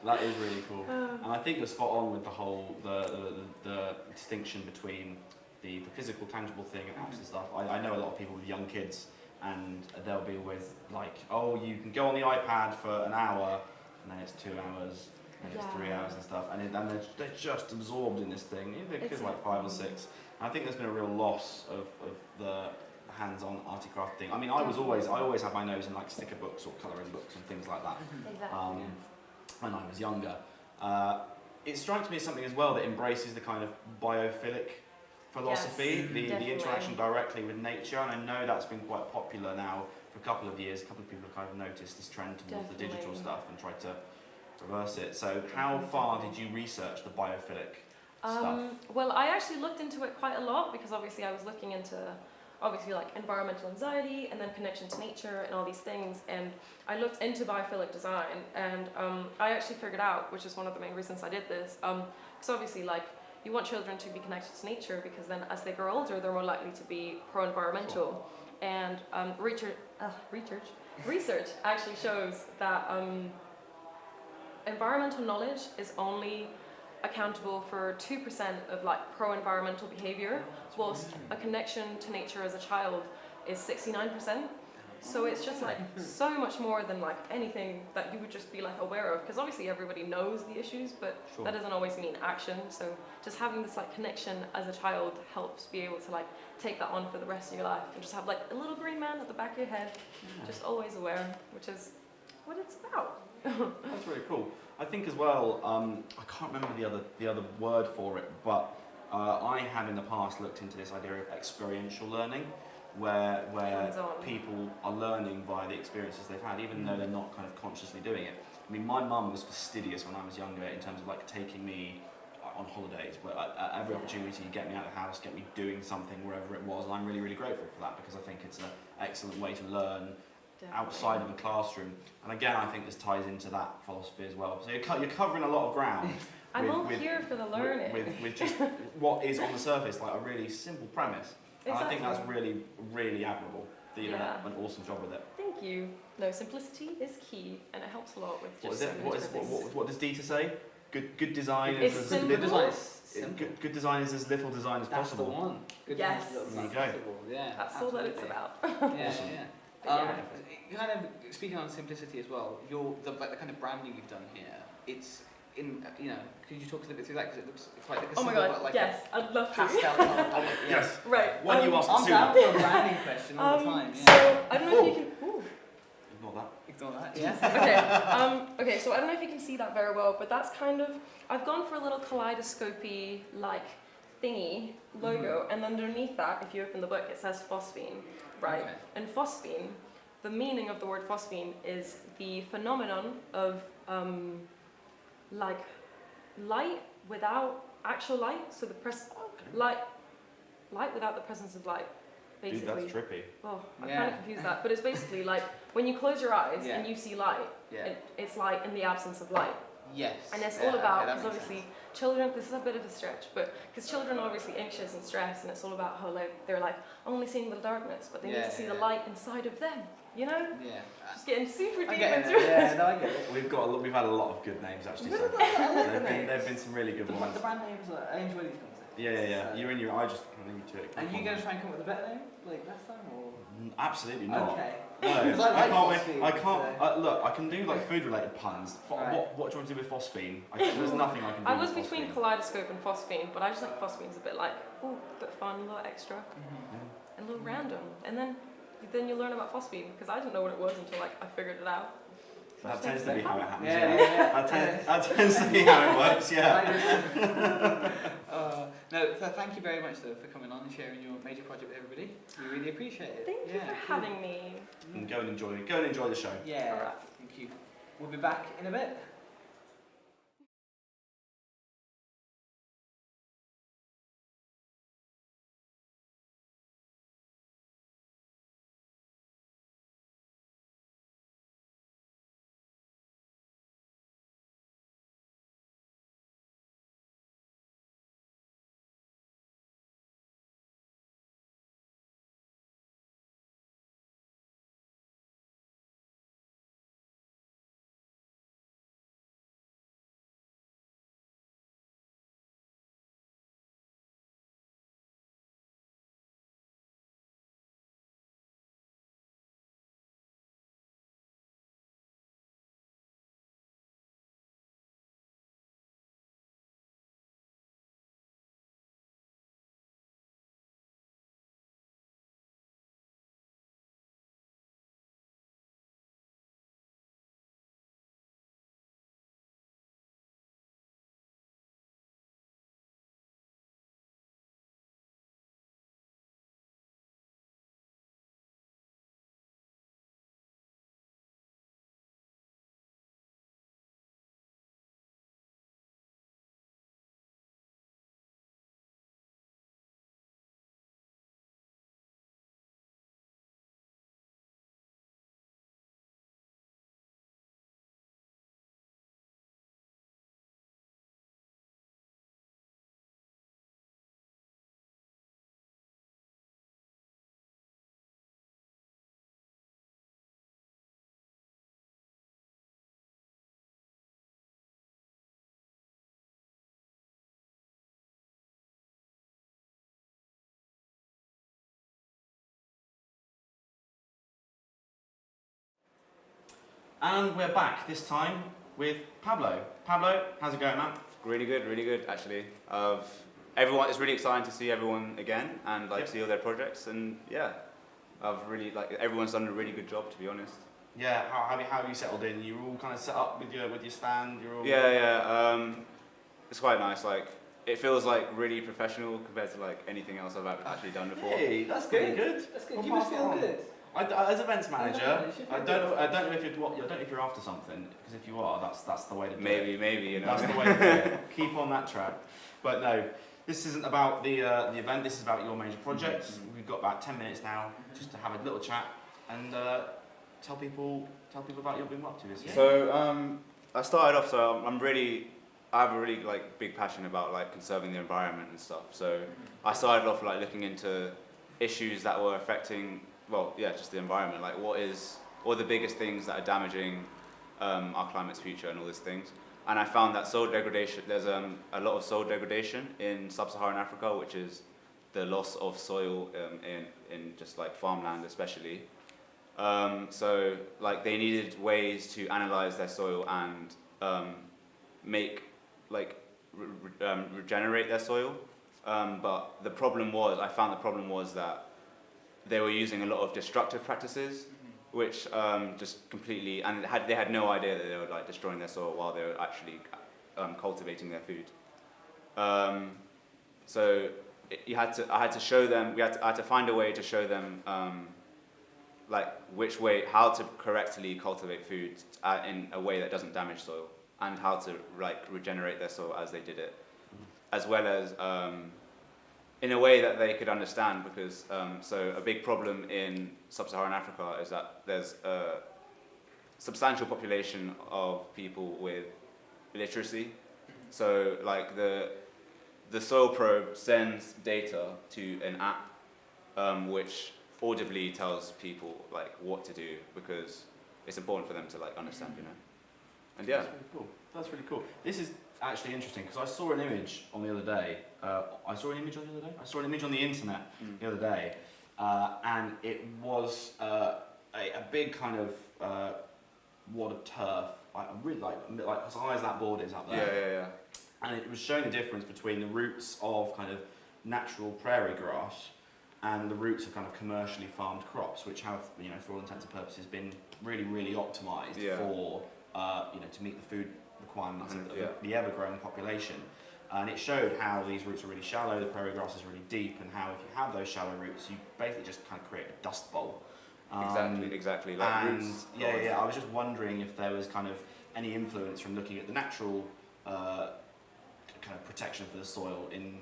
That is really cool. And I think you're spot on with the whole the distinction between the physical, tangible thing and apps and stuff. I know a lot of people with young kids, and they'll be always like, oh, you can go on the iPad for an hour, and then it's 2 hours, and it's 3 hours and stuff, and they're just absorbed in this thing. Even the kids like 5 or 6. And I think there's been a real loss of the hands-on arty craft thing. I mean, I always had my nose in like sticker books or colouring books and things like that. Exactly. When I was younger. It strikes me as something as well that embraces the kind of biophilic philosophy, the definitely. interaction directly with nature, and I know that's been quite popular now for a couple of years. A couple of people have kind of noticed this trend towards the digital Definitely. stuff and tried to reverse it. So how far did you research the biophilic stuff? Well, I actually looked into it quite a lot because obviously I was looking into like environmental anxiety and then connection to nature and all these things, and I looked into biophilic design, and I actually figured out, which is one of the main reasons I did this, because obviously like you want children to be connected to nature because then as they grow older they're more likely to be pro-environmental. And research actually shows that environmental knowledge is only accountable for 2% of like pro-environmental behavior, whilst a connection to nature as a child is 69%. So it's just like so much more than like anything that you would just be like aware of, because obviously everybody knows the issues, but Sure. that doesn't always mean action. So just having this like connection as a child helps be able to like take that on for the rest of your life and just have like a little green man at the back of your head, just always aware, which is what it's about. That's really cool. I think as well, I can't remember the other word for it, but I have in the past looked into this idea of experiential learning, where Hands-on. people are learning via the experiences they've had, even though they're not kind of consciously doing it. I mean, my mum was fastidious when I was younger in terms of like taking me on holidays, where at every opportunity, get me out of the house, get me doing something wherever it was, and I'm really, really grateful for that, because I think it's an excellent way to learn outside of the classroom. And again, I think this ties into that philosophy as well. So you're covering a lot of ground. I'm all here for the learning. With just what is on the surface, like a really simple premise. And I think Exactly. that's really, really admirable. That you've done Yeah. an awesome job with it. Thank you. No, simplicity is key, and it helps a lot with just What is so it? many What is different things. what does Dieter say? Good design It's is as simple. Good little. design is simple. Good design is as little design as That's the possible. one. Good Yes. design is There you go. possible. Yeah. That's all that it's absolutely. about. Yeah, Awesome. yeah. Yeah. Kind of speaking on simplicity as well. The kind of branding you've done here. It's in Could you talk a little bit through that because it looks quite like a Oh my symbol, god, but like yes, I'd love a to. pastel color. Yes. Right. When you ask it I'm soon. down for a branding question all the time. Yeah. So, I don't know if you can... Ooh. Ignore that. Ignore that. Yeah. Okay. Okay, so I don't know if you can see that very well, but that's kind of... I've gone for a little kaleidoscopy like thingy logo, and underneath that, if you open the book, it says phosphine, right? Okay. And phosphine, the meaning of the word phosphine is the phenomenon of like light without actual light, so the light without the presence of light, basically. Dude, that's trippy. Oh, I Yeah. kind of confused that, but it's basically like when you close your eyes Yeah. and you see light, Yeah. it's light in the absence of light. Yes. And it's Yeah, all about, okay, that because makes obviously sense. children, this is a bit of a stretch, but because children are obviously anxious and stressed, and it's all about how they're like only seeing the darkness, but they need Yeah, to see the yeah. light inside of them, you know? Yeah. Just getting super I deep get into it. it. Yeah, no, I get it. We've had a lot of good names actually. We've So had a lot of good there've been some really good The ones. brand names, I enjoy these conversations. Yeah. So- You and I just leave you to it. And you going to try and come up with a better name, like last time, or? Absolutely not. Okay. No, Because I I like can't. phosphine, I can't. so- Look, I can do like food-related puns. Right. What do you want to do with phosphine? There's nothing I can do. I was with between phosphine. kaleidoscope and phosphine, but I just think phosphine's a bit like, ooh, a bit fun, a little extra, and a little random. And then you learn about phosphine, because I didn't know what it was until like I figured it out. So I That just think tends it's to be a bit how fun. it happens. Yeah. That tends to be how it works. Yeah. No, so thank you very much though for coming on and sharing your major project with everybody. We really appreciate it. Thank you for cool. having me. And go and enjoy the show. Yeah, Alright. thank you. We'll be back in a bit. And we're back this time with Pablo. Pablo, how's it going, man? Really good actually. Everyone, it's really exciting to see everyone again and like Yep. see all their projects, and yeah, I've really everyone's done a really good job, to be honest. Yeah. How have you settled in? You're all kind of set up with your stand. You're all. Yeah. It's quite nice. Like it feels like really professional compared to like anything else I've actually done before. Hey, that's pretty good. That's good. We'll You must pass it feel on. good. As events manager, you should I feel don't know if you're after something, because if you are, that's the way to do it. Maybe you know. That's the way to do it. Keep on that track. But no, this isn't about the event. This is about your major project. We've got about 10 minutes now just to have a little chat and tell people about what you've been up to this year. So I started off. So I have a really like big passion about like conserving the environment and stuff. So I started off like looking into issues that were affecting, well, yeah, just the environment. Like, what are the biggest things that are damaging our climate's future and all these things. And I found that soil degradation, there's a lot of soil degradation in sub-Saharan Africa, which is the loss of soil in just like farmland especially. So like they needed ways to analyze their soil and make like regenerate their soil. But the problem was, I found the problem was that they were using a lot of destructive practices, which just completely, and they had no idea that they were like destroying their soil while they were actually cultivating their food. So I had to show them. I had to find a way to show them like how to correctly cultivate food in a way that doesn't damage soil, and how to like regenerate their soil as they did it, as well as in a way that they could understand, because so a big problem in sub-Saharan Africa is that there's a substantial population of people with illiteracy. So like the soil probe sends data to an app which audibly tells people like what to do, because it's important for them to like understand, you know. And yeah. That's really cool. That's really cool. This is actually interesting because I saw an image on the other day. I saw an image on the internet the other day, and it was a big kind of wad of turf, like really like as high as that board is up there. Yeah. And it was showing the difference between the roots of kind of natural prairie grass and the roots of kind of commercially farmed crops, which have, you know, for all intents and purposes, been really, really optimized for, you know, to meet the food requirements of the ever-growing population. And it showed how these roots are really shallow, the prairie grass is really deep, and how if you have those shallow roots, you basically just kind of create a dust bowl. Exactly. Like and roots. I was just wondering if there was kind of any influence from looking at the natural kind of protection for the soil in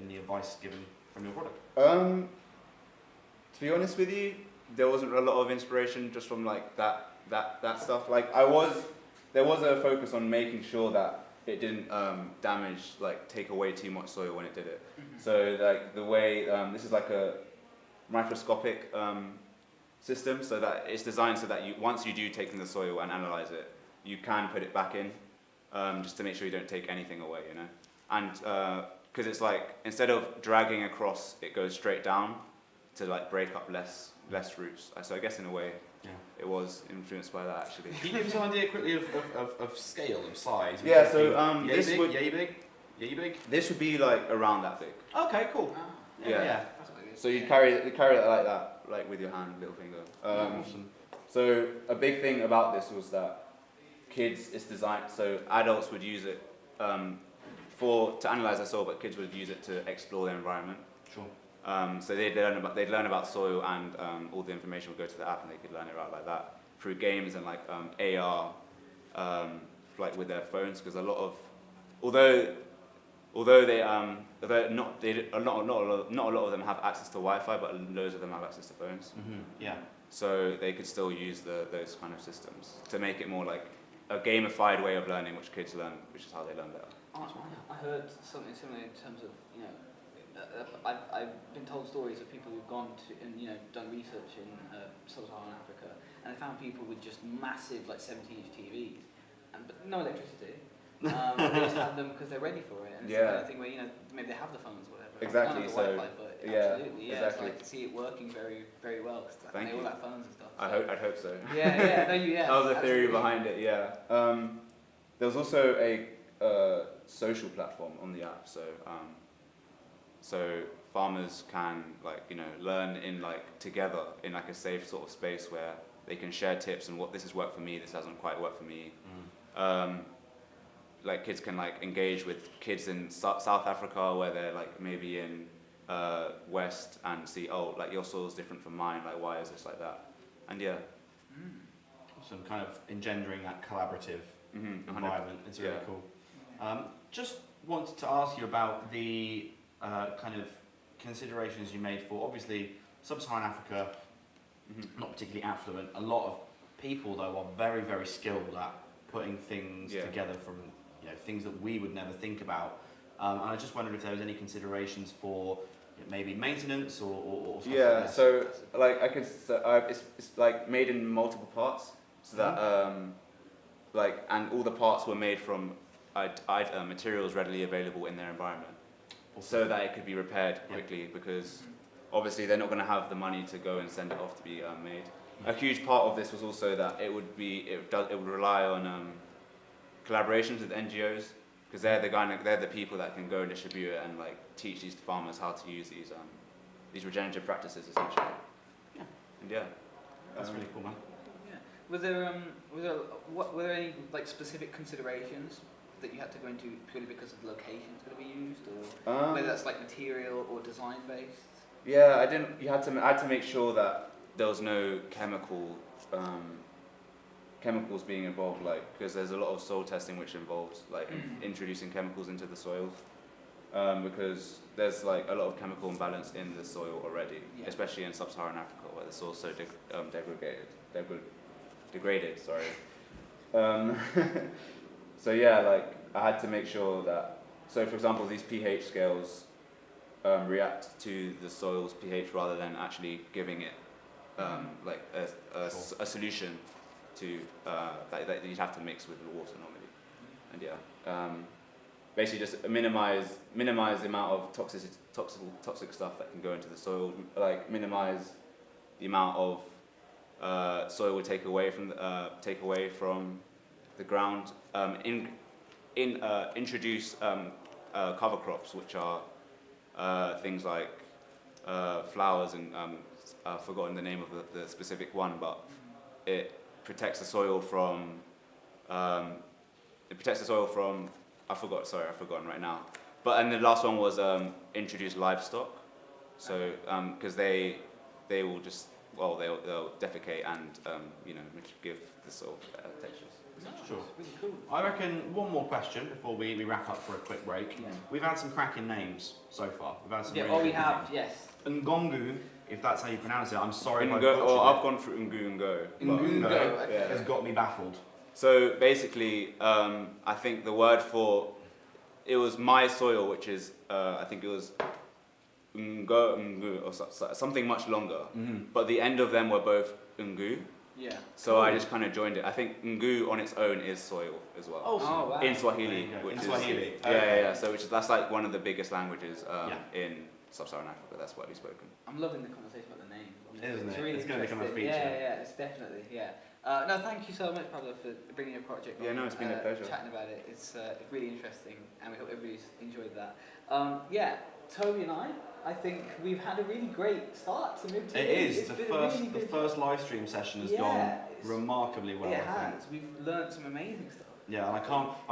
the advice given from your product. To be honest with you, there wasn't a lot of inspiration just from like that stuff. Like there was a focus on making sure that it didn't damage, like take away too much soil when it did it. So like the way this is like a microscopic system, so that it's designed so that once you do take in the soil and analyze it, you can put it back in, just to make sure you don't take anything away, you know. And because it's like instead of dragging across, it goes straight down to like break up less roots. So I guess in a way, it was influenced by that actually. Can you give us an idea quickly of scale, of size? Yeah. So yay big. This would be like around that big. Okay, cool. Yeah. So you carry it like that, like with your hand, little finger. Awesome. So a big thing about this was that kids, it's designed so adults would use it to analyze their soil, but kids would use it to explore their environment. Sure. So they'd learn about soil, and all the information would go to the app, and they could learn it right like that through games and like AR, like with their phones, because a lot of although not a lot of them have access to Wi-Fi, but loads of them have access to phones. Yeah. So they could still use those kind of systems to make it more like a gamified way of learning, which kids learn, which is how they learn better. I heard something similar in terms of, you know, I've been told stories of people who've gone to and, you know, done research in sub-Saharan Africa, and they found people with just massive like 17-inch TVs, but no electricity. They just have them because they're ready for it, and it's the kind of thing where, you know, maybe they have the phones or whatever. Exactly. Not the So Wi-Fi, but absolutely, exactly. It's like to see it working very, very well, because they all have phones and stuff. So. I'd hope so. Yeah. That was the theory behind it. Yeah. There was also a social platform on the app, so farmers can like, you know, learn in like together in like a safe sort of space where they can share tips and what this has worked for me, this hasn't quite worked for me. Like kids can like engage with kids in South Africa where they're like maybe in West and see, oh, like your soil's different from mine, like why is this like that? And Some kind of engendering that collaborative environment. It's really cool. Just wanted to ask you about the kind of considerations you made for, obviously, sub-Saharan Africa, not particularly affluent. A lot of people, though, are very, very skilled at putting things together from, you know, things that we would never think about. And I just wondered if there was any considerations for maybe maintenance or stuff Yeah, like that? so like it's like made in multiple parts, so that like, and all the parts were made from materials readily available in their environment, so that it could be repaired quickly, because obviously they're not going to have the money to go and send it off to be made. A huge part of this was also that it would rely on collaborations with NGOs, because they're the people that can go and distribute it and like teach these farmers how to use these regenerative practices essentially. Yeah. And yeah, That's really cool, man. Yeah. Were there any like specific considerations that you had to go into purely because of the location it's going to be used, or whether that's like material or design based? Yeah, I had to make sure that there was no chemicals being involved, like, because there's a lot of soil testing which involves like introducing chemicals into the soil, because there's like a lot of chemical imbalance in the soil already, especially in sub-Saharan Africa where the soil's so degraded. Sorry. So yeah, like I had to make sure that, so for example, these pH scales react to the soil's pH rather than actually giving it like a solution to that you'd have to mix with the water normally. And yeah, basically just minimize the amount of toxic stuff that can go into the soil, like minimize the amount of soil we take away from the ground. Introduce cover crops, which are things like flowers and I've forgotten the name of the specific one, but it protects the soil from I've forgotten right now. But and the last one was introduce livestock, so because they will just they'll defecate and give the soil better textures. Sure. Really cool. I reckon one more question before we wrap up for a quick break. Yeah. We've had some cracking names so far. We've had some Yeah, really we good have, names. yes. Ngongu, if that's how you pronounce it. I'm sorry if I I've butchered gone through Ngungo. it. Ngungo okay. has got me baffled. So basically, I think the word for it was my soil, which is I think it was Ngu or something much longer. Mm-hmm. But the end of them were both Ngu. Yeah. So I just kind of joined it. I think Ngu on its own is soil as well. Oh, wow. In Swahili, There you go. which In is Swahili. yeah, Okay. yeah. So that's like one of the biggest languages Yeah. in sub-Saharan Africa. That's widely spoken. I'm loving the conversation about the name. Isn't it? Really It's going to become a interesting. feature. Yeah, it's definitely, yeah. No, thank you so much, Pablo, for bringing your project on. Yeah, no, it's been a pleasure. Chatting about it. It's really interesting, and we hope everybody's enjoyed that. Yeah, Toby and I think we've had a really great start to Mib Tv. It is. It's The been a really first good- live stream session has Yeah, gone it's- remarkably well, It I think. has. We've learned some amazing stuff. Yeah, and I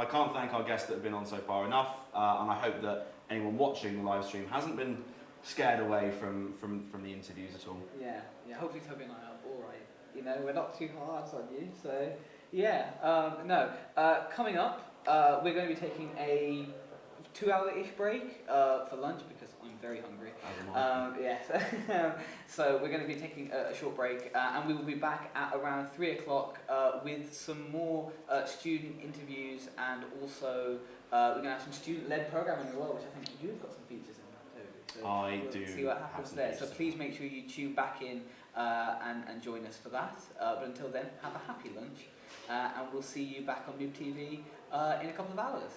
can't thank our guests that have been on so far enough, and I hope that anyone watching the live stream hasn't been scared away from the interviews at all. Yeah. Hopefully Toby and I are all right. You know, we're not too hard on you. So, yeah. Coming up, we're going to be taking a 2-hour-ish break for lunch because I'm very hungry. Yes. So we're going to be taking a short break, and we will be back at around 3 o'clock with some more student interviews, and also we're going to have some student-led programming as well, which I think you've got some features in. So I we'll do see what have happens some there. So features. please make sure you tune back in and join us for that. But until then, have a happy lunch, and we'll see you back on Mib TV in a couple of hours.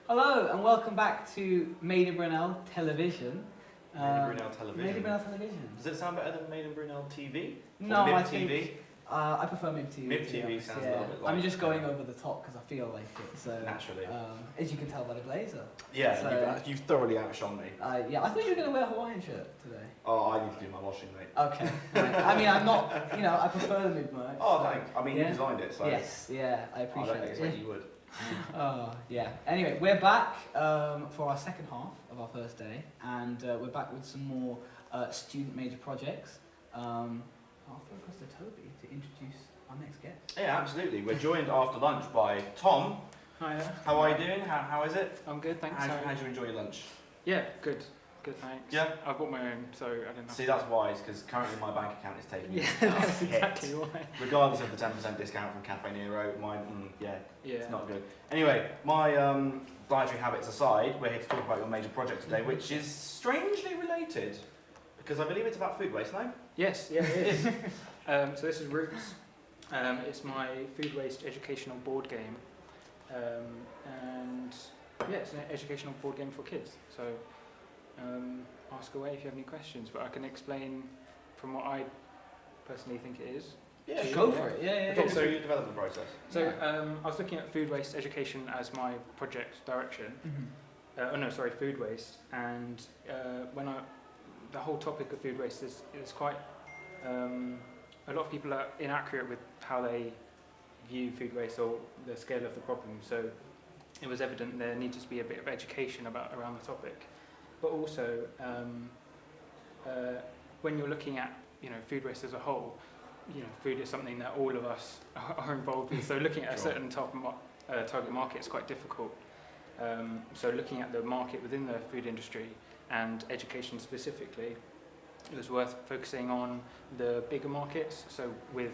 Hello and welcome back to Made in Brunel Television. Made in Brunel Television. Made in Brunel Television. Does it sound better than Made in Brunel TV? No, Or Mib I TV? think I prefer Mib TV. Mib to be TV honest, sounds a little bit I'm like- just going over the top because I feel like it. So Naturally. as you can tell by the blazer. Yeah, So- you've thoroughly outshone me. Yeah, I thought you were going to wear a Hawaiian shirt today. Oh, I need to do my washing, mate. Okay. Right. I mean, I'm not. I prefer the Mib merch. Oh, thanks. I mean, Yeah. you designed it, so Yes. Yeah, I I appreciate don't it. expect you would. Oh, yeah. Anyway, we're back for our second half of our first day, and we're back with some more student major projects. I'll throw across to Toby to introduce our next guest. Yeah, absolutely. We're joined after lunch by Tom. Hiya. How are you doing? How is it? I'm good, thanks. How do you enjoy your lunch? Yeah, good. Good, thanks. Yeah? I bought my own, so I didn't have See, that's wise, because currently my bank account is taking Yeah, a that's hit. exactly why. Regardless of the 10% discount from Cafe Nero, Yeah. it's not good. Anyway, my dietary habits aside, we're here to talk about your major project today, which is strangely related, because I believe it's about food waste, no? Yes, yeah, it is. So this is Roots. It's my food waste educational board game. And yeah, it's an educational board game for kids. So ask away if you have any questions, but I can explain from what I personally think it is. Yeah, Go for it. Yeah. Talk through your development process. So I was looking at food waste education as my project direction. Food waste. And the whole topic of food waste is quite, a lot of people are inaccurate with how they view food waste or the scale of the problem. So it was evident there needed to be a bit of education around the topic. But also, when you're looking at food waste as a whole, food is something that all of us are involved with. So looking at a certain target market is quite difficult. So looking at the market within the food industry and education specifically, it was worth focusing on the bigger markets. So with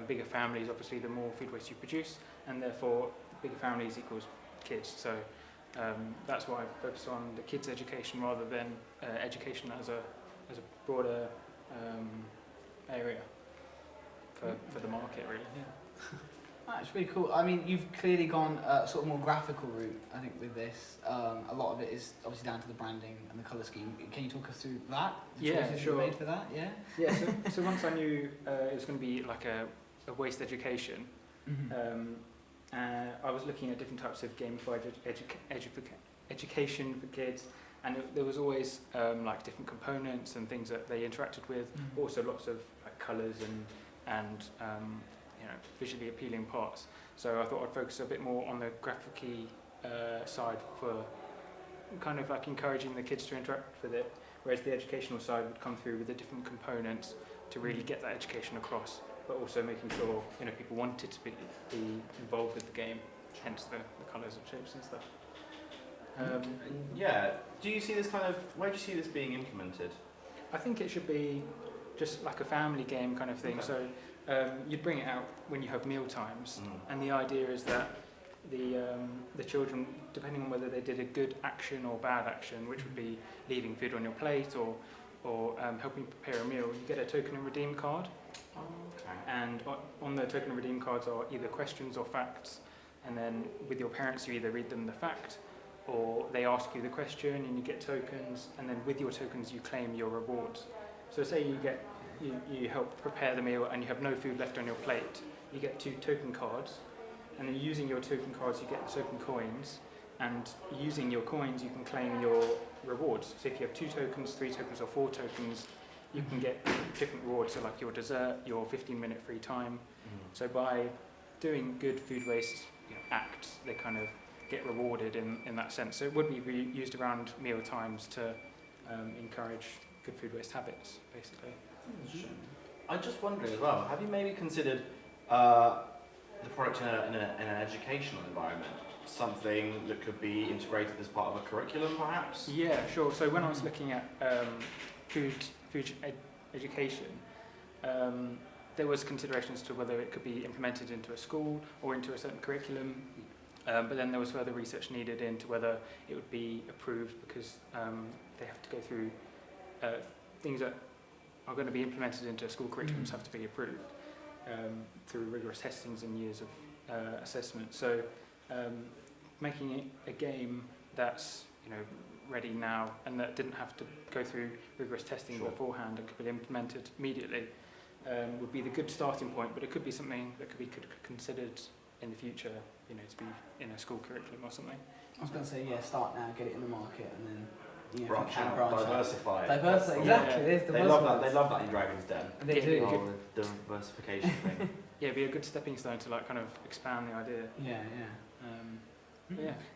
bigger families, obviously the more food waste you produce, and therefore bigger families equals kids. So that's why I focus on the kids' education rather than education as a broader area for the market, really. Yeah. That's really cool. I mean, you've clearly gone sort of more graphical route, I think, with this. A lot of it is obviously down to the branding and the colour scheme. Can you talk us through that? The Yeah, choices sure. you made for that? Yeah. Yeah. So once I knew it was going to be like a waste education, I was looking at different types of gamified education for kids, and there was always like different components and things that they interacted with. Also, lots of like colours and visually appealing parts. So I thought I'd focus a bit more on the graphic-y side for kind of like encouraging the kids to interact with it, whereas the educational side would come through with the different components to really get that education across, but also making sure people wanted to be involved with the game, hence the colours and shapes and stuff. Do you see this where do you see this being implemented? I think it should be just like a family game kind of thing. Okay. So you'd bring it out when you have meal times, and the idea is that the children, depending on whether they did a good action or bad action, which would be leaving food on your plate or helping prepare a meal, you get a token and redeem card. Okay. And on the token and redeem cards are either questions or facts, and then with your parents you either read them the fact or they ask you the question and you get tokens, and then with your tokens you claim your rewards. So say you help prepare the meal and you have no food left on your plate, you get 2 token cards, and then using your token cards you get token coins, and using your coins you can claim your rewards. So if you have 2 tokens, 3 tokens or 4 tokens, you can get different rewards, so like your dessert, your 15-minute free time. So by doing good food waste acts, they kind of get rewarded in that sense. So it would be used around meal times to encourage good food waste habits, basically. I'm just wondering as well, have you maybe considered the product in an educational environment? Something that could be integrated as part of a curriculum, perhaps? Yeah, sure. So when I was looking at food education, there was considerations to whether it could be implemented into a school or into a certain curriculum, but then there was further research needed into whether it would be approved, because they have to go through things that are going to be implemented into school curriculums have to be approved through rigorous testings and years of assessment. So making it a game that's, you know, ready now and that didn't have to go through rigorous testing beforehand and could be implemented immediately would be the good starting point, but it could be something that could be considered in the future, you know, to be in a school curriculum or something. I was going to say, yeah, start now, get it in the market, and then, you know, branch out, diversify. Diversify, exactly. Yeah. They love that in Dragon's Den. They do. Oh, the diversification thing. Yeah, it'd be a good stepping stone to like kind of expand the idea. Yeah.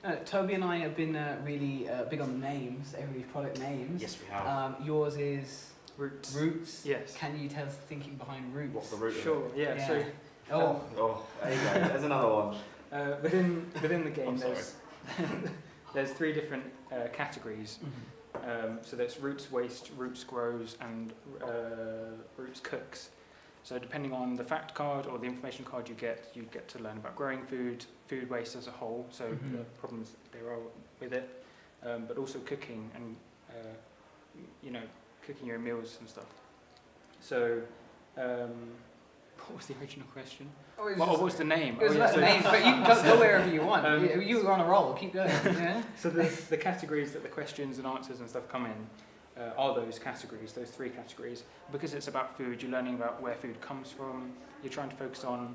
Yeah. Toby and I have been really big on names, everybody's product names. Yes, we have. Yours is Roots. Roots. Yes. Can you tell us the thinking behind Roots? What's the root? Sure. Yeah. So. There you go. There's another one. Within the game, there's 3 different categories. So there's Roots Waste, Roots Grows, and Roots Cooks. So depending on the fact card or the information card you get to learn about growing food, food waste as a whole, so the problems there are with it, but also cooking and you know, cooking your meals and stuff. So what was the original question? What was the name? It was about the name, but you can go wherever you want. You were on a roll, keep going. Yeah? So the categories that the questions and answers and stuff come in are those categories, those 3 categories. Because it's about food, you're learning about where food comes from, you're trying to focus on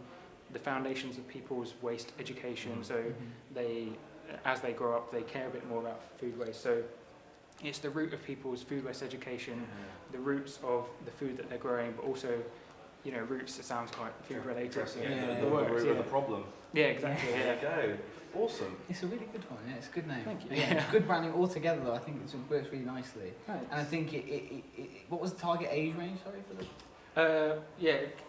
the foundations of people's waste education, so they, as they grow up, they care a bit more about food waste. So it's the root of people's food waste education, the roots of the food that they're growing, but also, you know, roots, it sounds quite food related. So the root of the problem. Yeah, exactly. There you go. Awesome. It's a really good one. Yeah, it's a good name. Thank you. Yeah, good branding altogether, though. I think it works really nicely. Thanks. And I think what was the target age range? Sorry for the.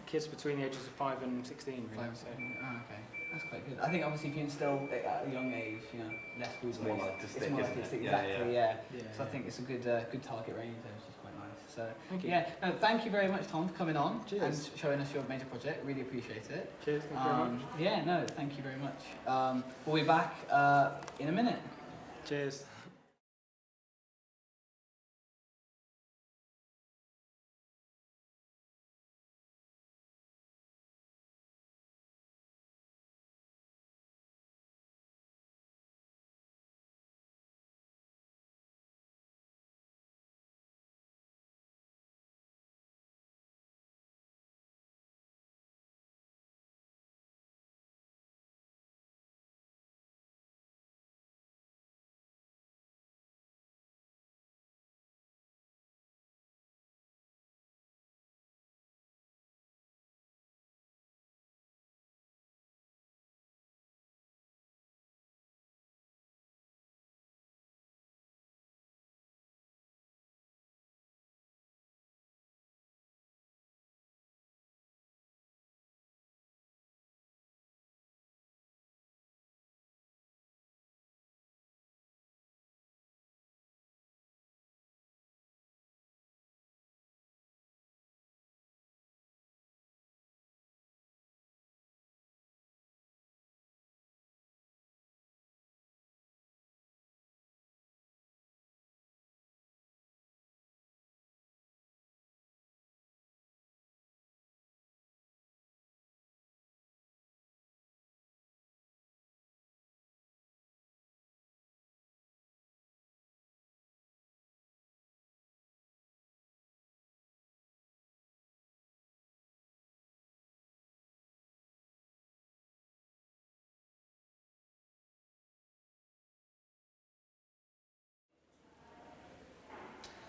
Kids between the ages of 5 and 16. Really. 5 and 16. Oh, okay. That's quite good. I think obviously if you instill it at a young age, you know, less food waste. More like to stick, it's more likely to stick. Exactly. Yeah. So I think it's a good target range there, which is quite nice. So thank you. Yeah. No, thank you very much, Tom, for coming on and Cheers. showing us your major project. Really appreciate it. Cheers. Thank you very much. Yeah. No. Thank you very much. We'll be back in a minute. Cheers.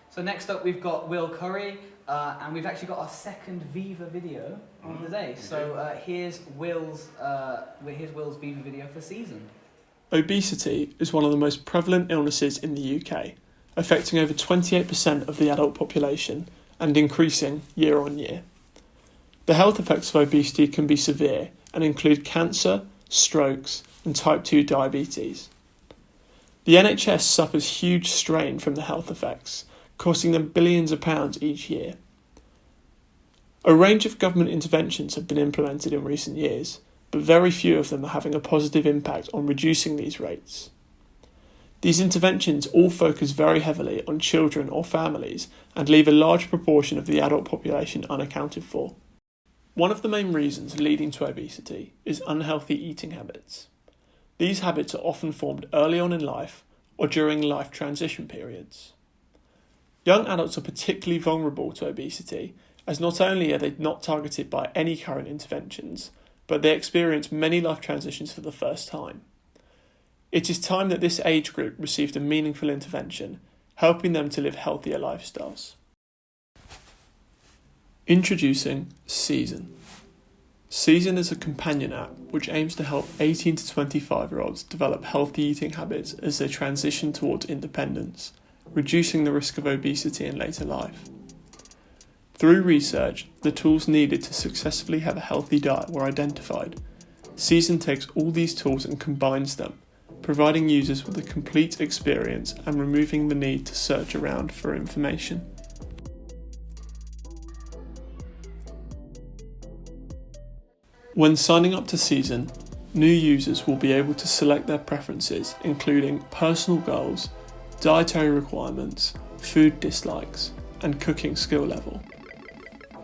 So next up we've got Will Curry, and we've actually got our second Viva video of the day. So here's Will's Viva video for season. Obesity is one of the most prevalent illnesses in the UK, affecting over 28% of the adult population and increasing year on year. The health effects of obesity can be severe and include cancer, strokes, and type 2 diabetes. The NHS suffers huge strain from the health effects, costing them billions of pounds each year. A range of government interventions have been implemented in recent years, but very few of them are having a positive impact on reducing these rates. These interventions all focus very heavily on children or families and leave a large proportion of the adult population unaccounted for. One of the main reasons leading to obesity is unhealthy eating habits. These habits are often formed early on in life or during life transition periods. Young adults are particularly vulnerable to obesity, as not only are they not targeted by any current interventions, but they experience many life transitions for the first time. It is time that this age group received a meaningful intervention, helping them to live healthier lifestyles. Introducing Season. Season is a companion app which aims to help 18 to 25-year-olds develop healthy eating habits as they transition towards independence, reducing the risk of obesity in later life. Through research, the tools needed to successfully have a healthy diet were identified. Season takes all these tools and combines them, providing users with a complete experience and removing the need to search around for information. When signing up to Season, new users will be able to select their preferences, including personal goals, dietary requirements, food dislikes, and cooking skill level.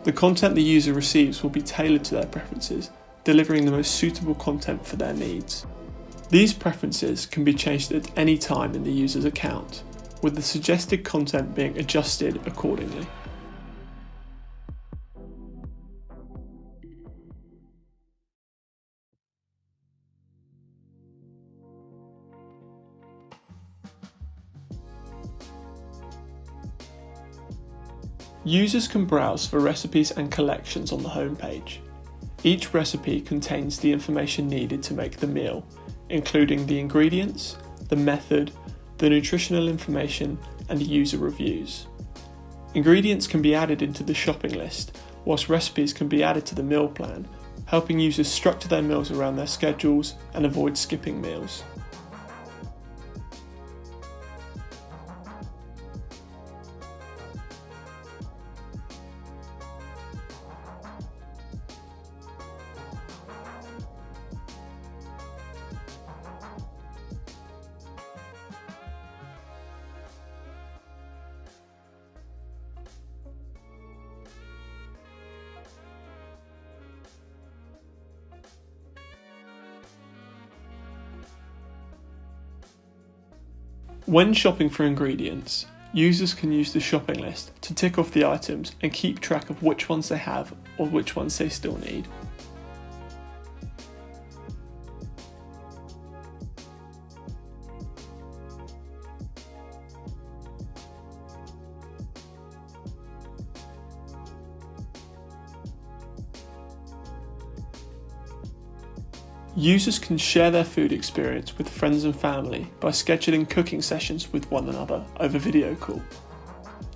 The content the user receives will be tailored to their preferences, delivering the most suitable content for their needs. These preferences can be changed at any time in the user's account, with the suggested content being adjusted accordingly. Users can browse for recipes and collections on the homepage. Each recipe contains the information needed to make the meal, including the ingredients, the method, the nutritional information, and user reviews. Ingredients can be added into the shopping list, whilst recipes can be added to the meal plan, helping users structure their meals around their schedules and avoid skipping meals. When shopping for ingredients, users can use the shopping list to tick off the items and keep track of which ones they have or which ones they still need. Users can share their food experience with friends and family by scheduling cooking sessions with one another over video call.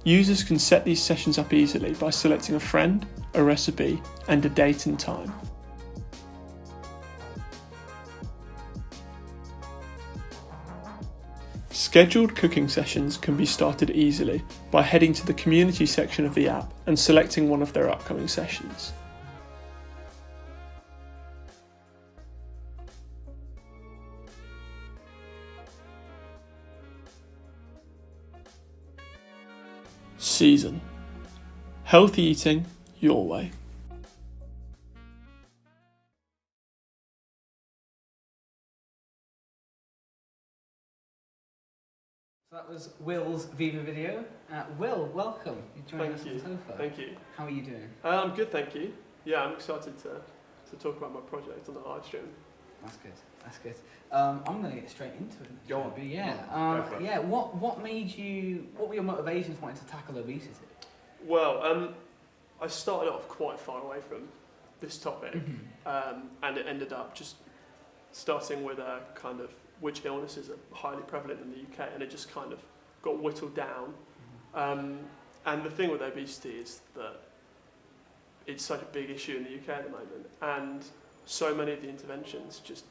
Users can set these sessions up easily by selecting a friend, a recipe, and a date and time. Scheduled cooking sessions can be started easily by heading to the community section of the app and selecting one of their upcoming sessions. Season. Healthy eating your way. So that was Will's Viva video. Will, welcome. You're joining us on the sofa. Thank you. How are you doing? I'm good, thank you. Yeah, I'm excited to talk about my project on the live stream. That's good. That's good. I'm going to get straight into it. Go on. Yeah. Go for it. Yeah. What made you? What were your motivations wanting to tackle obesity? Well, I started off quite far away from this topic, and it ended up just starting with a kind of which illnesses are highly prevalent in the UK, and it just kind of got whittled down. And the thing with obesity is that it's such a big issue in the UK at the moment, and so many of the interventions just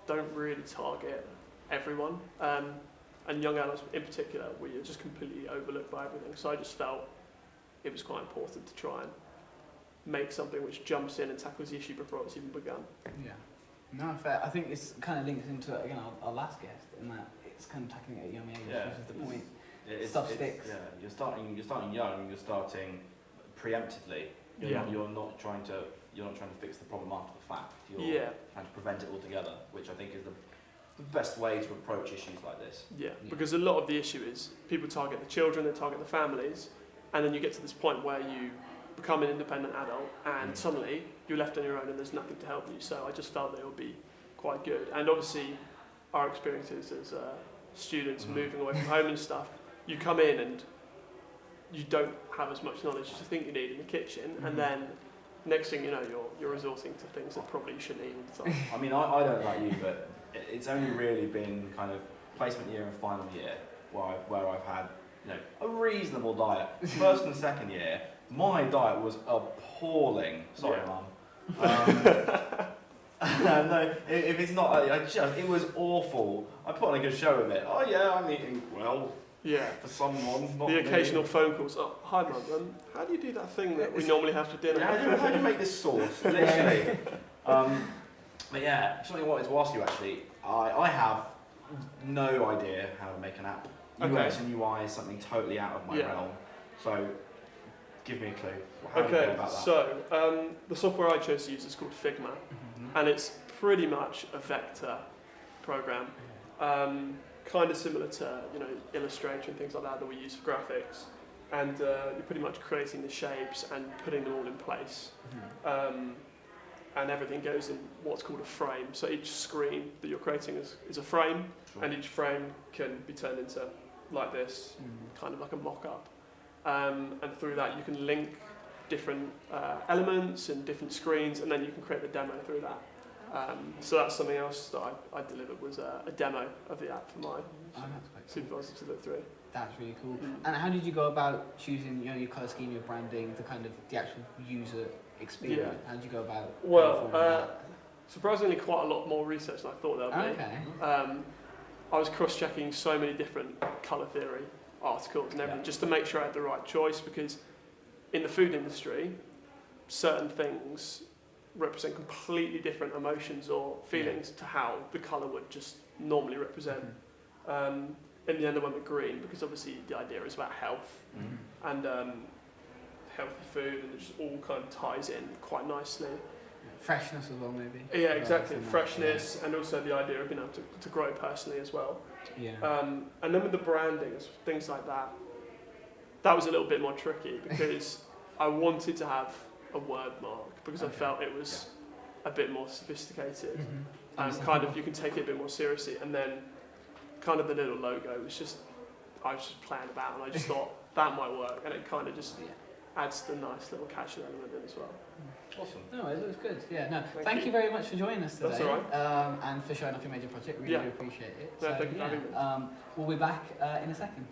don't really target everyone, and young adults in particular, where you're just completely overlooked by everything. So I just felt it was quite important to try and make something which jumps in and tackles the issue before it's even begun. Yeah. No, fair. I think this kind of links into again our last guest in that it's kind of tackling it at a young age, which is the point. Stuff sticks. Yeah, you're starting young. You're starting preemptively. You're not trying to fix the problem after the fact. You're trying to prevent it altogether, which I think is the best way to approach issues like this. Yeah, because a lot of the issue is people target the children, they target the families, and then you get to this point where you become an independent adult and suddenly you're left on your own and there's nothing to help you. So I just felt that it would be quite good. And obviously our experiences as students moving away from home and stuff, you come in and you don't have as much knowledge as you think you need in the kitchen, and then next thing you know, you're resorting to things that probably you shouldn't eat all the time. I mean, I don't like you, but it's only really been kind of placement year and final year where I've had, you know, a reasonable diet. First and second year, my diet was appalling. Sorry, Mum. No, if it's not, it was awful. I put on a good show of it. Oh yeah, I'm eating well. Yeah. For someone, not the me. occasional phone calls. Oh, hi Mum, how do you do that thing that we normally have for dinner? How do you make this sauce? Literally. But yeah, something I wanted to ask you actually. I have no idea how to make an app. UX and UI is something totally out of my realm. So give me a clue. How do you go about that? So the software I chose to use is called Figma, and it's pretty much a vector program. Kind of similar to Illustrator and things like that we use for graphics, and you're pretty much creating the shapes and putting them all in place, and everything goes in what's called a frame. So each screen that you're creating is a frame, and each frame can be turned into like this, kind of like a mock-up, and through that you can link different elements and different screens, and then you can create the demo through that. So that's something else that I delivered, was a demo of the app for my supervisor to look through. That's really cool. And how did you go about choosing your colour scheme, your branding, the actual user experience? How did you go about? Well, surprisingly, quite a lot more research than I thought there would be. Okay. I was cross-checking so many different colour theory articles and everything just to make sure I had the right choice, because in the food industry, certain things represent completely different emotions or feelings to how the colour would just normally represent. In the end I went with green because obviously the idea is about health and healthy food, and it just all kind of ties in quite nicely. Freshness as well, maybe. Yeah, exactly. Freshness, and also the idea of being able to grow personally as well. And then with the brandings, things like that, that was a little bit more tricky because I wanted to have a word mark because I felt it was a bit more sophisticated and kind of you can take it a bit more seriously. And then kind of the little logo was just, I was just playing about and I just thought that might work, and it kind of just adds the nice little catchy element in as well. Awesome. No, it looks good. Yeah, no. Thank you very much for joining us today. That's all right. And for showing off your major project. Really do appreciate it. No, thank you for having me. We'll be back in a second.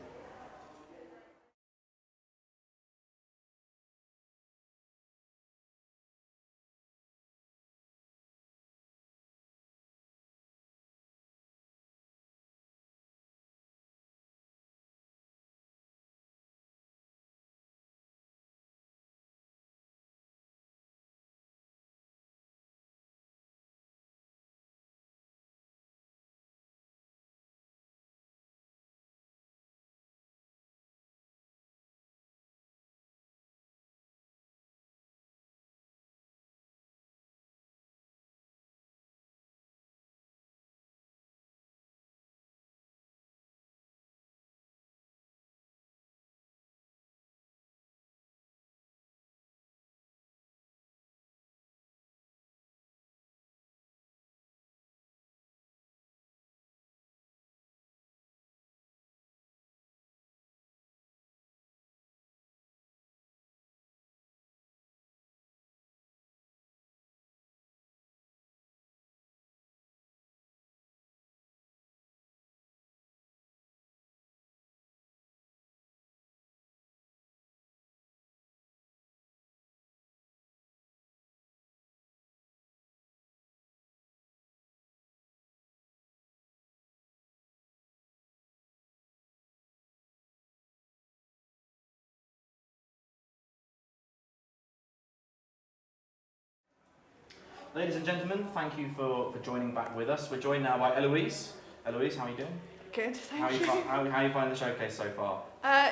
Ladies and gentlemen, thank you for joining back with us. We're joined now by Eloise. Eloise, how are you doing? Good, thank you. How are you finding the showcase so far?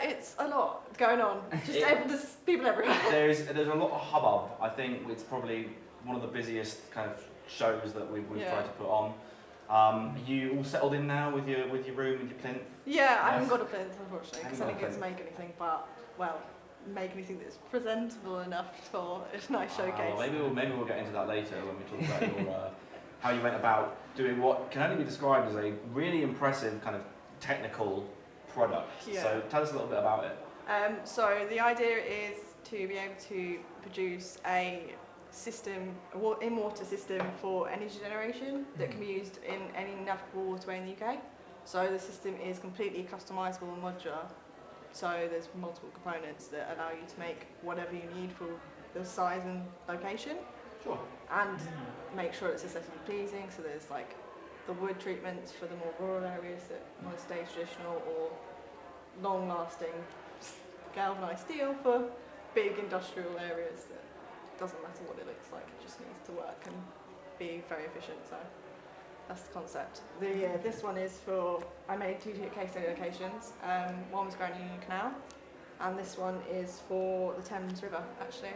It's a lot going on. There's people everywhere. There's a lot of hubbub. I think it's probably one of the busiest kind of shows that we've tried to put on. Are you all settled in now with your room and your plinth? Yeah, I haven't Yes. got a plinth, unfortunately, because I Haven't didn't got a get to make anything, but, well, make anything that's presentable enough for a nice Well, showcase. maybe we'll get into that later when we talk about your how you went about doing what can only be described as a really impressive kind of technical product. Yeah. So tell us a little bit about it. So the idea is to be able to produce a system, in water system for energy generation that can be used in any navigable waterway in the UK. So the system is completely customisable and modular. So there's multiple components that allow you to make whatever you need for the size and location. Sure. And make sure it's aesthetically pleasing. So there's like the wood treatments for the more rural areas that want to stay traditional, or long-lasting galvanised steel for big industrial areas that doesn't matter what it looks like, it just needs to work and be very efficient. So that's the concept. This one is for, I made 2 case study locations. One was Grand Union Canal, and this one is for the Thames River, actually.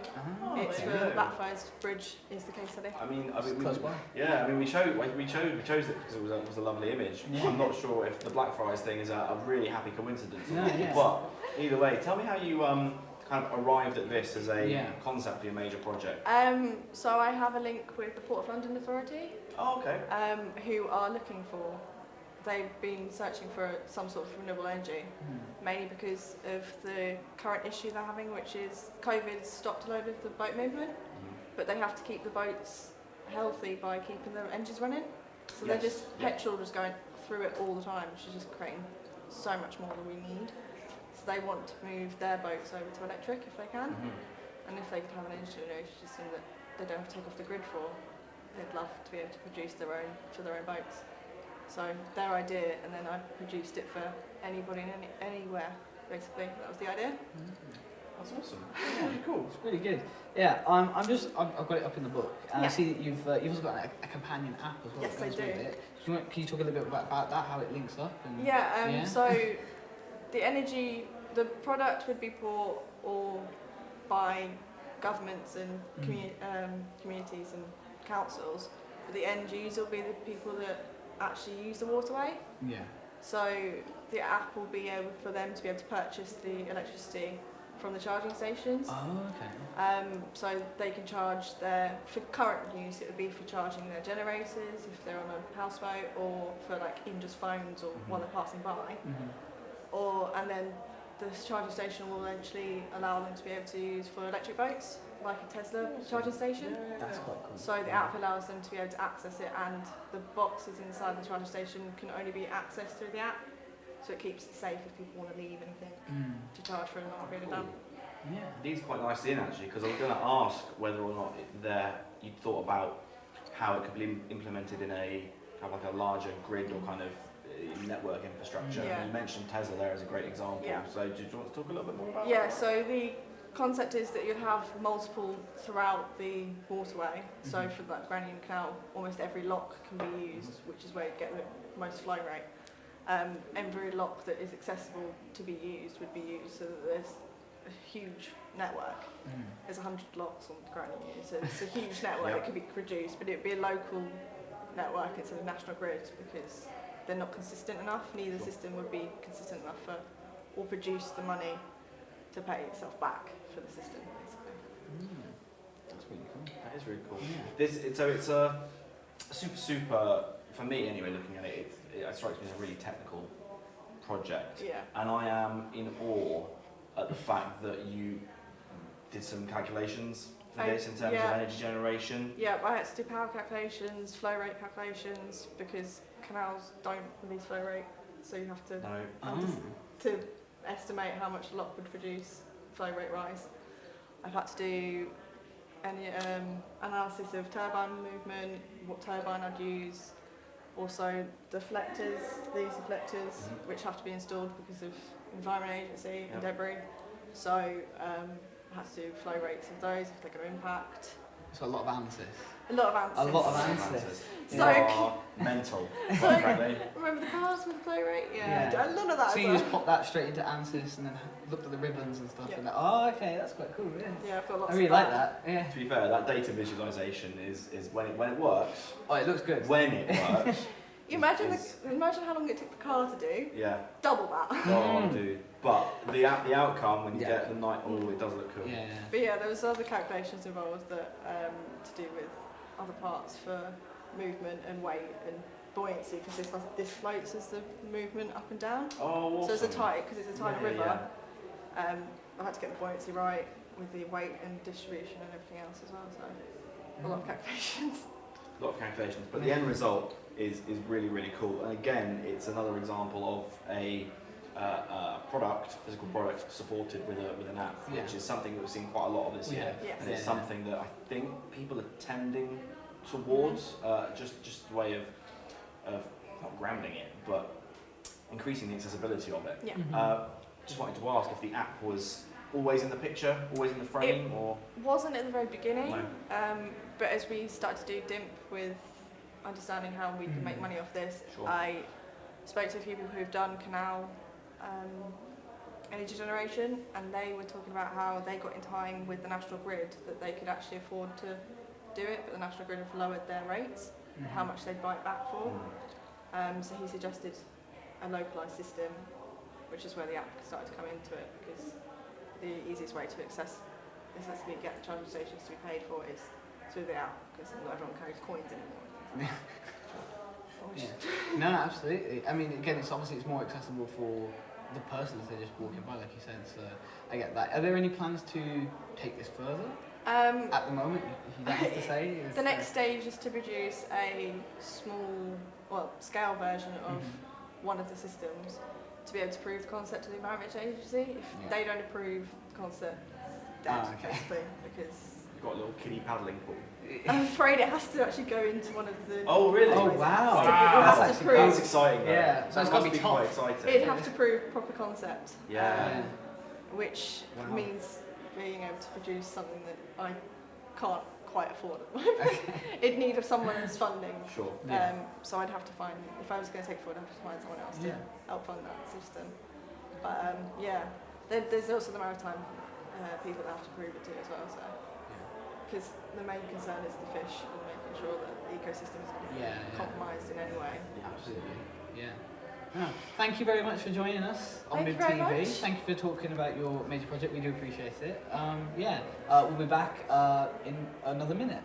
It's for the Blackfriars Bridge is the case study. I mean, Close by. Yeah, I mean, we chose it because it was a lovely image. Yeah. I'm not sure if the Blackfriars thing is a really happy coincidence, No, yeah. but either way, tell me how you kind of arrived at this as a Yeah. concept for your major project. So I have a link with the Port of London Authority, Oh, okay. who are looking for, they've been searching for some sort of renewable energy, mainly because of the current issue they're having, which is COVID's stopped a load of the boat movement, but they have to keep the boats healthy by keeping the engines running. So they're just petrol just going through it all the time, which is just creating so much more than we need. So they want to move their boats over to electric if they can, and if they could have an energy generation system that they don't have to take off the grid for, they'd love to be able to produce their own for their own boats. So their idea, and then I produced it for anybody and anywhere, basically. That was the idea. That's awesome. That's really cool. It's really good. Yeah, I've got it up in the book, and I see that you've also got a companion app as well. Yes, that I goes do. with it. Can you talk a little bit about that, how it links up? And, Yeah, so the product would be bought all by governments and communities and councils, but the end user will be the people that actually use the waterway. Yeah. So the app will be able for them to be able to purchase the electricity from the charging stations. Oh, okay. So they can charge for current use, it would be for charging their generators if they're on a houseboat, or for like even just phones or while they're passing by. And then the charging station will eventually allow them to be able to use for electric boats, like a Tesla charging station. That's quite cool. So the app allows them to be able to access it, and the boxes inside the charging station can only be accessed through the app. So it keeps it safe if people want to leave anything to charge for a long period of time. Yeah. These quite nicely in actually, because I was going to ask whether or not you thought about how it could be implemented in a kind of like a larger grid or kind of network infrastructure. Yeah. You mentioned Tesla there as a great example. Yeah. So do you want to talk a little bit more about Yeah, that? so the concept is that you'd have multiple throughout the waterway. So for that Grand Union Canal, almost every lock can be used, which is where you get the most flow rate. Every lock that is accessible to be used would be used, so that there's a huge network. There's 100 locks on the Grand Union, so it's a huge network that could be produced, but it would be a local network instead of national grid, because they're not consistent enough. Neither system would be consistent enough or produce the money to pay itself back for the system, basically. That's really cool. That is really cool. Yeah. So it's a super, for me anyway, looking at it, it strikes me as a really technical project. Yeah. And I am in awe at the fact that you did some calculations for this in terms of energy generation. Yeah, I had to do power calculations, flow rate calculations, because canals don't release flow rate, so you have to to estimate how much a lock would produce flow rate rise. I've had to do any analysis of turbine movement, what turbine I'd use, also deflectors, these deflectors, which have to be installed because of Environment Agency and debris. So I had to do flow rates of those, if they're going to impact. So a lot of answers. A lot of answers. A lot of answers. So mental. So remember the cars with the flow rate? Yeah. A lot of that. So as you well. just pop that straight into answers and then looked at the ribbons and stuff, and okay, that's quite cool. Yeah. Yeah, I've got lots I really of like that. Yeah. To be fair, that data visualization is when it works. Oh, it looks good. When it works, Imagine how long it took the car to do. Yeah. Double that. Oh, dude. But the outcome when you get the night, it does look cool. Yeah. But yeah, there was other calculations involved that to do with other parts for movement and weight and buoyancy, because this floats as the movement up and down. Oh, awesome. So it's a tidal river. I had to get the buoyancy right with the weight and distribution and everything else as well. So a lot of calculations. A lot of calculations, but the end result is really, really cool. And again, it's another example of a physical product supported with an app, which is something that we've seen quite a lot of this year. Yeah. And it's something that I think people are tending towards, just a way of not grounding it, but increasing the accessibility of it. Yeah. Just wanted to ask if the app was always in the picture, always in the frame, or wasn't at the very beginning, no. But as we started to do DIMP with understanding how we can make money off this, I spoke to a few people who've done canal energy generation, and they were talking about how they got in time with the National Grid that they could actually afford to do it, but the National Grid have lowered their rates, how much they'd buy it back for. So he suggested a localised system, which is where the app started to come into it, because the easiest way to accessibly get the charging stations to be paid for is through the app, because not everyone carries coins anymore. No, absolutely. I mean, again, it's more accessible for the person as they're just walking by, like you said. So I get that. Are there any plans to take this further? At the moment, if you don't have to say. The next stage is to produce a scale version of one of the systems to be able to prove the concept to the Environment Agency. If they don't approve the concept, dead, basically, because you've got a little kiddie paddling pool. I'm afraid it has to actually go into one of the. Oh really? Oh wow! It has to prove. That's exciting. Though. Yeah, so it's got to be quite tough. exciting. It'd have to prove proper concept. Yeah. Which means being able to produce something that I can't quite afford at the moment. It'd need someone's funding. Sure. So I'd have to find, if I was going to take it forward, I'd have to find someone else to help fund that system. But there's also the maritime people that have to prove it too as well. So. Because the main concern is the fish and making sure that the ecosystem isn't compromised in any way. Yeah, absolutely. Yeah. Oh, thank you very much for joining us on Mib Thank you very TV. much. Thank you for talking about your major project. We do appreciate it. We'll be back in another minute.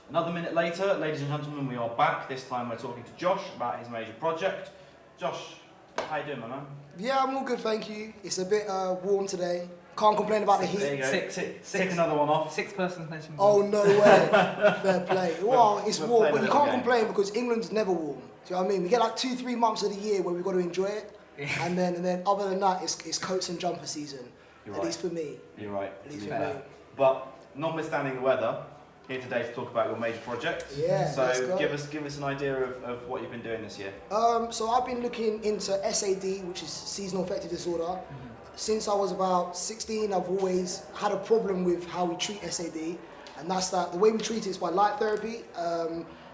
Another minute later, ladies and gentlemen, we are back. This time we're talking to Josh about his major project. Josh, how you doing, my man? Yeah, I'm all good, thank you. It's a bit warm today. Can't complain about the heat. There you go. Tick another one off. 6 persons mentioned. Oh, no way. Fair play. Well, it's warm, but you can't complain because England's never warm. Do you know what I mean? We get like 2-3 months of the year where we've got to enjoy it. And then other than that, it's coats and jumper season. At least for me. You're right. At least for me. But notwithstanding the weather, here today to talk about your major project. Yeah, so give us an idea of what you've been doing this year. So I've been looking into SAD, which is seasonal affective disorder. Since I was about 16, I've always had a problem with how we treat SAD, and that's that the way we treat it is by light therapy.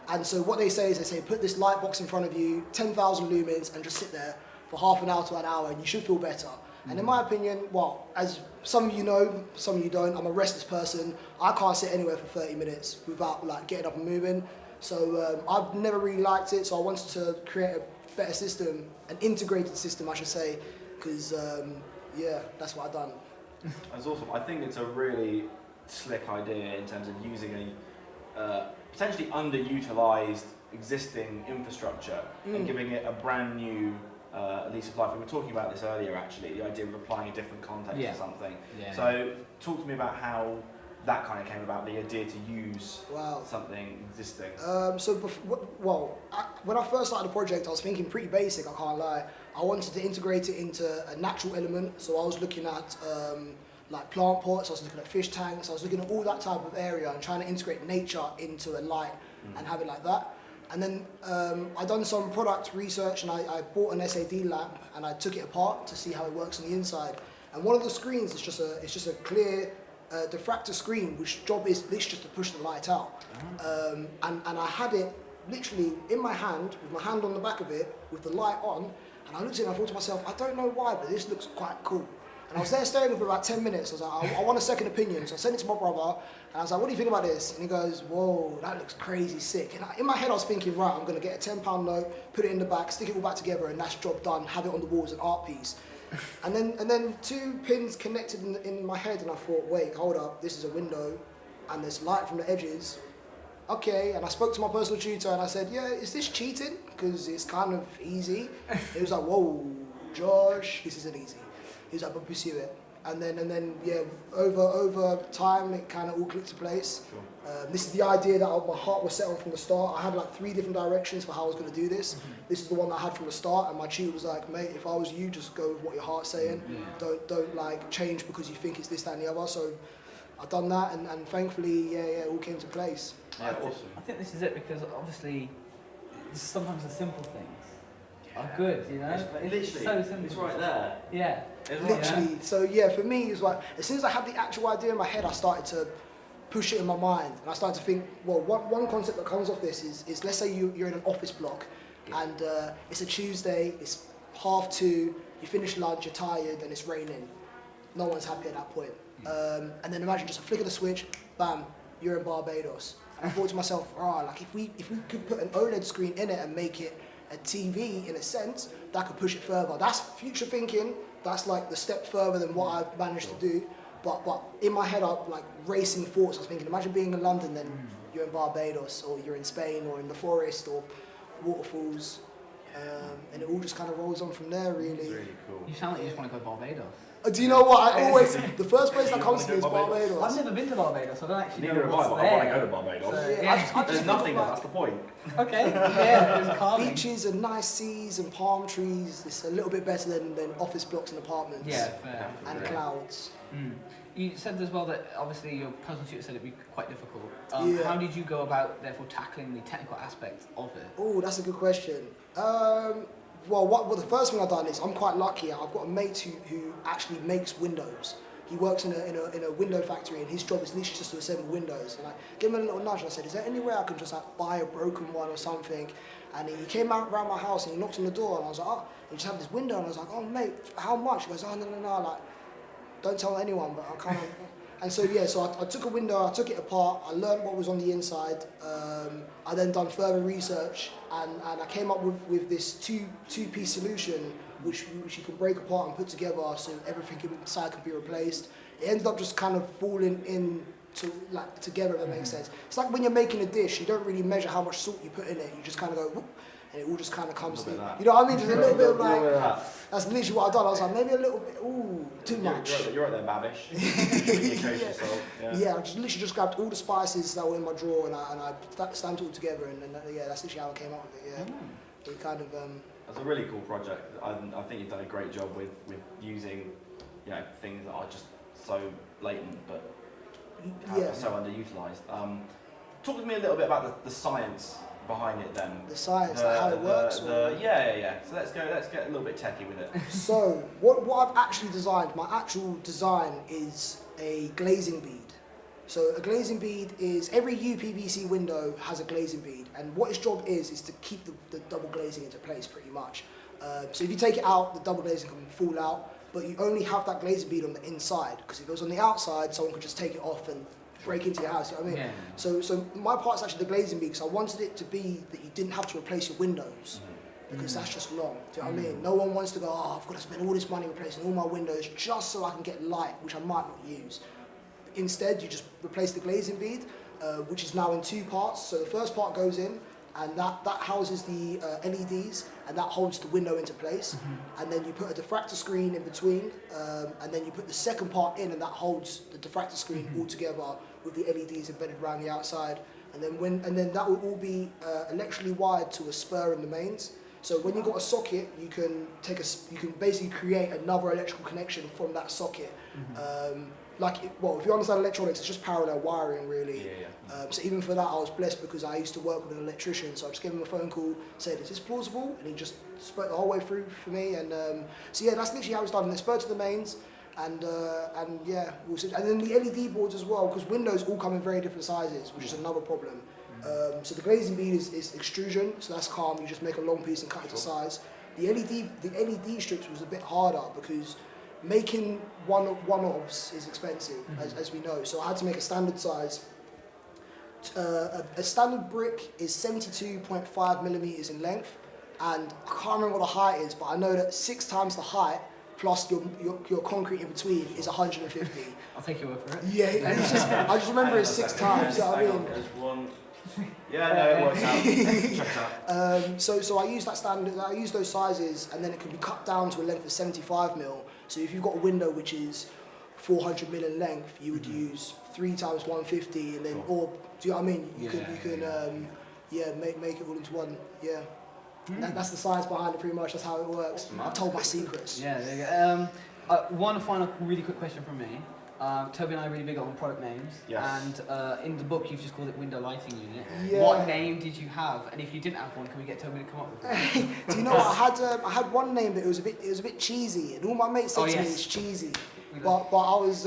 And so what they say is, they say, put this light box in front of you, 10,000 lumens, and just sit there for half an hour to an hour, and you should feel better. And in my opinion, well, as some of you know, some of you don't, I'm a restless person. I can't sit anywhere for 30 minutes without like getting up and moving. So I've never really liked it, so I wanted to create a better system, an integrated system, I should say, because yeah, that's what I've done. That's awesome. I think it's a really slick idea in terms of using a potentially underutilized existing infrastructure and giving it a brand new lease of life. We were talking about this earlier, actually, the idea of applying a different context to something. So talk to me about how that kind of came about, the idea to use something existing. When I first started the project, I was thinking pretty basic, I can't lie. I wanted to integrate it into a natural element, so I was looking at like plant pots, I was looking at fish tanks, I was looking at all that type of area and trying to integrate nature into a light and have it like that. And then I done some product research, and I bought an SAD lamp and I took it apart to see how it works on the inside. And one of the screens is just a clear diffractor screen, which job is literally just to push the light out. And I had it literally in my hand, with my hand on the back of it, with the light on, and I looked at it and I thought to myself, I don't know why, but this looks quite cool. And I was there staring for about 10 minutes. I was like, I want a second opinion. So I sent it to my brother, and I was like, what do you think about this? And he goes, whoa, that looks crazy sick. And in my head, I was thinking, right, I'm going to get a £10 note, put it in the back, stick it all back together, and that's job done. Have it on the wall as an art piece. And then two pins connected in my head, and I thought, wait, hold up, this is a window, and there's light from the edges. Okay, and I spoke to my personal tutor, and I said, yeah, is this cheating? Because it's kind of easy. He was like, whoa, Josh, this isn't easy. He was like, but pursue it. And then yeah, over time, it kind of all clicked to place. Sure. This is the idea that my heart was set on from the start. I had like 3 different directions for how I was going to do this. This is the one that I had from the start, and my tutor was like, mate, if I was you, just go with what your heart's saying. Don't like change because you think it's this, that, and the other. So I've done that, and thankfully, yeah, it all came to place. Yeah, awesome. I think this is it, because obviously, sometimes the simple things are good, you know? It's so simple. It's right there. Yeah. Literally. So yeah, for me, it's like, as soon as I had the actual idea in my head, I started to push it in my mind, and I started to think, well, one concept that comes off this is let's say you're in an office block, and it's a Tuesday, it's 2:30, you finish lunch, you're tired, and it's raining. No one's happy at that point. And then imagine just a flick of the switch, bam, you're in Barbados. And I thought to myself, like if we could put an OLED screen in it and make it a TV in a sense, that could push it further. That's future thinking. That's like the step further than what I've managed to do. But in my head, I'm like racing thoughts. I was thinking, imagine being in London, then you're in Barbados, or you're in Spain, or in the forest, or waterfalls, and it all just kind of rolls on from there. Really. It's really cool. You sound like you just want to go to Barbados. Do you know what? I always, the first place that comes to me is Barbados. I've never been to Barbados, I don't actually Neither know have what's I, but I want to there. go to Barbados. So, yeah. There's nothing there, that's the point. Okay, yeah, it was calming. Beaches and nice seas and palm trees. It's a little bit better than office blocks and apartments. Yeah, fair. And clouds. You said as well that obviously your personal tutor said it'd be quite difficult. Yeah. How did you go about therefore tackling the technical aspects of it? Oh, that's a good question. Well, the first thing I've done is I'm quite lucky. I've got a mate who actually makes windows. He works in a window factory, and his job is literally just to assemble windows. And I gave him a little nudge, and I said, is there any way I can just like buy a broken one or something? And he came around my house and he knocked on the door, and I was like, oh, you just have this window. And I was like, oh mate, how much? He goes, oh no, like, don't tell anyone, but I kind of. And so yeah, so I took a window, I took it apart, I learned what was on the inside. I then done further research, and I came up with this two-piece solution which you can break apart and put together, so everything inside can be replaced. It ended up just kind of falling in together, if that makes sense. It's like when you're making a dish, you don't really measure how much salt you put in it. You just kind of go, whoop, and it all just kind of comes to you. You know what I mean? Just a little bit of like, that's literally what I've done. I was like, maybe a little bit, too much. You're right there, Babish. Yeah, I just literally just grabbed all the spices that were in my drawer, and I stamped it all together, and yeah, that's literally how I came up with it. Yeah, it kind of. That's a really cool project. I think you've done a great job with using, things that are just so blatant, but are so underutilised. Talk to me a little bit about the science behind it then. The science, like how it works? Yeah. So let's get a little bit techie with it. So what I've actually designed, my actual design is a glazing bead. So a glazing bead is, every UPVC window has a glazing bead, and what its job is to keep the double glazing into place pretty much. So if you take it out, the double glazing can fall out, but you only have that glazing bead on the inside, because if it was on the outside, someone could just take it off and break into your house, you know what I mean? Yeah. So my part's actually the glazing bead, because I wanted it to be that you didn't have to replace your windows, because that's just long, do you know what I mean? No one wants to go, oh, I've got to spend all this money replacing all my windows just so I can get light, which I might not use. Instead, you just replace the glazing bead, which is now in two parts. So the first part goes in, and that houses the LEDs, and that holds the window into place. And then you put a diffractor screen in between, and then you put the second part in, and that holds the diffractor screen all together with the LEDs embedded around the outside. And then that will all be electrically wired to a spur in the mains. So when you've got a socket, you can basically create another electrical connection from that socket. If you understand electronics, it's just parallel wiring, really. So even for that, I was blessed because I used to work with an electrician. So I just gave him a phone call, said, "Is this plausible?" And he just spoke the whole way through for me. And so yeah, that's literally how it's done. And it's spur to the mains, and then the LED boards as well, because windows all come in very different sizes, which is another problem. So the glazing bead is extrusion, so that's calm. You just make a long piece and cut it to size. The LED strips was a bit harder because making one-offs is expensive, as we know. So I had to make a standard size. A standard brick is 72.5 millimeters in length, and I can't remember what the height is, but I know that 6 times the height plus your concrete in between is 150. I'll take your word for it. Yeah, and I just remember it 6 times. You know what I mean? There's one. Yeah, no, it works out. Checks out. So I use that standard. I use those sizes, and then it can be cut down to a length of 75 mil. So if you've got a window which is 400 mil in length, you would use 3 times 150, and then, or do you know what I mean? You can make it all into one. Yeah, that's the science behind it. Pretty much, that's how it works. I've told my secrets. Yeah, there you go. One final really quick question from me. Toby and I are really big on product names, and in the book you've just called it Window Lighting Unit. Yeah. What name did you have? And if you didn't have one, can we get Toby to come up with one? Do you know what? I had one name, but it was a bit cheesy, and all my mates said to me it's cheesy. But I was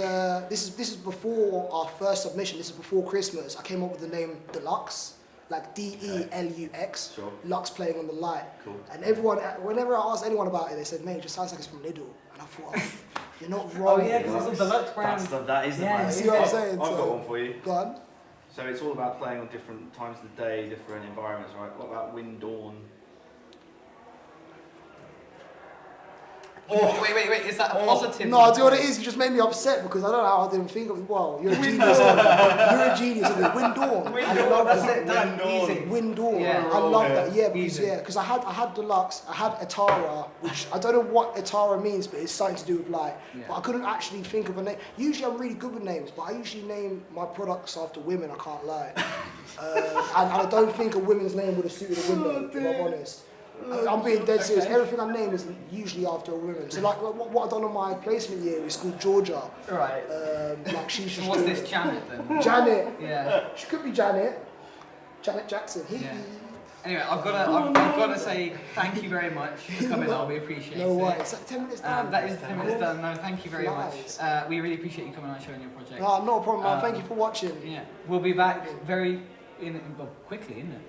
this is before our first submission. This is before Christmas. I came up with the name Deluxe, like DELUX. Sure. Lux playing on the light. Cool. And everyone, whenever I asked anyone about it, they said, "Mate, it just sounds like it's from Lidl." And I thought, oh, you're not wrong. Oh yeah, because it's a deluxe brand. That is the brand. You see what I'm saying? I've got one for you. Go on. So it's all about playing on different times of the day, different environments, right? What about Wind Dawn? Oh, wait, is that a positive? No, do you know what it is? You just made me upset because I don't know how I didn't think of it. Well, you're a genius. You're a genius. Wind Dawn. Wind Dawn, that's it, done. Easy. Wind Dawn. Yeah. I love that. Yeah, because I had Deluxe, I had Atara, which I don't know what Atara means, but it's something to do with light. Yeah. But I couldn't actually think of a name. Usually I'm really good with names, but I usually name my products after women, I can't lie. And I don't think a woman's name would have suited a window, if I'm honest. I'm being dead serious. Everything I name is usually after a woman. So like what I've done on my placement year is called Georgia. Right. Like she's So what's this, Janet then? Janet. Yeah. She could be Janet. Janet Jackson. Yeah. Anyway, I've got to say thank you very much for coming on. We appreciate it. No way. It's like 10 minutes done. That is 10 minutes done. No, thank you very much. We really appreciate you coming on and showing your project. No, not a problem, man. Thank you for watching. Yeah, we'll be back quickly, isn't it?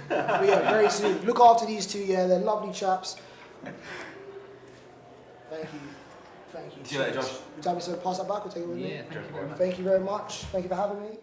Yeah, very soon. Look after these two. Yeah, they're lovely chaps. Thank you. See you later, Josh. Would you have me to pass that back or take it with me? Yeah, thank you very much. Thank you very much. Thank you for having me.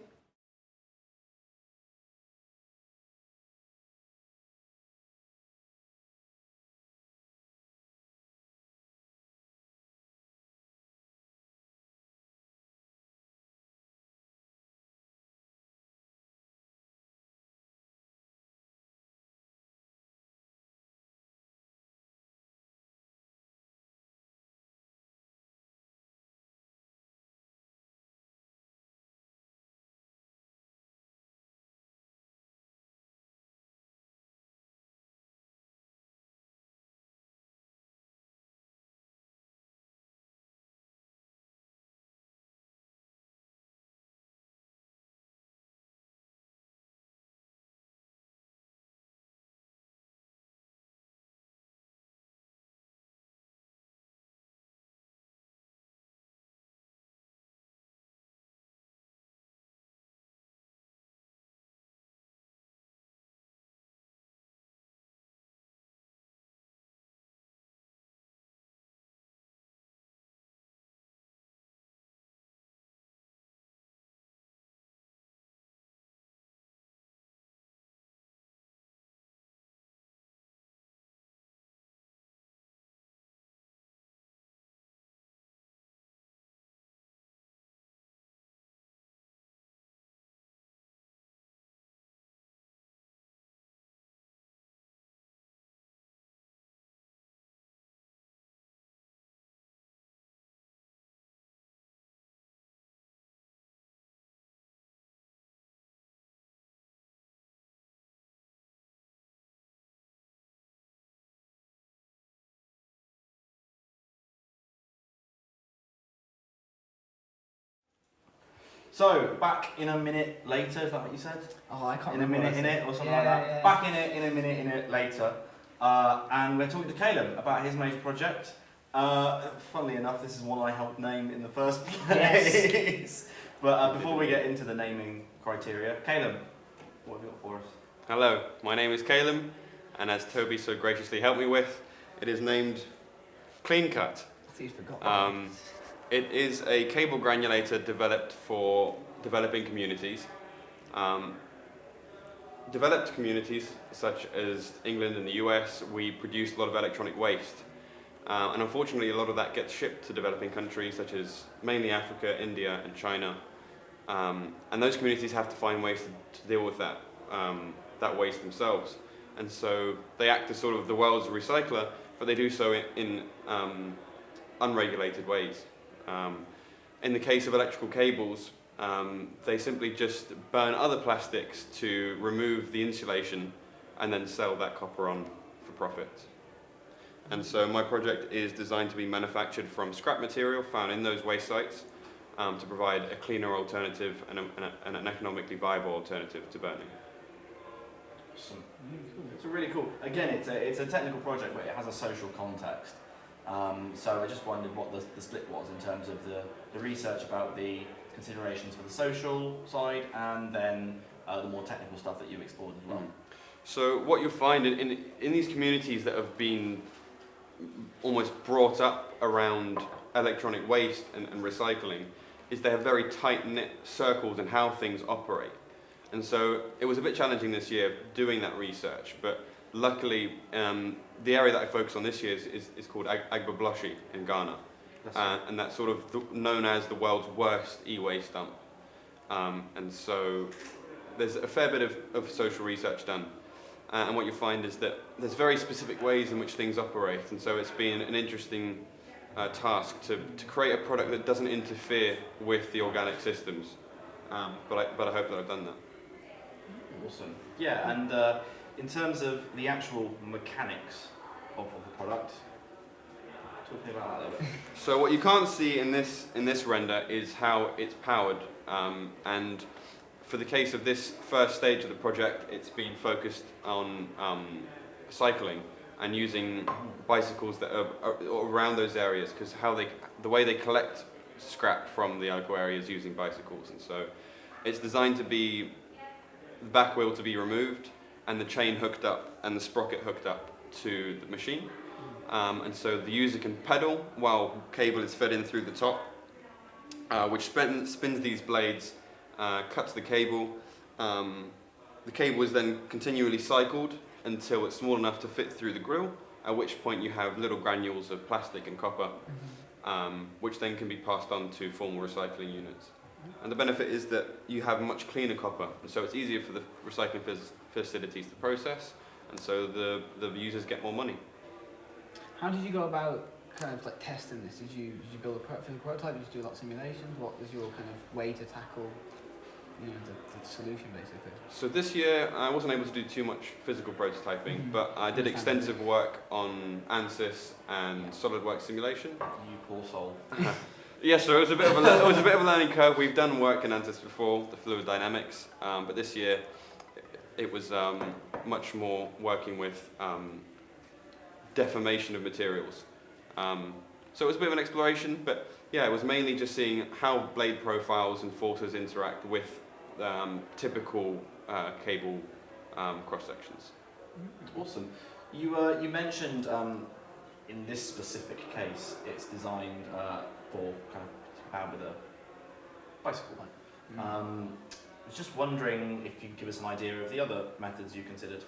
So, back in a minute later, is that what you said? Oh, I can't In a remember. minute in it, or something like that. Back in it, in a minute in it later. And we're talking to Caleb about his major project. Funnily enough, this is one I helped name in the first place. Yes. But before we get into the naming criteria, Caleb, what have you got for us? Hello, my name is Caleb, and as Toby so graciously helped me with, it is named Clean Cut. It is a cable granulator developed for developing communities. Developed communities, such as England and the US, we produce a lot of electronic waste. And unfortunately, a lot of that gets shipped to developing countries, such as mainly Africa, India, and China. And those communities have to find ways to deal with that, that waste themselves. And so they act as sort of the world's recycler, but they do so in unregulated ways. In the case of electrical cables, they simply just burn other plastics to remove the insulation and then sell that copper on for profit. And so my project is designed to be manufactured from scrap material found in those waste sites to provide a cleaner alternative and an economically viable alternative to burning. Awesome. It's really cool. Again, it's a technical project, but it has a social context. So I just wondered what the split was in terms of the research about the considerations for the social side and then the more technical stuff that you've explored as well. So what you'll find in these communities that have been almost brought up around electronic waste and recycling is they have very tight-knit circles in how things operate. And so it was a bit challenging this year doing that research, but luckily the area that I focus on this year is called Agbabloshi in Ghana. And that's sort of known as the world's worst e-waste dump. And so there's a fair bit of social research done. And what you find is that there's very specific ways in which things operate. And so it's been an interesting task to create a product that doesn't interfere with the organic systems. But I hope that I've done that. Awesome. Yeah, and in terms of the actual mechanics of the product, talk to me about that a little bit. So what you can't see in this render is how it's powered. And for the case of this first stage of the project, it's been focused on cycling and using bicycles that are around those areas, because the way they collect scrap from the local areas using bicycles. And so it's designed to be the back wheel to be removed and the chain hooked up and the sprocket hooked up to the machine. And so the user can pedal while cable is fed in through the top, which spins these blades, cuts the cable. The cable is then continually cycled until it's small enough to fit through the grill, at which point you have little granules of plastic and copper, which then can be passed on to formal recycling units. And the benefit is that you have much cleaner copper, and so it's easier for the recycling facilities to process, and so the users get more money. How did you go about kind of like testing this? Did you build a physical prototype? Did you do a lot of simulations? What was your kind of way to tackle, you know, the solution basically? So this year I wasn't able to do too much physical prototyping, but I did extensive work on ANSYS and SolidWorks simulation. You poor soul. Yes, so it was a bit of a learning curve. We've done work in ANSYS before, the fluid dynamics, but this year it was much more working with deformation of materials. So it was a bit of an exploration, but yeah, it was mainly just seeing how blade profiles and forces interact with typical cable cross sections. Awesome. You mentioned in this specific case, it's designed for kind of power with a bicycle. I was just wondering if you could give us an idea of the other methods you considered.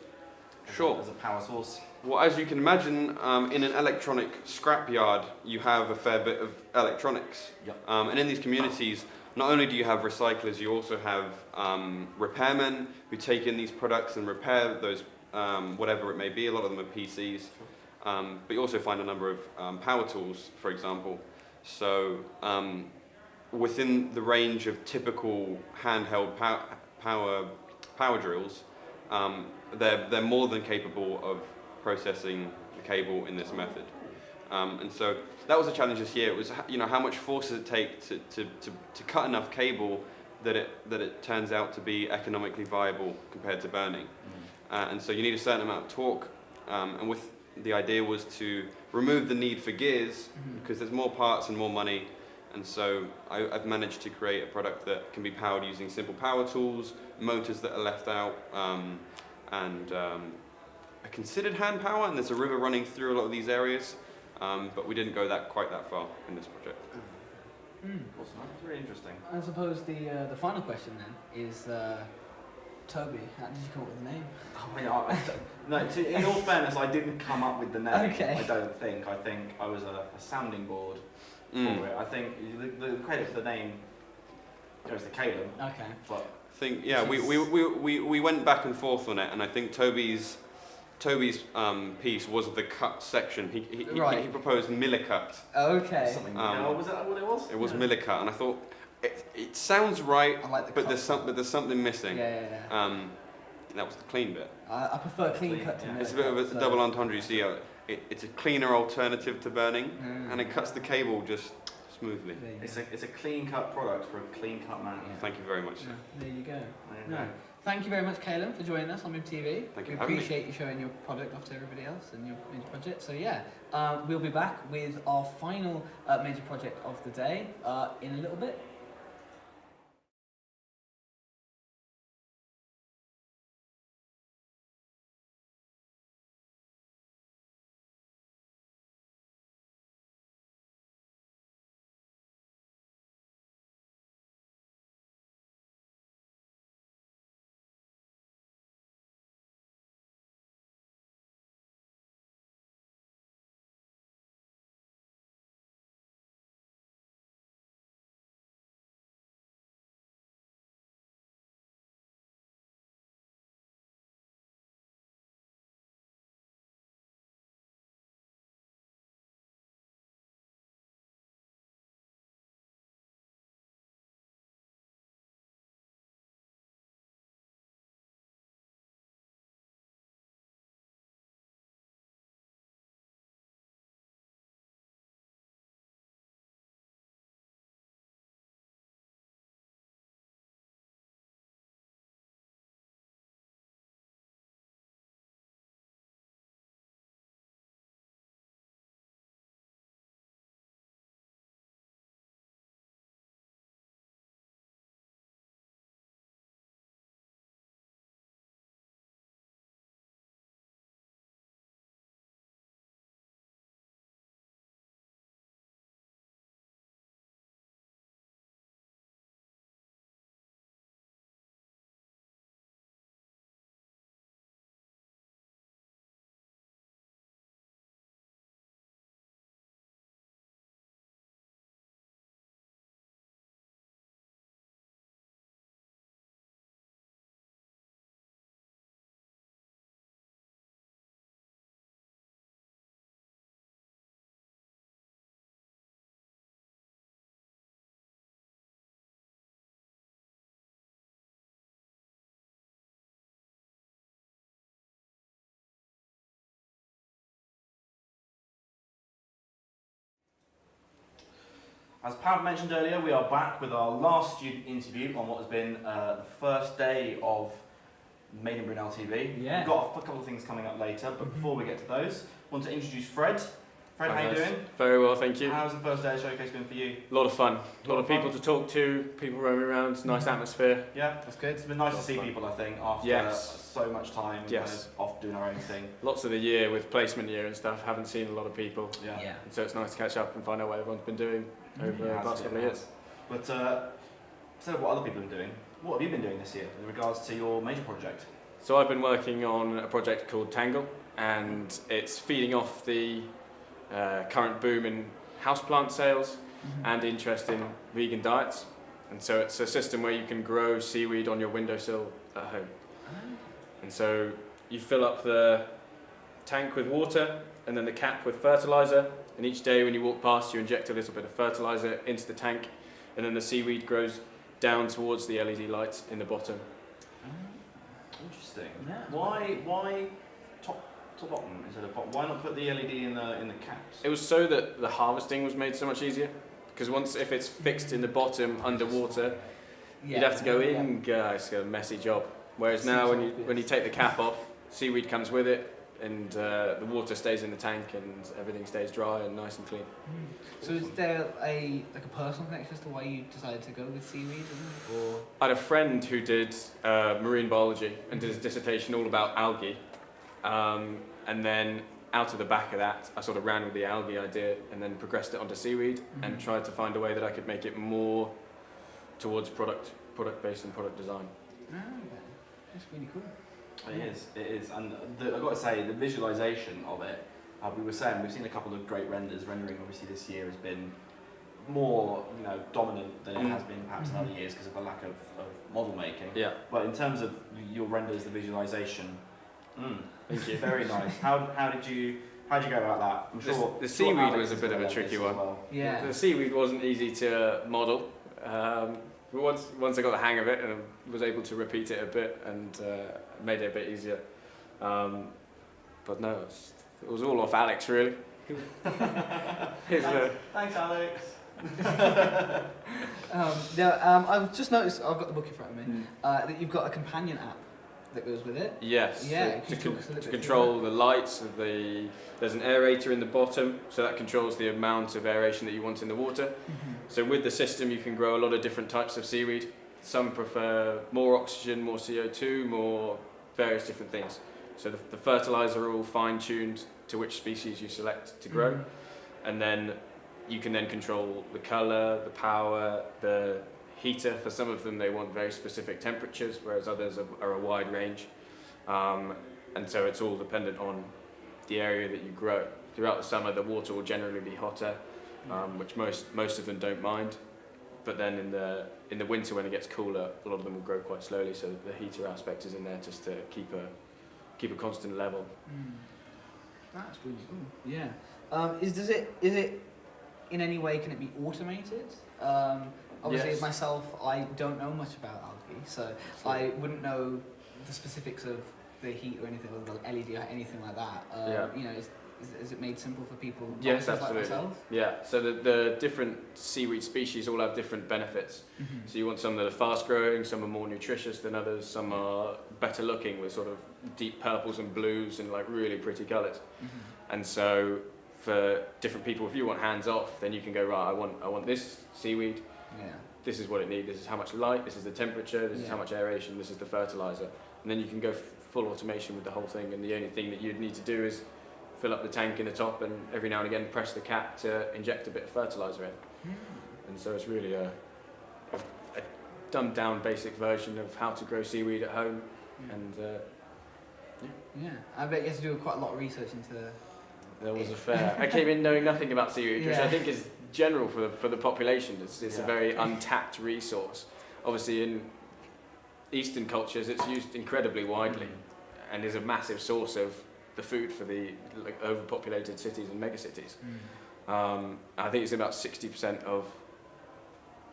Sure. As a power source. Well, as you can imagine, in an electronic scrapyard, you have a fair bit of electronics. Yep. And in these communities, not only do you have recyclers, you also have repairmen who take in these products and repair those, whatever it may be. A lot of them are PCs. But you also find a number of power tools, for example. So within the range of typical handheld power drills, they're more than capable of processing the cable in this method. And so that was a challenge this year. It was, you know, how much force does it take to cut enough cable that it turns out to be economically viable compared to burning. And so you need a certain amount of torque, and with the idea was to remove the need for gears because there's more parts and more money. And so I've managed to create a product that can be powered using simple power tools, motors that are left out, and a considered hand power. And there's a river running through a lot of these areas, but we didn't go quite that far in this project. Awesome, that's really interesting. I suppose the final question then is, Toby, how did you come up with the name? In all fairness, I didn't come up with the name. Okay. I don't think. I think I was a sounding board for it. I think the credit for the name goes to Caleb. Okay. But we went back and forth on it, and I think Toby's piece was the cut section. He proposed millicut. Okay. Was that what it was? It was millicut, and I thought it sounds right, but there's something missing. That was the clean bit. I prefer clean cut to millicut. It's a bit of a double entendre. You see, it's a cleaner alternative to burning, and it cuts the cable just smoothly. It's a clean cut product for a clean cut man. Thank you very much. There you go. Thank you very much, Caleb, for joining us on Mib TV. Thank you. We appreciate you showing your product off to everybody else and your major project. So we'll be back with our final major project of the day in a little bit. As Pav mentioned earlier, we are back with our last student interview on what has been the first day of Made in Brunel TV. Yeah. We've got a couple of things coming up later, but before we get to those, I want to introduce Fred. Fred, how you doing? Very well, thank you. How's the first day of Showcase been for you? A lot of fun. A lot of people to talk to, people roaming around, nice atmosphere. Yeah, that's good. It's been nice to see people, I think, after so much time kind of off doing our own thing. Lots of the year with placement year and stuff, haven't seen a lot of people. Yeah. And so it's nice to catch up and find out what everyone's been doing over the past couple of years. But instead of what other people have been doing, what have you been doing this year in regards to your major project? So I've been working on a project called Tangle, and it's feeding off the current boom in houseplant sales and interest in vegan diets. And so it's a system where you can grow seaweed on your windowsill at home. And so you fill up the tank with water and then the cap with fertilizer, and each day when you walk past you inject a little bit of fertilizer into the tank, and then the seaweed grows down towards the LED lights in the bottom. Interesting. Yeah. Why top to bottom instead of bottom? Why not put the LED in the caps? It was so that the harvesting was made so much easier, because if it's fixed in the bottom underwater, You'd have to go in, it's a messy job. Whereas now, when you take the cap off, seaweed comes with it, and the water stays in the tank, and everything stays dry and nice and clean. So is there a personal connection as to why you decided to go with seaweed, or? I had a friend who did marine biology and did his dissertation all about algae, and then out of the back of that, I sort of ran with the algae idea and then progressed it onto seaweed and tried to find a way that I could make it more towards product-based and product design. That's really cool. It is, and I've got to say, the visualization of it, we were saying, we've seen a couple of great rendering obviously this year has been more, dominant than it has been perhaps in other years because of the lack of model making. Yeah. But in terms of your renders, the visualization, thank you. Very nice. How did you go about that? I'm sure the seaweed was a bit of a tricky one. Well. Yeah. The seaweed wasn't easy to model. But once I got the hang of it and was able to repeat it a bit and made it a bit easier. But no, it was all off Alex really. Thanks, Alex. I've just noticed, I've got the book in front of me, that you've got a companion app that goes with it. Yes. Yeah. To control the lights, there's an aerator in the bottom, so that controls the amount of aeration that you want in the water. So with the system, you can grow a lot of different types of seaweed. Some prefer more oxygen, more CO2, more various different things. So the fertilizer are all fine-tuned to which species you select to grow, and then you can then control the colour, the power, the heater. For some of them, they want very specific temperatures, whereas others are a wide range. And so it's all dependent on the area that you grow. Throughout the summer, the water will generally be hotter, which most of them don't mind. But then in the winter, when it gets cooler, a lot of them will grow quite slowly. So the heater aspect is in there just to keep a constant level. That's really cool. Yeah. Is it in any way, can it be automated? Obviously, Yes. myself, I don't know much about algae, so I wouldn't know the specifics of the heat or anything, or the LED or anything like that. Is it made simple for people? Yes, like absolutely. myself? Yeah, so the different seaweed species all have different benefits. So you want some that are fast growing, some are more nutritious than others, some are better looking with sort of deep purples and blues and like really pretty colours. And so for different people, if you want hands off, then you can go, right, I want this seaweed. Yeah. This is what it needs. This is how much light. This is the temperature. This is how much aeration. This is the fertilizer. And then you can go full automation with the whole thing. And the only thing that you'd need to do is fill up the tank in the top, and every now and again press the cap to inject a bit of fertilizer in. And so it's really a dumbed down basic version of how to grow seaweed at home. And yeah, I bet you have to do quite a lot of research into. There was a fair. I came in knowing nothing about seaweed, which I think is general for the population. It's a very untapped resource. Obviously, in Eastern cultures, it's used incredibly widely, and is a massive source of the food for the overpopulated cities and megacities. I think it's about 60% of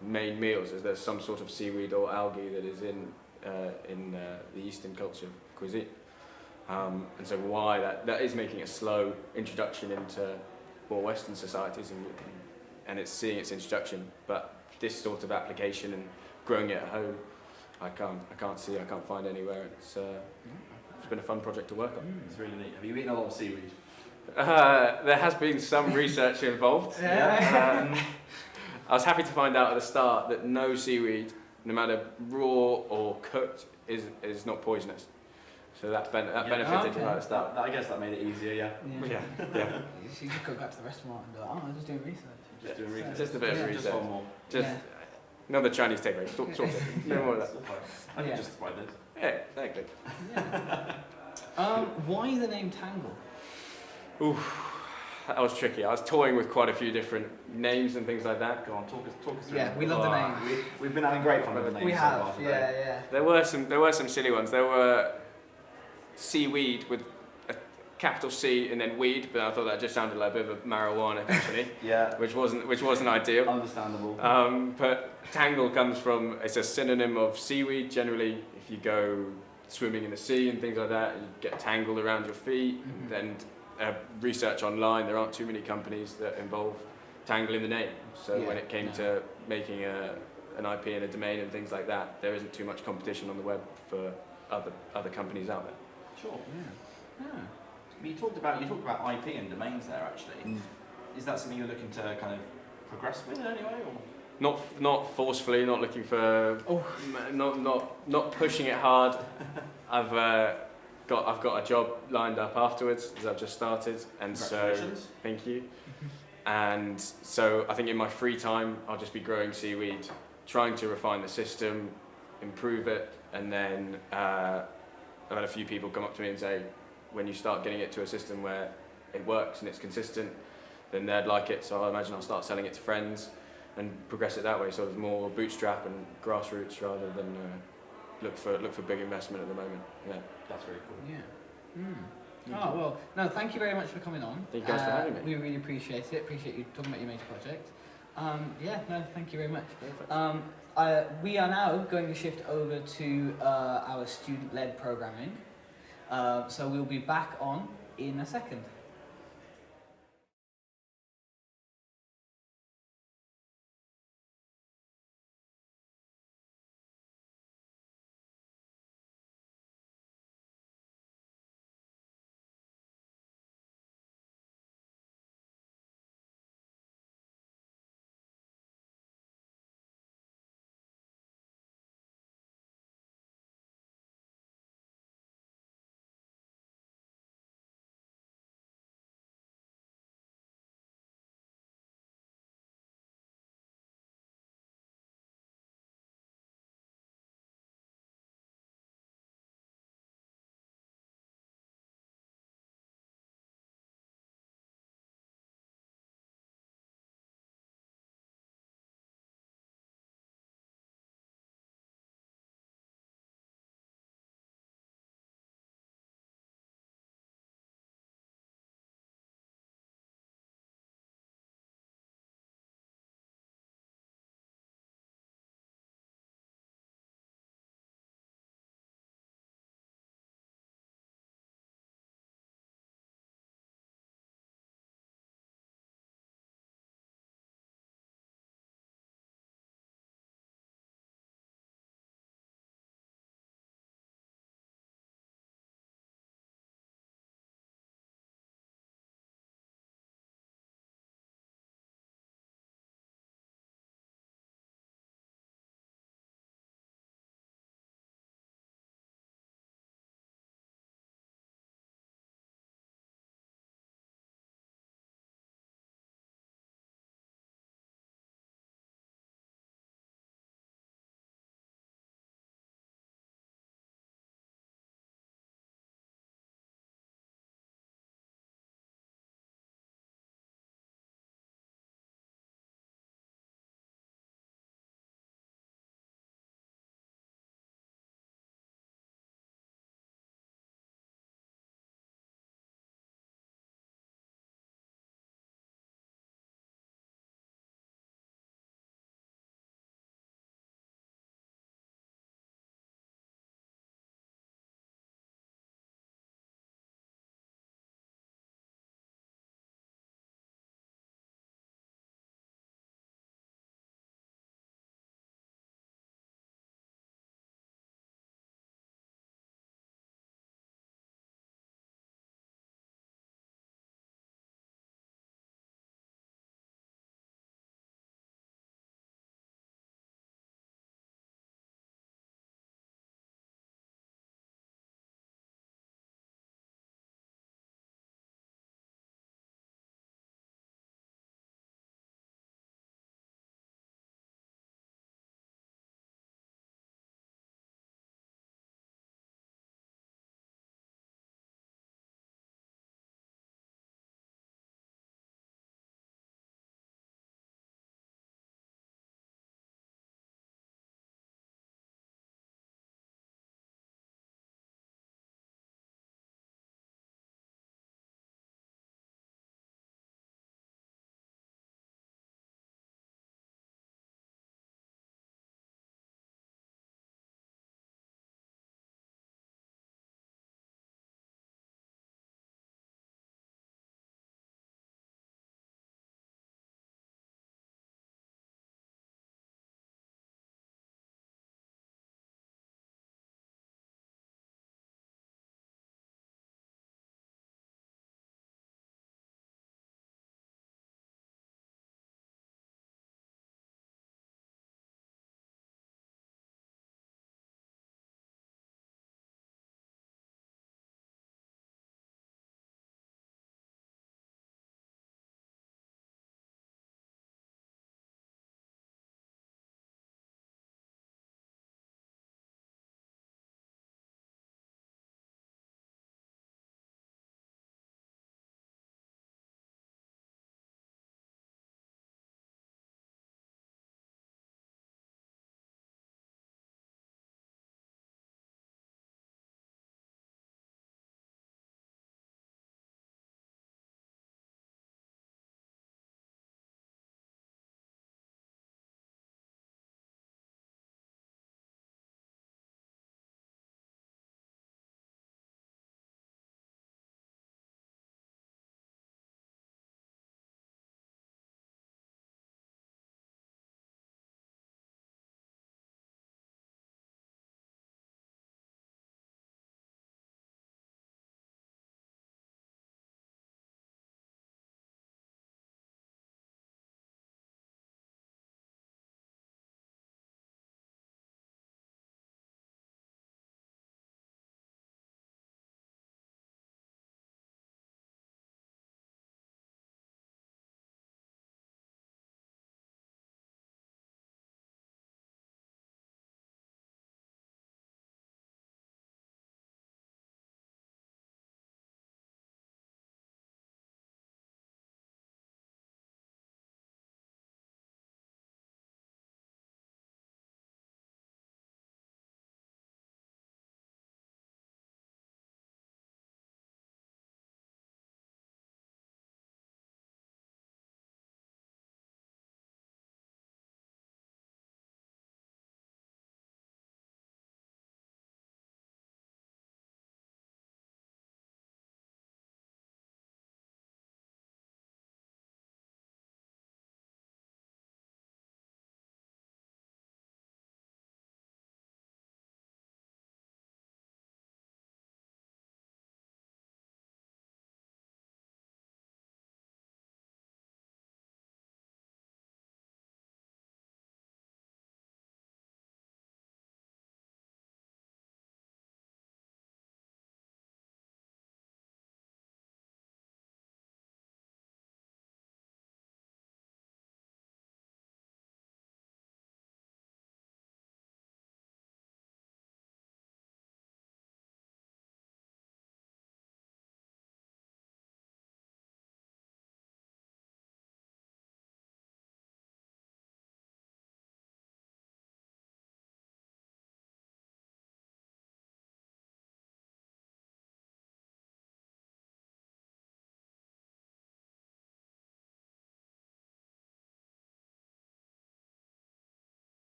main meals is there's some sort of seaweed or algae that is in the Eastern culture cuisine. And so why that is making a slow introduction into more Western societies, and it's seeing its introduction. But this sort of application and growing it at home, I can't find anywhere. It's been a fun project to work on. It's really neat. Have you eaten a lot of seaweed? There has been some research involved. I was happy to find out at the start that no seaweed, no matter raw or cooked, is not poisonous. So that benefited right at the start. I guess that made it easier, yeah. Yeah. You should just go back to the restaurant and go, I'm just doing research. Just a bit of research. Just one more. Another Chinese takeaway. Sort of. No more of that. I can justify this. Yeah, exactly. Why the name Tangle? That was tricky. I was toying with quite a few different names and things like that. Go on, talk us through. Yeah, we love the name. We've been having great fun with the names. We have, yeah. There were some silly ones. There were seaweed with a capital C and then weed, but I thought that just sounded like a bit of a marijuana company. Yeah. Which wasn't ideal. Understandable. But tangle comes from, it's a synonym of seaweed. Generally, if you go swimming in the sea and things like that, you get tangled around your feet. And research online, there aren't too many companies that involve tangle in the name. So when it came to making a an IP and a domain and things like that, there isn't too much competition on the web for other companies out there. Sure. Yeah. Yeah. You talked about IP and domains there actually. Is that something you're looking to kind of progress with in any way, or? Not forcefully, not looking for, not pushing it hard. I've got a job lined up afterwards, as I've just started, and so thank you. And so I think in my free time I'll just be growing seaweed, trying to refine the system, improve it, and then I've had a few people come up to me and say, when you start getting it to a system where it works and it's consistent, then they'd like it. So I imagine I'll start selling it to friends and progress it that way, sort of more bootstrap and grassroots rather than look for big investment at the moment. Yeah, that's really cool. Yeah. Oh well, no, thank you very much for coming on. Thank you guys for having me. We really appreciate it. Appreciate you talking about your major project. Yeah, no, thank you very much. We are now going to shift over to our student-led programming. So we'll be back on in a second.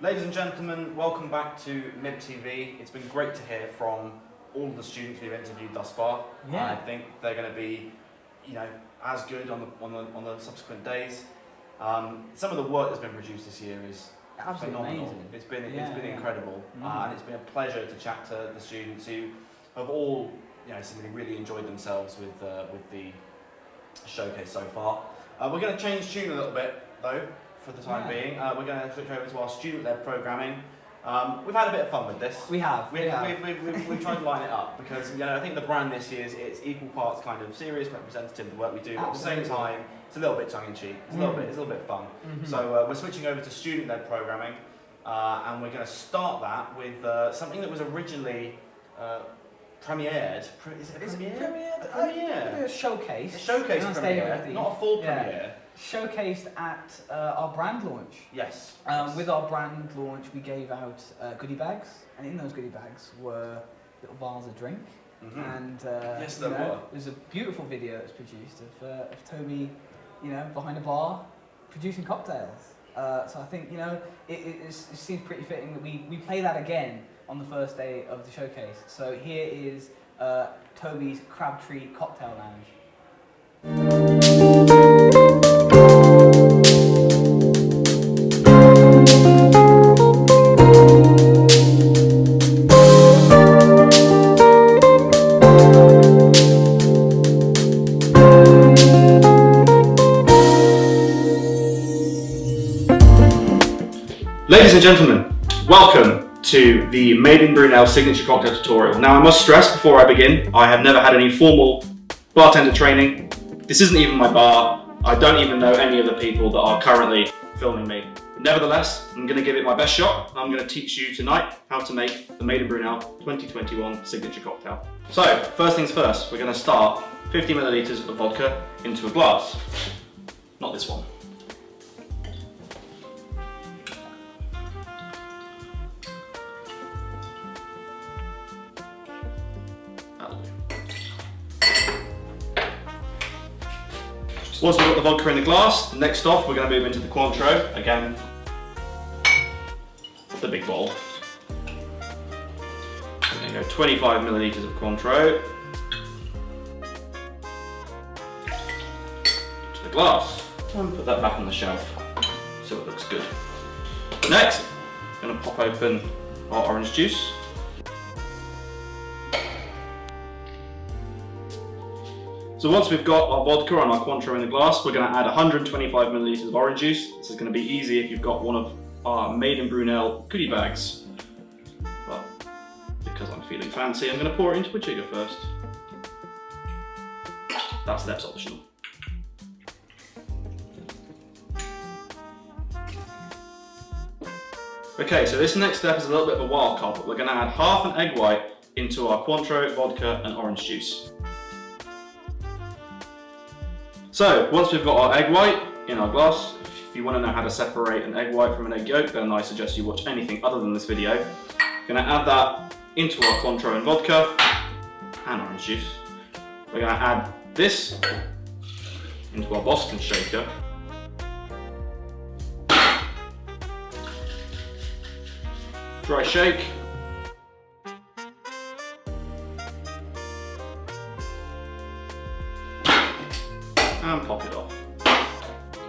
Ladies and gentlemen, welcome back to Mib Tv. It's been great to hear from all of the students we've interviewed thus far. Yeah. I think they're going to be, as good on the subsequent days. Some of the work that's been produced this year is absolutely phenomenal. amazing. It's been incredible, and it's been a pleasure to chat to the students who have all, seemingly really enjoyed themselves with the showcase so far. We're going to change tune a little bit though. For the time being, we're going to switch over to our student-led programming. We've had a bit of fun with this. We have. We've tried to line it up because I think the brand this year is it's equal parts kind of serious, representative of the work we do, but at the same time it's a little bit tongue-in-cheek. It's a little bit fun. So we're switching over to student-led programming, and we're going to start that with something that was originally premiered. Is it a premiere? A premiere. A showcase. A showcase premiere, not a full premiere. Showcased at our brand launch. Yes. With our brand launch, we gave out goodie bags, and in those goodie bags were little vials of drink. And yes, there were. There's a beautiful video that's produced of Toby, behind a bar, producing cocktails. So I think it seems pretty fitting that we play that again on the first day of the showcase. So here is Toby's Crabtree Cocktail Lounge. Ladies and gentlemen, welcome to the Made in Brunel signature cocktail tutorial. Now I must stress before I begin, I have never had any formal bartender training. This isn't even my bar. I don't even know any of the people that are currently filming me. But nevertheless, I'm going to give it my best shot. I'm going to teach you tonight how to make the Made in Brunel 2021 signature cocktail. So, first things first, we're going to start 50 milliliters of vodka into a glass. Not this one. Once we've got the vodka in the glass, next off we're going to move into the Cointreau. Again, the big bowl. We're going to go 25 milliliters of Cointreau into the glass and put that back on the shelf so it looks good. Next, I'm going to pop open our orange juice. So once we've got our vodka and our Cointreau in the glass, we're going to add 125 milliliters of orange juice. This is going to be easy if you've got one of our Made in Brunel goodie bags. But because I'm feeling fancy, I'm going to pour it into a jigger first. That's optional. Okay, so this next step is a little bit of a wild card, but we're going to add half an egg white into our Cointreau, vodka and orange juice. So, once we've got our egg white in our glass, if you want to know how to separate an egg white from an egg yolk, then I suggest you watch anything other than this video. We're going to add that into our Cointreau and vodka and orange juice. We're going to add this into our Boston shaker. Dry shake. And pop it off.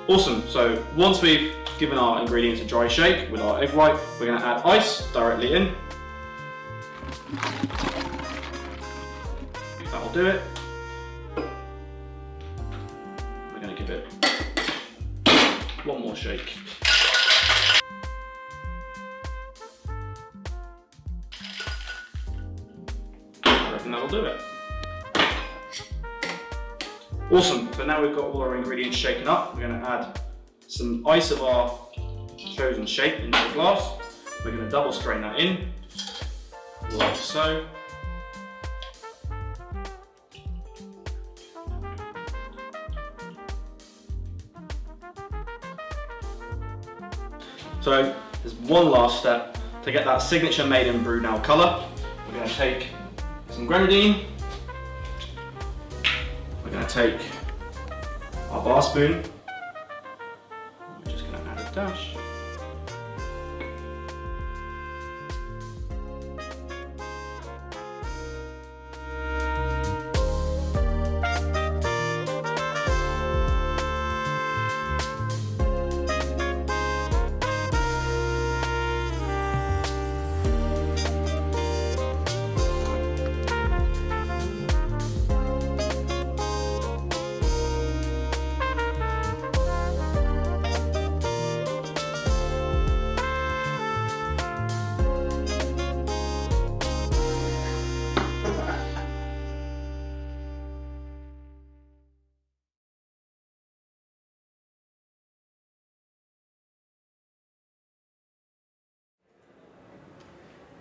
Awesome, so once we've given our ingredients a dry shake with our egg white, we're going to add ice directly in. That'll do it. We're going to give it one more shake. I reckon that'll do it. Awesome, so now we've got all our ingredients shaken up, we're going to add some ice of our chosen shape into the glass. We're going to double strain that in, like so. So there's one last step to get that signature Made in Brunel colour. We're going to take some grenadine. We're going to take our bar spoon. We're just going to add a dash.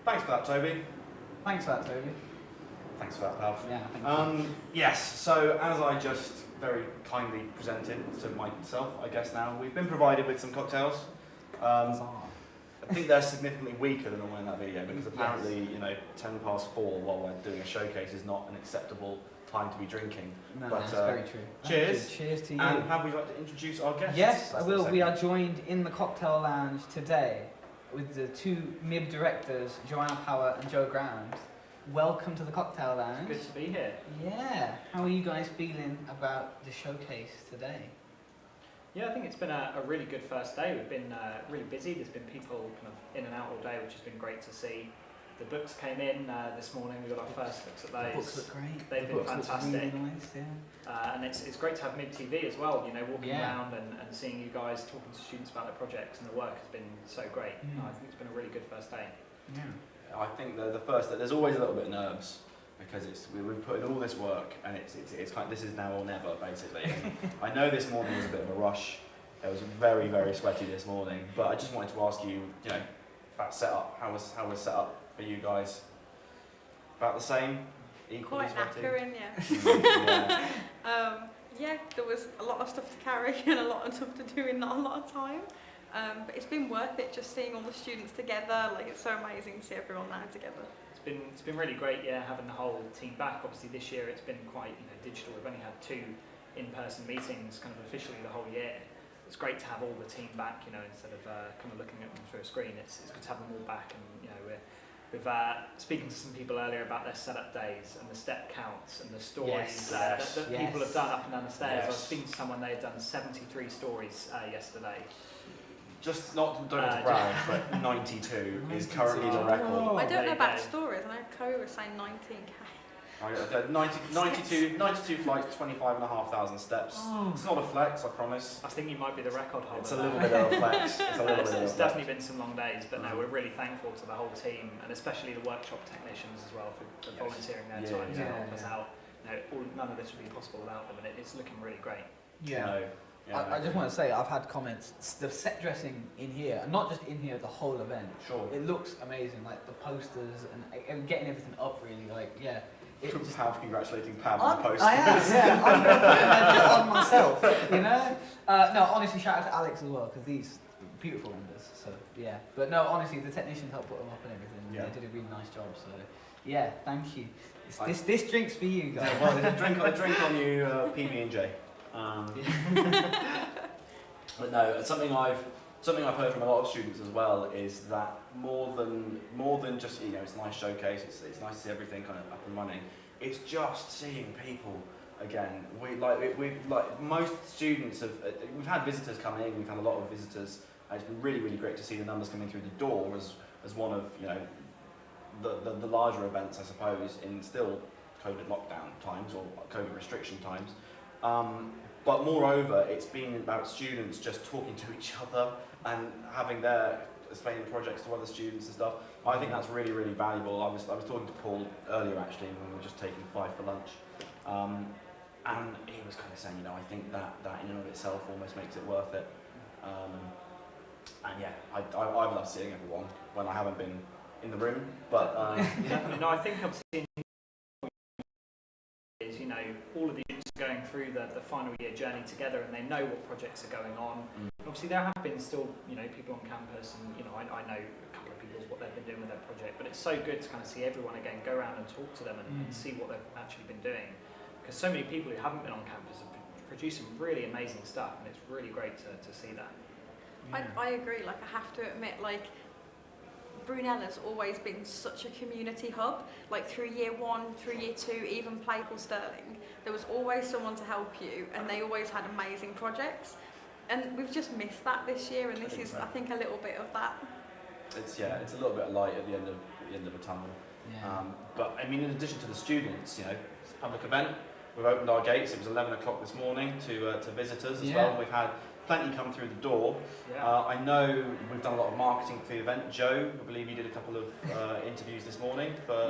Thanks for that, Toby. Thanks for that, Toby. Thanks for that, Pav. Yeah, thank you. Yes, so as I just very kindly presented to myself, I guess now, we've been provided with some cocktails. I think they're significantly weaker than the one in that video because apparently, you know, 10 past 4 while we're doing a showcase is not an acceptable time to be drinking. No, but, that's very true. Cheers. Cheers to you. And Pav, would you like to introduce our guests? Yes, I will. We are joined in the cocktail lounge today with the two MIB directors, Joanna Power and Joe Ground. Welcome to the cocktail lounge. Good to be here. Yeah. How are you guys feeling about the showcase today? Yeah, I think it's been a really good first day. We've been really busy. There's been people kind of in and out all day, which has been great to see. The books came in this morning. We got our first looks at those. The books look great. They've been fantastic. Really nice, yeah. And it's great to have Mib Tv as well. You know, walking Yeah. around and seeing you guys talking to students about their projects and the work has been so great. I think it's been a really good first day. Yeah. I think the first, there's always a little bit of nerves because we've put in all this work and it's kind of, this is now or never basically. And I know this morning was a bit of a rush. It was very, very sweaty this morning, but I just wanted to ask you, you know, about setup. How was setup for you guys? About the same? Equally Quite sweaty? knackering, yeah. Yeah. Yeah, there was a lot of stuff to carry and a lot of stuff to do in not a lot of time. But it's been worth it just seeing all the students together. Like, it's so amazing to see everyone now together. It's been really great, yeah, having the whole team back. Obviously this year it's been quite digital. We've only had 2 in-person meetings kind of officially the whole year. It's great to have all the team back, instead of kind of looking at them through a screen. It's good to have them all back, and we've speaking to some people earlier about their setup days and the step counts and the stories that people have done up and down the stairs. I was speaking to someone, they had done 73 stories yesterday. Just don't to brag, but 92 is currently the record. I don't know about stories, and I know Chloe was saying 19k. 92 flights, 25,500 steps. It's not a flex, I promise. I think you might be the record holder. It's a little bit of a flex. It's definitely been some long days, but no, we're really thankful to the whole team, and especially the workshop technicians as well for volunteering their time to help us out. None of this would be possible without them, and it's looking really great. Yeah. I just want to say, I've had comments, the set dressing in here, and not just in here, the whole event. Sure. It looks amazing, like the posters and getting everything up really, like, yeah. Pav congratulating Pav on the posters. I am, yeah. I'm going to put that on myself, No, honestly, shout out to Alex as well, because these beautiful renders, so, yeah. But no, honestly, the technicians helped put them up and everything, and they did a really nice job, so, yeah, thank you. This drink's for you guys. Yeah, well, a drink on you, PB&J. But no, something I've heard from a lot of students as well is that more than just it's a nice showcase, it's nice to see everything kind of up and running. It's just seeing people again. Most students we've had visitors come in, we've had a lot of visitors. And it's been really, really great to see the numbers coming through the door as one of the larger events, I suppose, in still COVID lockdown times or COVID restriction times. But moreover, it's been about students just talking to each other and having their explaining projects to other students and stuff. I think that's really, really valuable. I was talking to Paul earlier actually when we were just taking 5 for lunch, and he was kind of saying, I think that in and of itself almost makes it worth it. And yeah, I've loved seeing everyone when I haven't been in the room, but No, I think I've seen all of the students are going through the final year journey together, and they know what projects are going on. Obviously, there have been still people on campus, and I know a couple of people what they've been doing with their project. But it's so good to kind of see everyone again, go around and talk to them and see what they've actually been doing, because so many people who haven't been on campus have been producing really amazing stuff, and it's really great to see that. I agree. Like, I have to admit, Brunella's always been such a community hub. Like, through year 1, through year 2, even Playful Sterling, there was always someone to help you, and they always had amazing projects. And we've just missed that this year, and this is, I think, a little bit of that. It's a little bit of light at the end of a tunnel. Yeah. But I mean, in addition to the students, it's a public event. We've opened our gates. It was 11 o'clock this morning to visitors as well. We've had plenty come through the door. Yeah. I know we've done a lot of marketing for the event. Joe, I believe you did a couple of interviews this morning for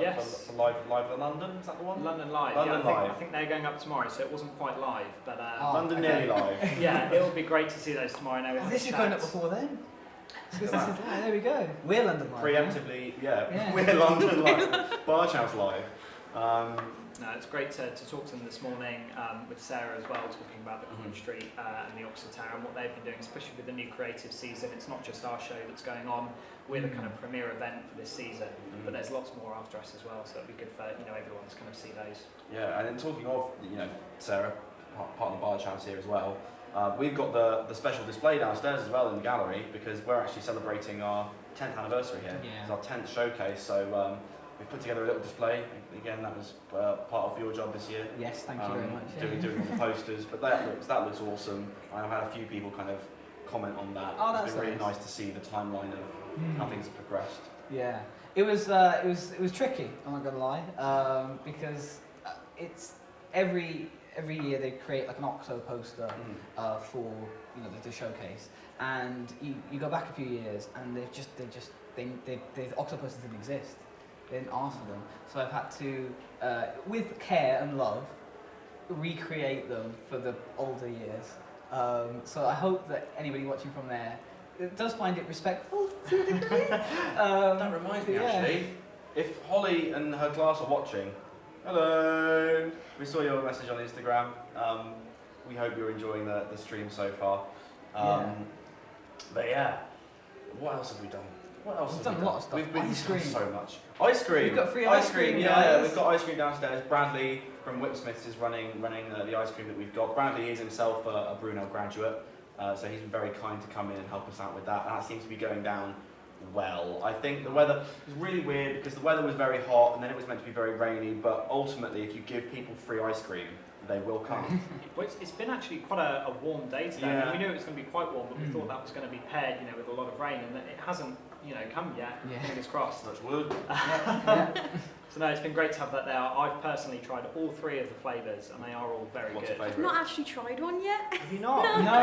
Live in London. Is that the one? London Live. London Live. I think they're going up tomorrow, so it wasn't quite live, but London nearly live. Yeah, it'll be great to see those tomorrow. This is going up before then. There we go. We're London Live. Preemptively, yeah. We're London Live. Barge House Live. No, it's great to talk to them this morning with Sarah as well, talking about the Common Street and the Oxford Tower and what they've been doing, especially with the new creative season. It's not just our show that's going on. We're the kind of premier event for this season, but there's lots more after us as well, so it'd be good for everyone to kind of see those. Yeah, and then talking of Sarah, part of the Barge House here as well. We've got the special display downstairs as well in the gallery because we're actually celebrating our 10th anniversary here. Yeah. It's our 10th showcase, so we've put together a little display. Again, that was part of your job this year. Yes, thank you very much. Doing all the posters, but that looks awesome. I've had a few people kind of comment on that. Oh, it's been really nice to see the timeline of how things have progressed. Yeah, it was tricky. I'm not gonna lie, because it's every year they create like an OXO poster for the showcase, and you go back a few years and the OXO posters didn't exist. They didn't ask for them, so I've had to, with care and love, recreate them for the older years. So I hope that anybody watching from there does find it respectful to a degree. That reminds me, actually, if Holly and her class are watching, hello! We saw your message on Instagram. We hope you're enjoying the stream so far. But yeah, what else have we done? We've done a lot of stuff. We've been Ice cream. so much. Ice cream. We've got free ice cream. Yeah, we've got ice cream downstairs. Bradley from Whipsmiths is running the ice cream that we've got. Bradley is himself a Brunel graduate, so he's been very kind to come in and help us out with that. And that seems to be going down well. I think the weather was really weird because the weather was very hot and then it was meant to be very rainy. But ultimately, if you give people free ice cream, they will come. Well, it's been actually quite a warm day today. Yeah. I mean, we knew it was going to be quite warm, but we thought that was going to be paired, with a lot of rain, and it hasn't, come yet. Fingers crossed. Touch wood. So no, it's been great to have that there. I've personally tried all 3 of the flavours, and they are all very good. I've not actually tried one yet. Have you not? No.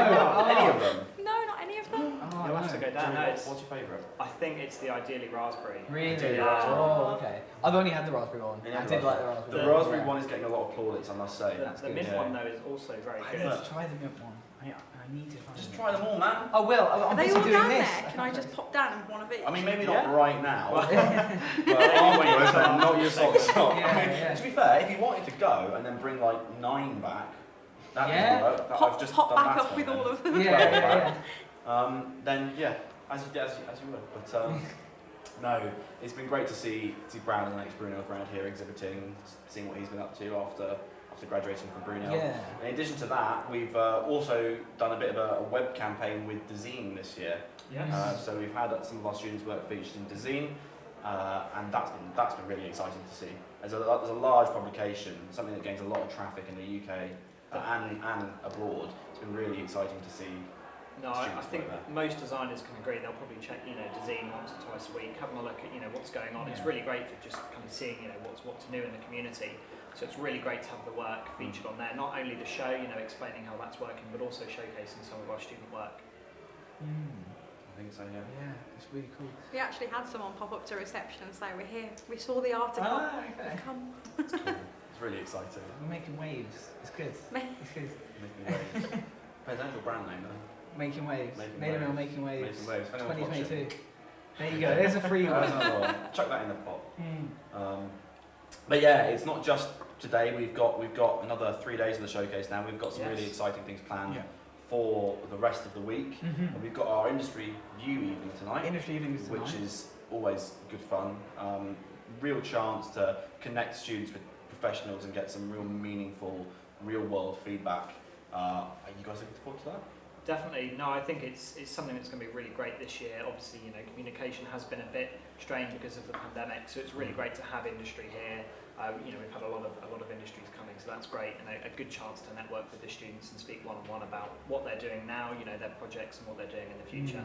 Any of them? No, not any of them. You'll have to go down. What's your favourite? I think it's the Ideally Raspberry. Really? Yeah. Oh, okay. I've only had the raspberry one. I did like the raspberry. The raspberry one is getting a lot of plaudits, I must say. The mint one though is also very good. I need to try the mint one. I need to find Just try them all, man. I will. Are they all down there? Can I just pop down and one of each? I mean, maybe not right now. But afterwards, knock your socks off. To be fair, if you wanted to go and then bring like 9 back, that would work. I've just pop back up with all of them. Then as you would. But no, it's been great to see Brad and ex-Brunel around here exhibiting, seeing what he's been up to after graduating from Brunel. Yeah. In addition to that, we've also done a bit of a web campaign with Dezeen this year. Yes. So we've had some of our students' work featured in Dezeen, and that's been really exciting to see. As a large publication, something that gains a lot of traffic in the UK and abroad. It's been really exciting to see. No, I think most designers can agree. They'll probably check, Dezeen once or twice a week, having a look at, what's going on. It's really great for just kind of seeing, what's new in the community. So it's really great to have the work featured on there. Not only the show, explaining how that's working, but also showcasing some of our student work. I think so, yeah. Yeah, it's really cool. We actually had someone pop up to reception and say, "We're here. We saw the article. Okay. Come." It's cool. It's really exciting. We're making waves. It's good. It's good. Making waves. Depends on your brand name, though. Making waves. Making waves. Making waves. Making waves. 2022. There you go. There's a free one. Chuck that in the pot. But yeah, it's not just today. We've got another 3 days of the showcase now. We've got some really exciting things planned for the rest of the week. And we've got our industry view evening tonight. Which is always good fun. Real chance to connect students with professionals and get some real meaningful, real world feedback. Are you guys looking forward to that? Definitely. No, I think it's something that's going to be really great this year. Obviously, communication has been a bit strained because of the pandemic, so it's really great to have industry here. We've had a lot of industries coming, so that's great, and a good chance to network with the students and speak one-on-one about what they're doing now, their projects and what they're doing in the future.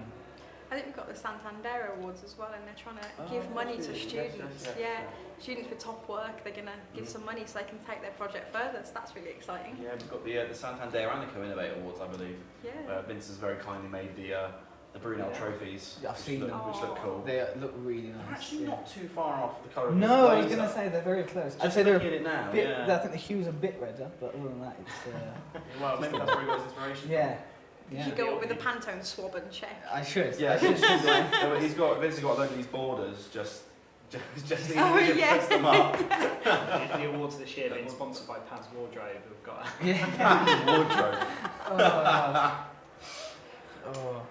I think we've got the Santander Awards as well, and they're trying to give money to students. Students with top work, they're going to give some money so they can take their project further, so that's really exciting. Yeah, we've got the Santander and the Co-Innovate Awards, I believe. Yeah. Vince has very kindly made the Brunel trophies, I've seen them. which look cool. They look really nice. They're actually not too far off the colour of No, the I was blazer. going to say they're very close. Just I'd say they're looking at it now, I think the hue's a bit redder, but other than that, it's. Well, maybe that's where he got his inspiration. Yeah. You should go up with a Pantone swab and check. I should. Yeah, I should. Vince has got a load of these borders just Oh, yeah. puts them up. The awards this year being sponsored by Paz Wardrobe. We've got Wardrobe.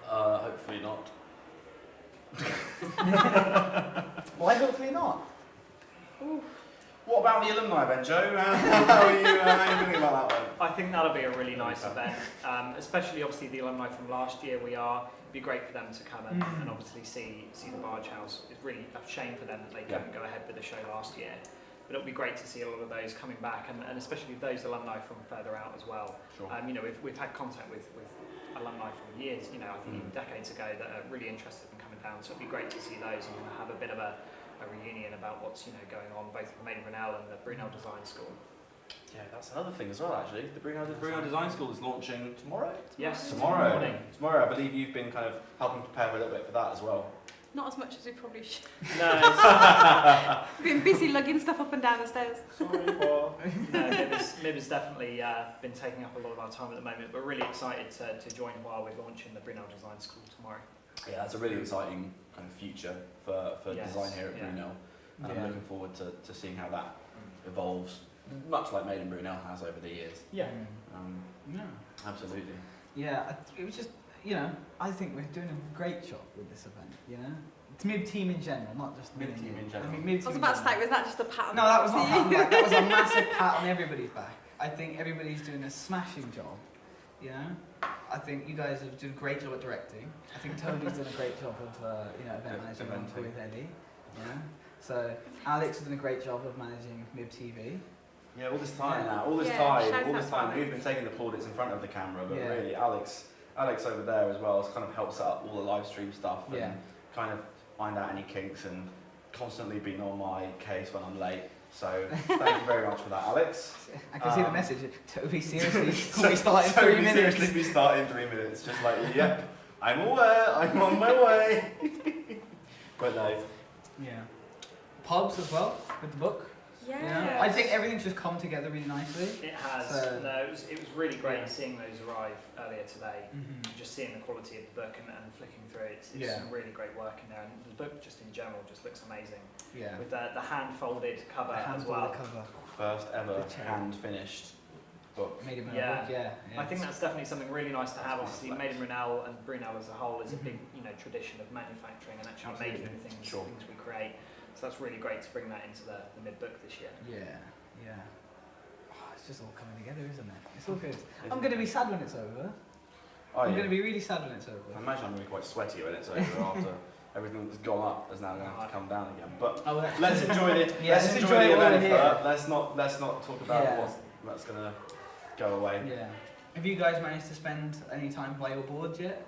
Hopefully not. Why hopefully not? What about the alumni event, Joe? How are you feeling about that one? I think that'll be a really nice event, especially obviously the alumni from last year. It'd be great for them to come and obviously see the Barge House. It's really a shame for them that they couldn't go ahead with the show last year. But it'll be great to see a lot of those coming back, and especially those alumni from further out as well. Sure. We've had contact with alumni from years, I think even decades ago, that are really interested in coming down. So it'd be great to see those and have a bit of a reunion about what's going on both with Maiden Brunel and the Brunel Design School. Yeah, that's another thing as well, actually. The Brunel Design School is launching tomorrow? Yes, tomorrow. Tomorrow, I believe you've been kind of helping prepare a little bit for that as well. Not as much as we probably should. No, been busy lugging stuff up and down the stairs. Sorry, Paul. No, Mib has definitely been taking up a lot of our time at the moment, but really excited to join while we're launching the Brunel Design School tomorrow. Yeah, that's a really exciting kind of future for design here at Brunel. And I'm looking forward to seeing how that evolves, much like Maiden Brunel has over the years. Yeah. Absolutely. Yeah, it was just, I think we're doing a great job with this event, It's Mib team in general, not just Mib team in general. I mean, Mib I was team about in to say, general. was that just a pat on the No, that back was for not a you? pat on the back, that was a massive pat on everybody's back. I think everybody's doing a smashing job, I think you guys have done a great job at directing. I think Toby's done a great job of, event management with Eddie. So Alex has done a great job of managing Mib TV. Yeah, all this time now, all this time, we've been taking the plaudits in front of the camera, but really Alex over there as well has kind of helped set up all the live stream stuff and kind of find out any kinks and constantly been on my case when I'm late. So thank you very much for that, Alex. I can see the message. Toby, seriously, we start in 3 minutes. Seriously, we start in 3 minutes. Just like, yep, I'm aware, I'm on my way. But no. Yeah. Pubs as well with the book. Yeah. I think everything's just come together really nicely. It has. So, it was really great seeing those arrive earlier today. Just seeing the quality of the book and flicking through it. It's some really great work in there, and the book just in general just looks amazing. Yeah. With the hand-folded cover as well. Cover. First ever hand-finished book. Made him book, I think that's definitely something really nice to have. Obviously, Maiden Brunel and Brunel as a whole is a big, tradition of manufacturing and actually making things we create. So that's really great to bring that into the Mib book this year. Yeah. Oh, it's just all coming together, isn't it? It's all good. I'm going to be sad when it's over. I'm going to be really sad when it's over. I imagine I'm going to be quite sweaty when it's over after everything that's gone up is now going to have to come down again. But let's enjoy it. Let's enjoy the event first. Let's not talk about what's going to go away. Yeah. Have you guys managed to spend any time by your boards yet?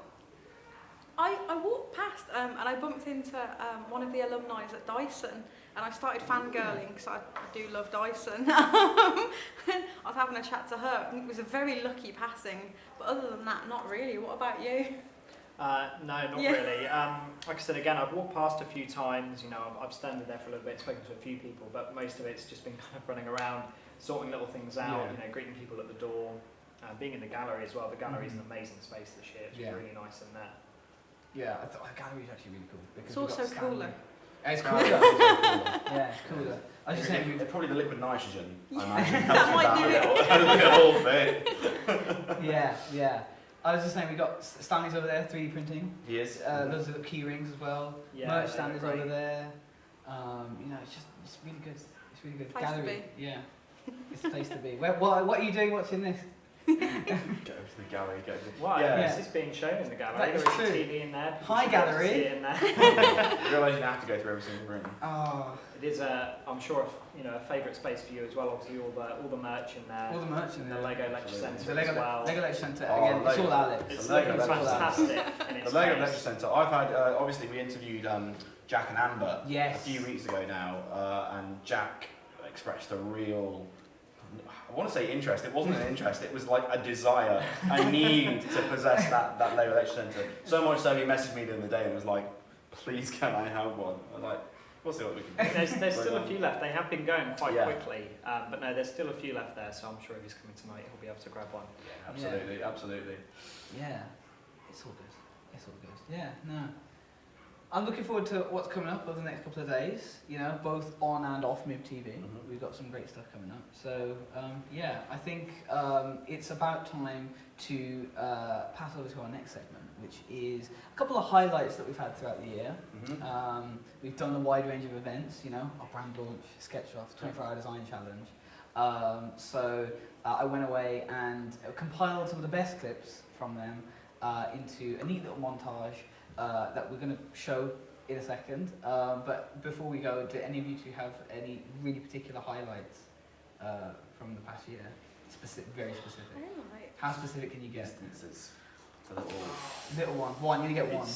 I walked past and I bumped into one of the alumni at Dyson, and I started fangirling because I do love Dyson. I was having a chat to her. It was a very lucky passing, but other than that, not really. What about you? No, not really. Like I said, again, I've walked past a few times. I've standed there for a little bit, spoken to a few people, but most of it's just been kind of running around, sorting little things out. Greeting people at the door, being in the gallery as well. The gallery is an amazing space this year. It's really nice in there. Yeah, I thought the gallery is actually really cool. Because it's also cooler. It's cooler. Yeah, it's cooler. I was just saying, probably the liquid nitrogen. Yeah. I imagine helps with that a little bit. Yeah. I was just saying, we got Stanley's over there, 3D printing. He is. Loads of key rings as well. Merch stand is over there. It's really good. It's really good. Place gallery. to be. Yeah. It's the place to be. What are you doing watching this? Go over to the gallery. This is being shown in the gallery. That is there is true. a TV in there. Hi, gallery. In there. You realise you have to go through every single room. Oh. It is I'm sure, a favourite space for you as well. Obviously, all the merch in there. All the merch in there. The Lego Lecture Centre The Lego, as well. Lego Lecture Centre again. It's all Alex. It's fantastic. The Lego Lecture Centre. I've had obviously we interviewed Jack and Amber a few weeks ago now, and Jack expressed a real. I want to say interest. It wasn't an interest. It was like a desire, a need to possess that Lego Lecture Centre. So much so he messaged me the other day and was like, "Please, can I have one?" I'm like, "We'll see what we can do." There's still a few left. They have been going quite quickly, but no, there's still a few left there. So I'm sure if he's coming tonight, he'll be able to grab one. Absolutely. Yeah. It's all good. It's all good. Yeah, no. I'm looking forward to what's coming up over the next couple of days, you know, both on and off Mib TV. We've got some great stuff coming up. So, yeah, I think it's about time to pass over to our next segment, which is a couple of highlights that we've had throughout the year. We've done a wide range of events, you know, our brand launch, Sketch-Off, 24-hour design challenge. So I went away and compiled some of the best clips from them into a neat little montage that we're going to show in a second. But before we go, do any of you two have any really particular highlights from the past year? Very specific. How specific can you get? Instances. Little one. One, you get one.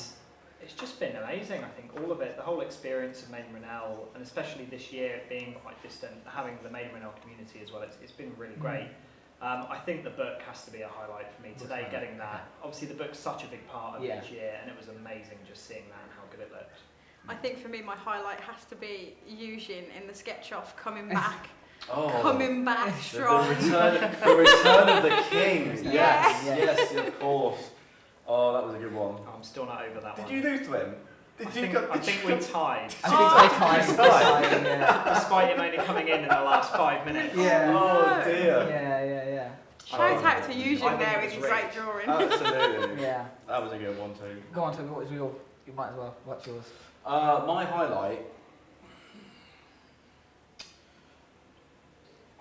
It's just been amazing, I think, all of it, the whole experience of Maiden Brunel, and especially this year being quite distant, having the Maiden Brunel community as well, it's been really great. I think the book has to be a highlight for me today, getting that. Obviously the book's such a big part of each year, and it was amazing just seeing that and how good it looked. I think for me my highlight has to be Eugene in the Sketch-Off coming back. Coming back strong. The return of the king. Yes, of course. Oh, that was a good one. I'm still not over that one. Did you lose to him? I think we tied. I think they tied. Despite him only coming in the last 5 minutes. Yeah. Oh dear. Yeah. Shout out to Eugene there with his great drawing. Absolutely. Yeah. That was a good one too. Go on, Toby, what was your? You might as well. What's yours? My highlight.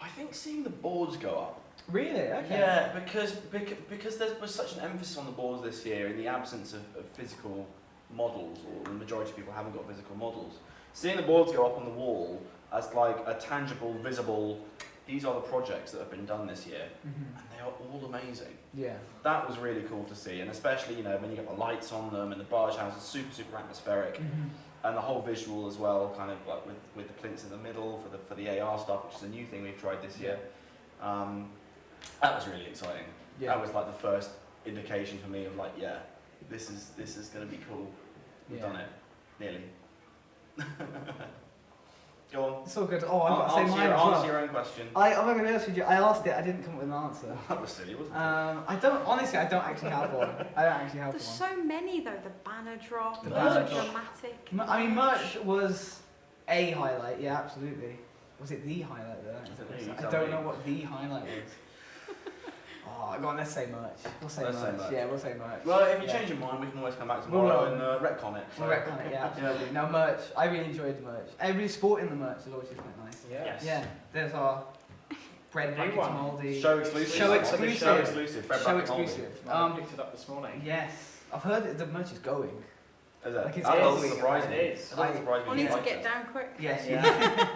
I think seeing the boards go up. Really? Okay. Yeah, because there was such an emphasis on the boards this year in the absence of physical models, or the majority of people haven't got physical models. Seeing the boards go up on the wall as like a tangible, visible, these are the projects that have been done this year, and they are all amazing. Yeah. That was really cool to see, and especially, you know, when you get the lights on them and the barge house is super atmospheric, and the whole visual as well, kind of like with the plinths in the middle for the AR stuff, which is a new thing we've tried this year. That was really exciting. Yeah. That was like the first indication for me of like, yeah, this is going to be cool. We've done it, nearly. Go on. It's all good. Oh, I've got to say mine as well. Answer your own question. I'm not going to be honest with you. I asked it. I didn't come up with an answer. That was silly, wasn't it? I don't actually have one. There's so many though. The banner drop, The the banner merch drop. dramatic. I mean, merch was a highlight. Yeah, absolutely. Was it the highlight though? I don't know what the highlight was. Oh, go on, let's say merch. We'll say merch. Yeah, we'll say merch. Well, if you change your mind, we can always come back tomorrow and retcon it. We'll retcon it, yeah, absolutely. No, merch. I really enjoyed the merch. Everybody sporting the merch is always just quite nice. Yes. Yeah, there's our bread buckets mouldy. Show exclusive. Show exclusive. Show exclusive. Bread Show bucket mouldy. exclusive. I picked it up this morning. Yes. I've heard that the merch is going. Is it? Like it's That doesn't going. surprise me. It is. That doesn't surprise me. I need to get down quick. Yes. Yeah.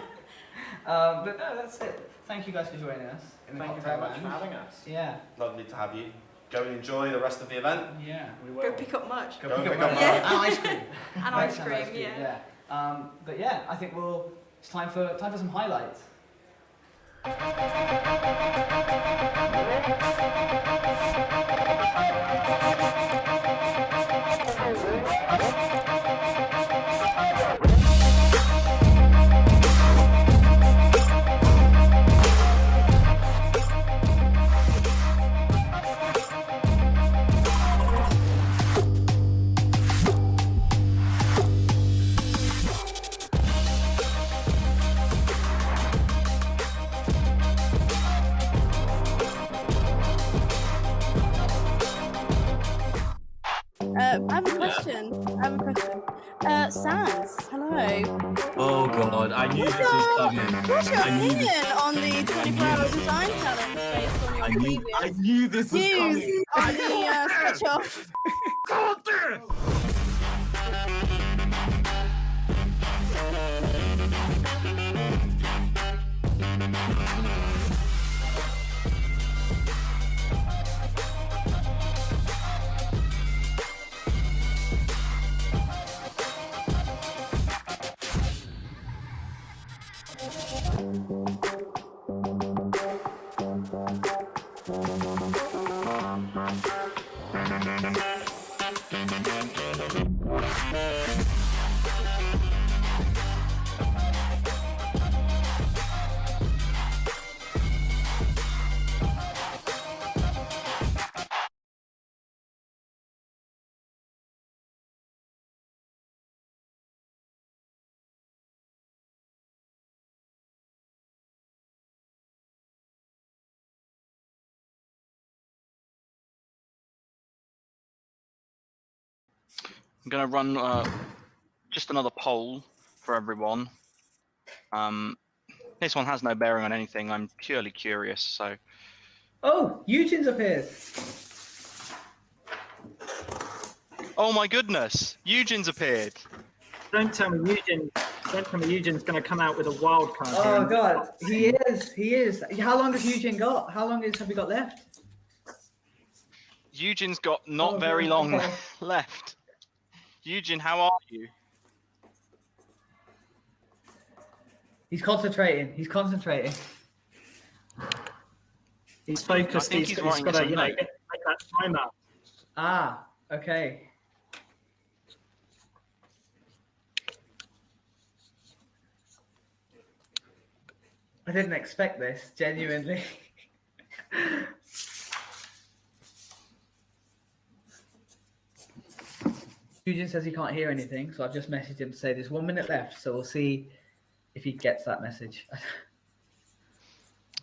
But no, that's it. Thank you guys for joining us. Thank you very much for having us. Yeah. Lovely to have you. Go and enjoy the rest of the event. Yeah. We will. Go pick up merch. Go Go pick pick up up merch. merch. And ice cream. And Merch ice cream, yeah. But yeah, I think it's time for some highlights. I have a question. Sans, hello. Oh god, I knew this was coming. What's your I knew opinion this- on the 24-hour design challenge based on your previous I knew this was views coming. on the Sketch-Off? Thank you. I'm going to run just another poll for everyone. This one has no bearing on anything. I'm purely curious, so... Oh, Eugene's appeared. Oh my goodness! Eugene's appeared! Don't tell me Eugene's going to come out with a wild card. Oh God, he is. How long has Eugene got? How long have we got left? Eugene's got not very long left. Eugene, how are you? He's concentrating. He's concentrating. He's focused. He's got to, make that timer. Ah, okay. I didn't expect this, genuinely. Eugene says he can't hear anything, so I've just messaged him to say there's 1 minute left, so we'll see if he gets that message.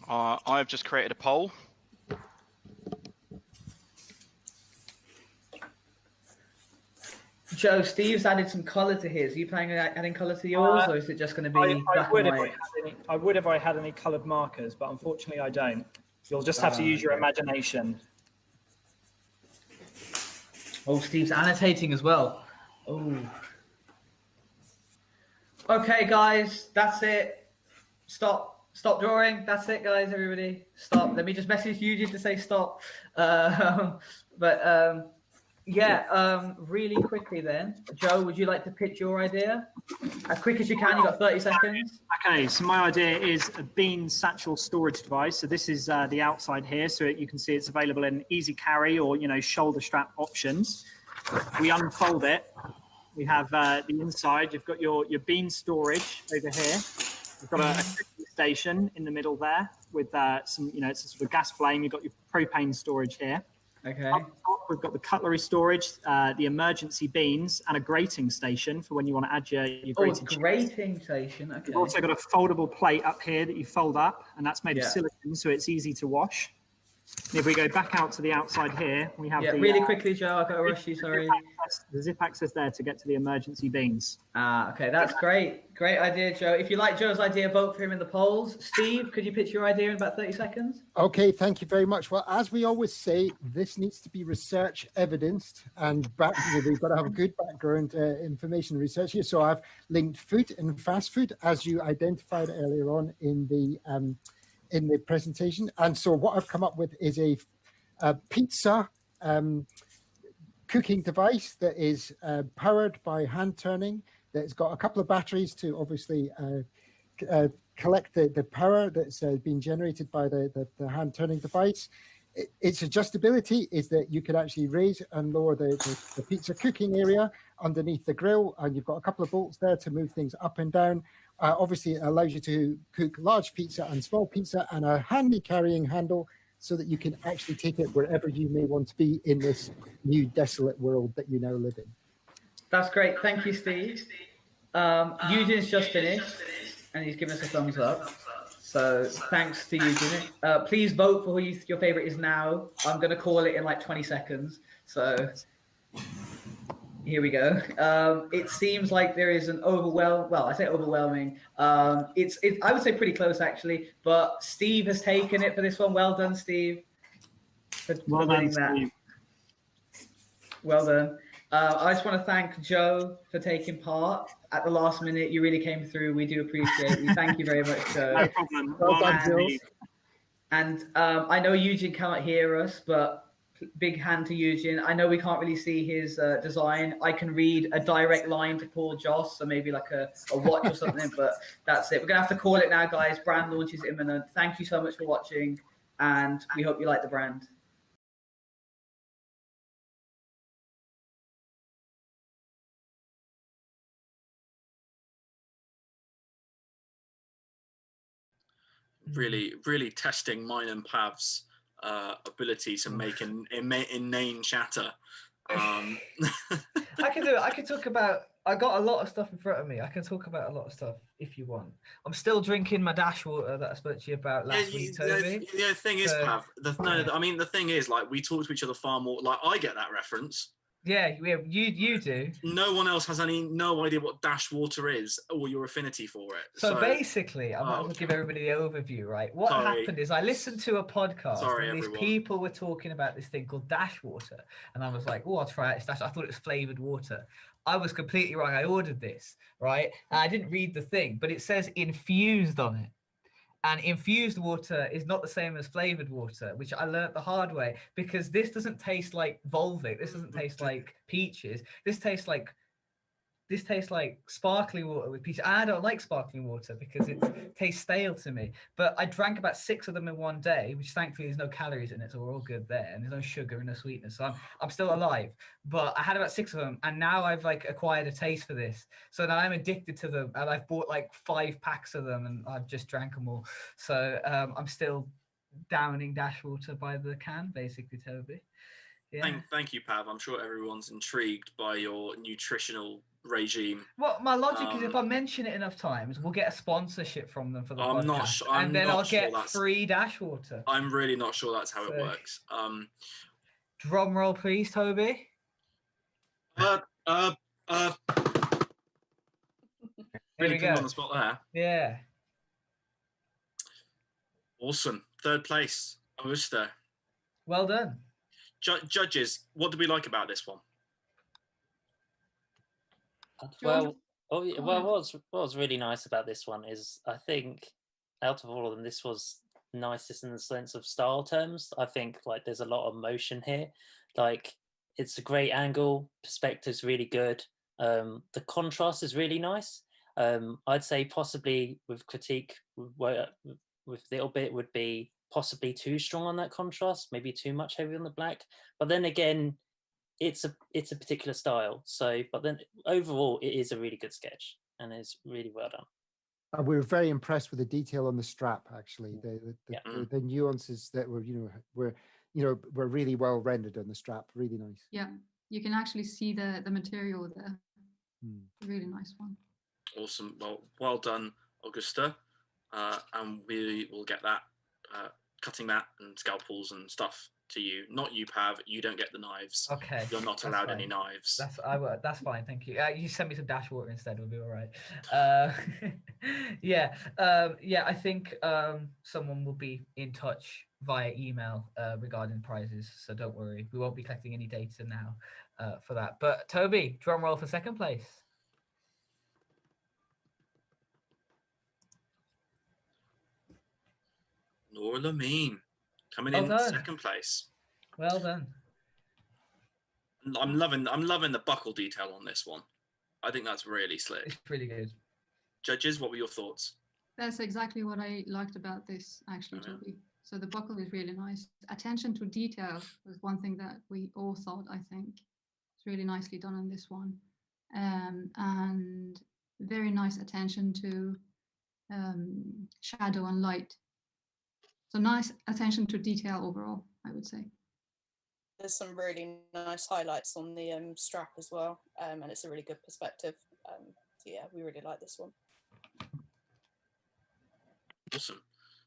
I've just created a poll. Joe, Steve's added some colour to his. Are you planning on adding colour to yours, or is it just going to be black and white? I would if I had any coloured markers, but unfortunately I don't. You'll just have to use your imagination. Oh, Steve's annotating as well. Oh. Okay, guys, that's it. Stop drawing. That's it, guys. Everybody, stop. Let me just message Eugene to say stop. Really quickly then, Joe, would you like to pitch your idea? As quick as you can. You've got 30 seconds. Okay, so my idea is a bean satchel storage device. So this is the outside here, so you can see it's available in easy carry or shoulder strap options. We unfold it. We have the inside. You've got your bean storage over here. We've got a cooking station in the middle there with some, it's a sort of gas flame. You've got your propane storage here. Okay. Up top, we've got the cutlery storage, the emergency beans, and a grating station for when you want to add your grating. Oh, grating station. Okay. We've also got a foldable plate up here that you fold up, and that's made of silicone, so it's easy to wash. And if we go back out to the outside here, we have really quickly, Joe. I've got to rush you. Sorry. The zip access there to get to the emergency beans. Okay, that's great. Great idea, Joe. If you like Joe's idea, vote for him in the polls. Steve, could you pitch your idea in about 30 seconds? Okay, thank you very much. Well, as we always say, this needs to be research evidenced and we've got to have a good background information research here. So I've linked food and fast food, as you identified earlier on in the presentation. And so what I've come up with is a pizza cooking device that is powered by hand turning, that's got a couple of batteries to obviously collect the power that's being generated by the hand turning device. Its adjustability is that you can actually raise and lower the pizza cooking area underneath the grill, and you've got a couple of bolts there to move things up and down. Obviously, it allows you to cook large pizza and small pizza, and a handy carrying handle so that you can actually take it wherever you may want to be in this new desolate world that you now live in. That's great. Thank you, Steve. Eugene's just finished, and he's given us a thumbs up. So thanks to Eugene. Please vote for who your favorite is now. I'm going to call it in like 20 seconds. So here we go. It seems like there is an overwhelming. I would say pretty close actually, but Steve has taken it for this one. Well done, Steve. Well done, Steve. Well done. I just want to thank Joe for taking part at the last minute. You really came through. We do appreciate you. Thank you very much, Joe. No problem. Well done, Joe. And I know Eugene cannot hear us, but big hand to Eugene. I know we can't really see his design. I can read a direct line to Paul Joss, so maybe like a watch or something, but that's it. We're going to have to call it now, guys. Brand launch is imminent. Thank you so much for watching, and we hope you like the brand. Really testing mine and Pav's ability to make an inane chatter. I can do it. I can talk about. I got a lot of stuff in front of me. I can talk about a lot of stuff if you want. I'm still drinking my dash water that I spoke to you about last week, Toby. The thing is, Pav. The thing is, like, we talk to each other far more. Like, I get that reference. Yeah, you do. No one else has no idea what dash water is or your affinity for it. So basically, I might as well give everybody the overview, right? What happened is I listened to a podcast and these people were talking about this thing called dash water. And I was like, oh, I'll try it. It's dash. I thought it was flavored water. I was completely wrong. I ordered this, right? And I didn't read the thing, but it says infused on it. And infused water is not the same as flavored water, which I learned the hard way, because this doesn't taste like Volvic. This doesn't taste like peaches. This tastes like sparkling water with peaches. I don't like sparkling water because it tastes stale to me. But I drank about 6 of them in one day, which thankfully there's no calories in it, so we're all good there, and there's no sugar and no sweetness. So I'm still alive. But I had about 6 of them, and now I've like acquired a taste for this. So now I'm addicted to them, and I've bought like 5 packs of them, and I've just drank them all. So I'm still downing dash water by the can, basically, Toby. Yeah. Thank you, Pav. I'm sure everyone's intrigued by your nutritional regime. Well, my logic is if I mention it enough times, we'll get a sponsorship from them for the podcast, and then I'll get free dash water. I'm really not sure that's how it works. Drum roll, please, Toby. Really we put go. on the spot there. Yeah. Awesome. 3rd place, Augusta. Well done. Judges, what do we like about this one? Well, what was really nice about this one is I think out of all of them, this was nicest in the sense of style terms. I think like there's a lot of motion here. Like it's a great angle, perspective's really good. The contrast is really nice. I'd say possibly with critique with a little bit would be possibly too strong on that contrast, maybe too much heavy on the black. But then again, it's a particular style. So, but then overall, it is a really good sketch and it's really well done. We were very impressed with the detail on the strap. Actually, the nuances that were really well rendered on the strap. Really nice. Yeah, you can actually see the material there. Really nice one. Awesome. Well done, Augusta. And we will get that cutting that and scalpels and stuff to you. Not you, Pav. You don't get the knives. Okay. You're not allowed any knives. That's fine. Thank you. You send me some dash water instead. We'll be all right. Yeah. I think someone will be in touch via email regarding prizes. So don't worry. We won't be collecting any data now for that. But Toby, drum roll for 2nd place. Nora Lamine coming in 2nd place. Well done. I'm loving the buckle detail on this one. I think that's really slick. It's pretty good. Judges, what were your thoughts? That's exactly what I liked about this, actually, Toby. So the buckle is really nice. Attention to detail was one thing that we all thought, I think. It's really nicely done on this one. And very nice attention to shadow and light. So nice attention to detail overall, I would say. There's some really nice highlights on the strap as well, and it's a really good perspective. So yeah, we really like this one. Awesome.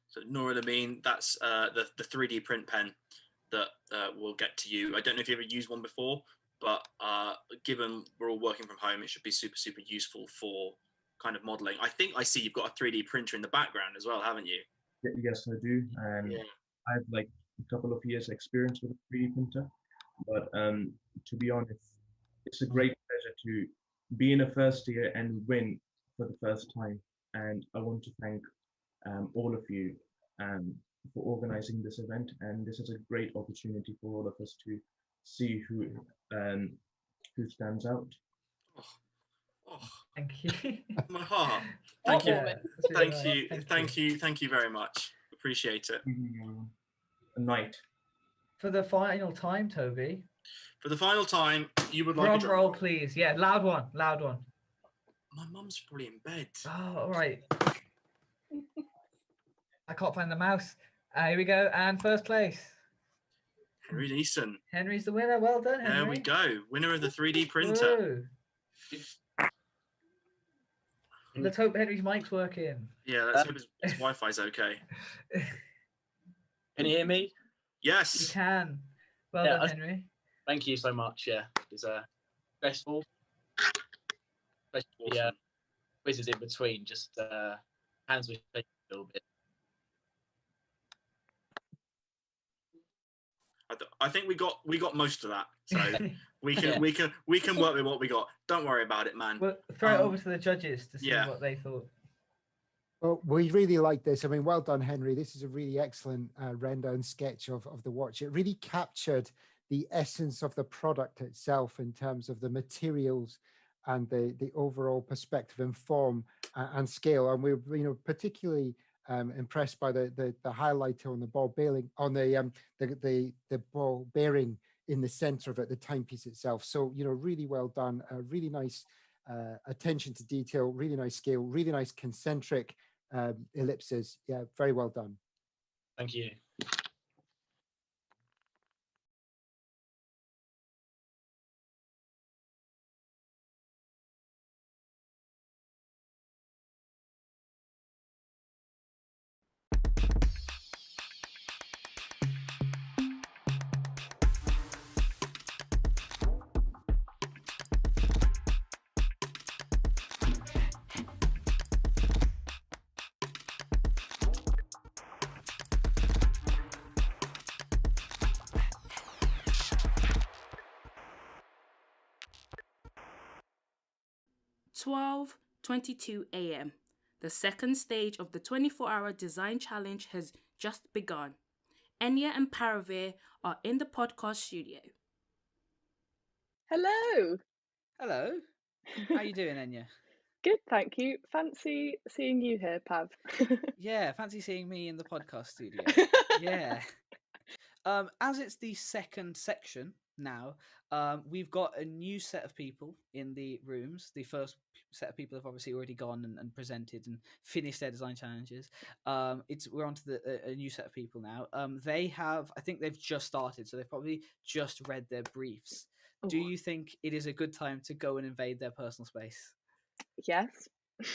So Nora Lamine, that's the 3D print pen that will get to you. I don't know if you ever used one before, but given we're all working from home, it should be super, super useful for kind of modeling. I think I see you've got a 3D printer in the background as well, haven't you? Yes, I do. And I have like a couple of years experience with a 3D printer. But to be honest, it's a great pleasure to be in a first year and win for the first time. And I want to thank all of you for organizing this event. And this is a great opportunity for all of us to see who stands out. Thank you. My heart. Thank you. Thank you very much. Appreciate it. A night. For the final time, Toby. For the final time, you would like a drum roll, please. Yeah, loud one. My mum's probably in bed. Oh, all right. I can't find the mouse. Here we go. And 1st place. Henry Neeson. Henry's the winner. Well done, Henry. There we go. Winner of the 3D printer. Let's hope Henry's mic's working. Yeah, let's hope his Wi-Fi's okay. Can you hear me? Yes. You can. Well done, Henry. Thank you so much. Yeah, it's stressful. Especially Awesome. quizzes in between. Just hands were shaking a little bit. I think we got most of that, so we can Yeah. we can work with what we got. Don't worry about it, man. Well, throw it over to the judges to see yeah. what they thought. Well, we really like this. I mean, well done, Henry. This is a really excellent render and sketch of the watch. It really captured the essence of the product itself in terms of the materials and the overall perspective and form and scale. And we're particularly impressed by the highlighter on the ball bearing on the ball bearing in the center of it, the timepiece itself. So really well done. Really nice attention to detail. Really nice scale. Really nice concentric ellipses. Yeah, very well done. Thank you. (12:22 a.m.) The second stage of the 24-hour design challenge has just begun. Enya and Paravir are in the podcast studio. Hello. Hello. How you doing, Enya? Good, thank you. Fancy seeing you here, Pav. Yeah, fancy seeing me in the podcast studio. Yeah. As it's the second section now, we've got a new set of people in the rooms. The first set of people have obviously already gone and presented and finished their design challenges. We're on to a new set of people now. I think they've just started, so they've probably just read their briefs. Do you think it is a good time to go and invade their personal space? Yes.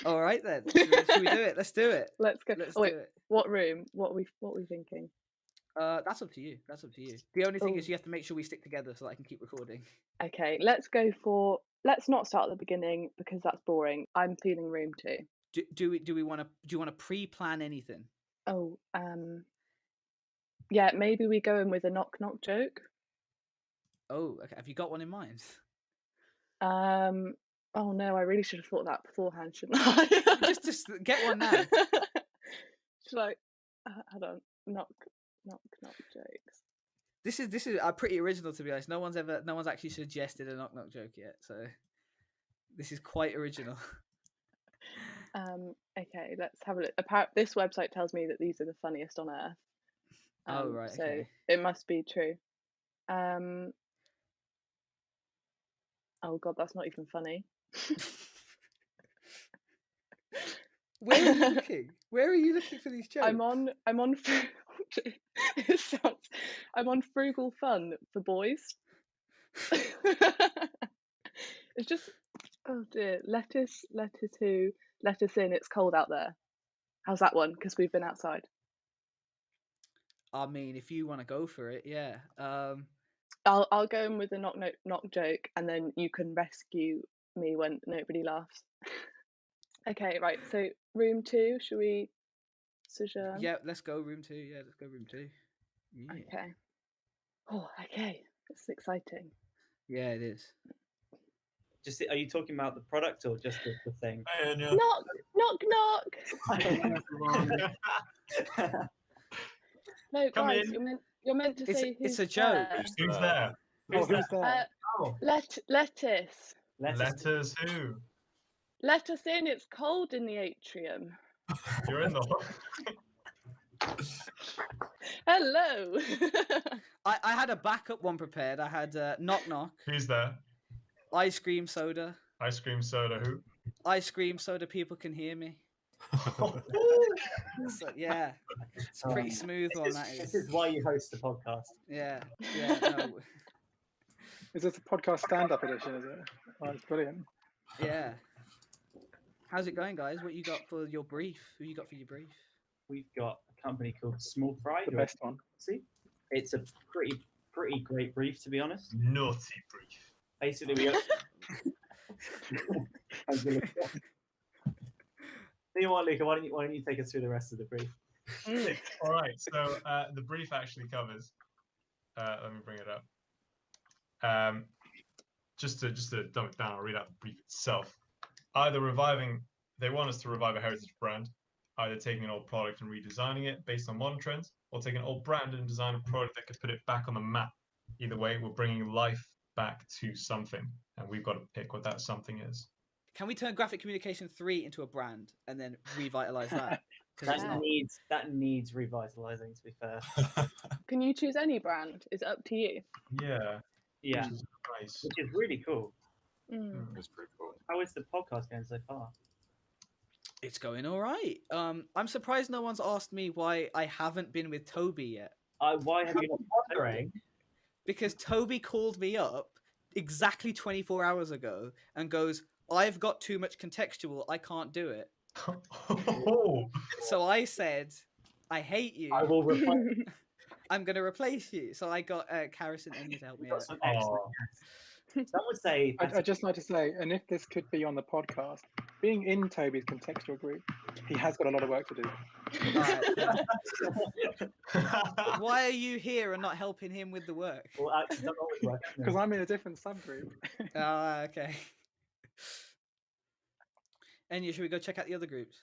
All right then. Should we do it? Let's do it. Let's go. Let's do it. What room? What are we thinking? That's up to you. That's up to you. The only thing is you have to make sure we stick together so that I can keep recording. Okay, let's not start at the beginning because that's boring. I'm feeling room 2. Do you want to pre-plan anything? Oh, yeah, maybe we go in with a knock joke. Oh, okay. Have you got one in mind? Oh no, I really should have thought that beforehand, shouldn't I? just get one now. Should I? Hold on, knock jokes. This is pretty original, to be honest. No one's actually suggested a knock joke yet, so this is quite original. Okay, let's have a look. This website tells me that these are the funniest on earth. Oh right, so okay. It must be true. Oh god, that's not even funny. Where are you looking? Where are you looking for these jokes? I'm on I'm on Frugal Fun for Boys. It's just, oh dear, let us in, it's cold out there. How's that one? Because we've been outside. I mean, if you want to go for it, yeah. I'll go in with a knock joke, and then you can rescue me when nobody laughs. Okay, right. So room 2, should we? Yeah, let's go room 2. Yeah, let's go room 2. Yeah. Okay. Oh, okay. It's exciting. Yeah, it is. Are you talking about the product or just the thing? Knock. No, Come guys, in. you're meant to say it's who's a joke. there. Who's there? Who's there? Lettuce. Letters who? Let us in. It's cold in the atrium. You're in the. Hello. I had a backup one prepared. I had knock. Who's there? Ice cream soda. Ice cream soda who? Ice cream soda. People can hear me. So, yeah, it's a pretty smooth one. This is why you host the podcast. Yeah. No. Is this a podcast stand-up edition? Is it? Oh, it's brilliant. Yeah. How's it going, guys? What you got for your brief? Who you got for your brief? We've got a company called Small Fry. The best one. See, it's a pretty pretty great brief, to be honest. Naughty brief. Basically, we. I'm gonna. Tell you what, Luca, why don't you take us through the rest of the brief? All right. So the brief actually covers. Let me bring it up. Just to dumb it down, I'll read out the brief itself. They want us to revive a heritage brand, either taking an old product and redesigning it based on modern trends, or taking an old brand and design a product that could put it back on the map. Either way, we're bringing life back to something, and we've got to pick what that something is. Can we turn Graphic Communication 3 into a brand and then revitalize that? That needs revitalizing, to be fair. Can you choose any brand? Is it up to you? Yeah. Yeah. Which is nice. Which is really cool. That's pretty cool. How is the podcast going so far? It's going all right. I'm surprised no one's asked me why I haven't been with Toby yet. Why have you not wondering? Because Toby called me up exactly 24 hours ago and goes, I've got too much contextual, I can't do it. So I said, I hate you. I will replace. I'm going to replace you. So I got Karis and Enya to help me out. Some would say. I'd just like to say, and if this could be on the podcast, being in Toby's contextual group, he has got a lot of work to do. Why are you here and not helping him with the work? Well, actually, not always work. Because I'm in a different subgroup. Okay. Enya, should we go check out the other groups?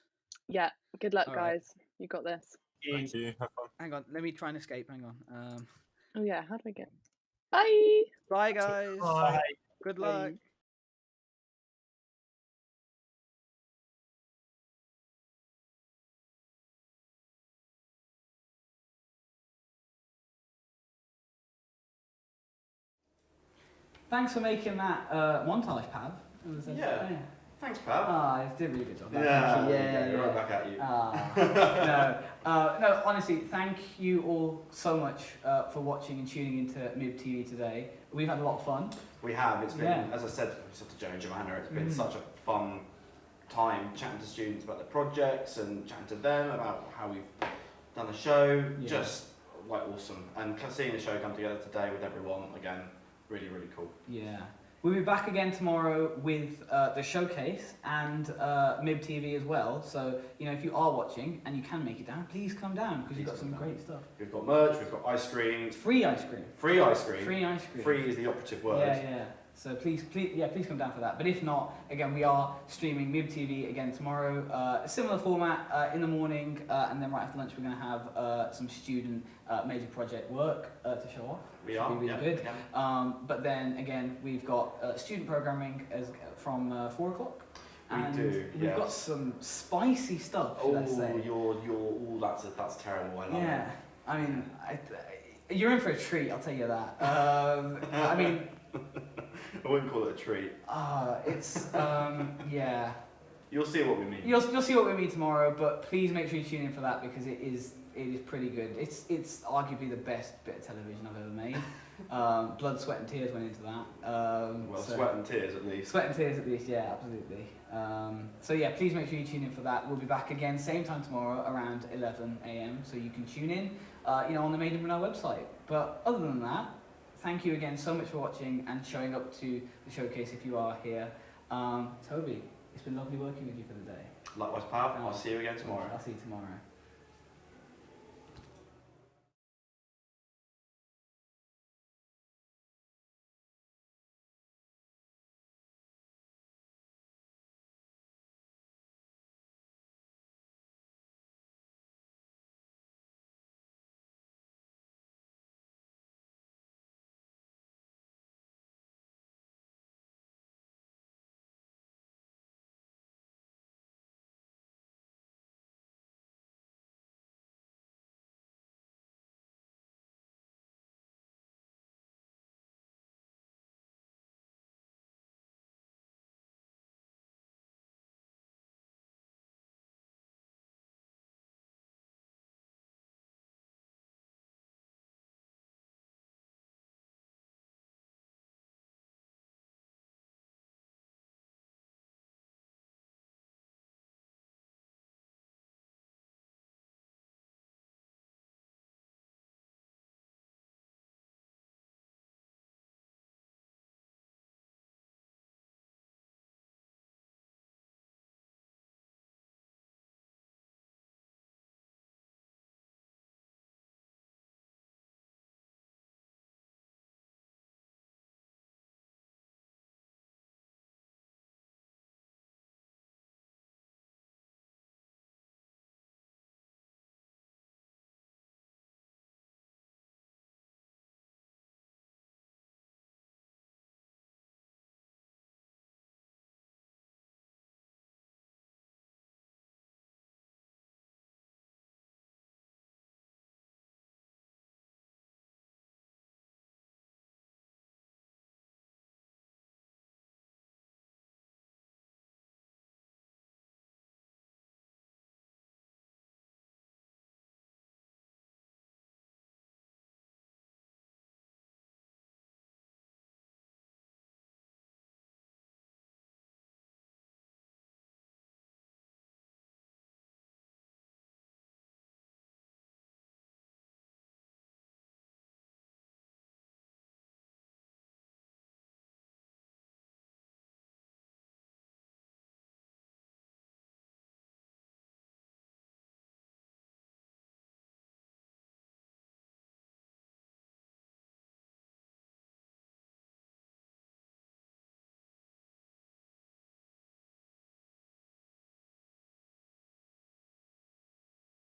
Yeah. Good luck, All right. guys. You got this. Thank you. Have fun. Hang on, let me try and escape. Hang on. Oh yeah. How do I get? Bye. Bye, guys. Bye. Good luck. Thanks for making that montage, Pav. Yeah. Thanks, Pav. Ah, you did a really good job. Yeah, Yeah, right back at you. No, honestly, thank you all so much for watching and tuning into Mib TV today. We've had a lot of fun. We have. It's been, as I said to Joe and Joanna, it's been such a fun time chatting to students about their projects and chatting to them about how we've done the show. Yeah. Just like awesome. And seeing the show come together today with everyone, again, really, really cool. Yeah. We'll be back again tomorrow with the showcase and Mib TV as well. So, you know, if you are watching and you can make it down, please come down because we've got some great stuff. We've got merch, we've got ice cream. Free ice cream. Free ice cream. Free ice cream. Free is the operative word. Yeah. So please come down for that. But if not, again, we are streaming Mib TV again tomorrow. A similar format in the morning, and then right after lunch we're going to have some student major project work to show off. We Should are, be really good. yeah. But then again, we've got student programming from 4 o'clock. And we've got some spicy stuff. Let's say. That's terrible. I love it. Yeah, I mean, you're in for a treat. I'll tell you that. I mean. I wouldn't call it a treat. It's yeah. You'll see what we mean. You'll see what we mean tomorrow, but please make sure you tune in for that because it is pretty good. It's arguably the best bit of television I've ever made. Blood, sweat and tears went into that. Sweat and tears at least. Sweat and tears at least, yeah, absolutely. So yeah, please make sure you tune in for that. We'll be back again same time tomorrow around 11 AM, so you can tune in, on the Made in Brunel website. But other than that, thank you again so much for watching and showing up to the showcase if you are here. Toby, it's been lovely working with you for the day. Likewise, Pav. I'll see you again tomorrow. I'll see you tomorrow.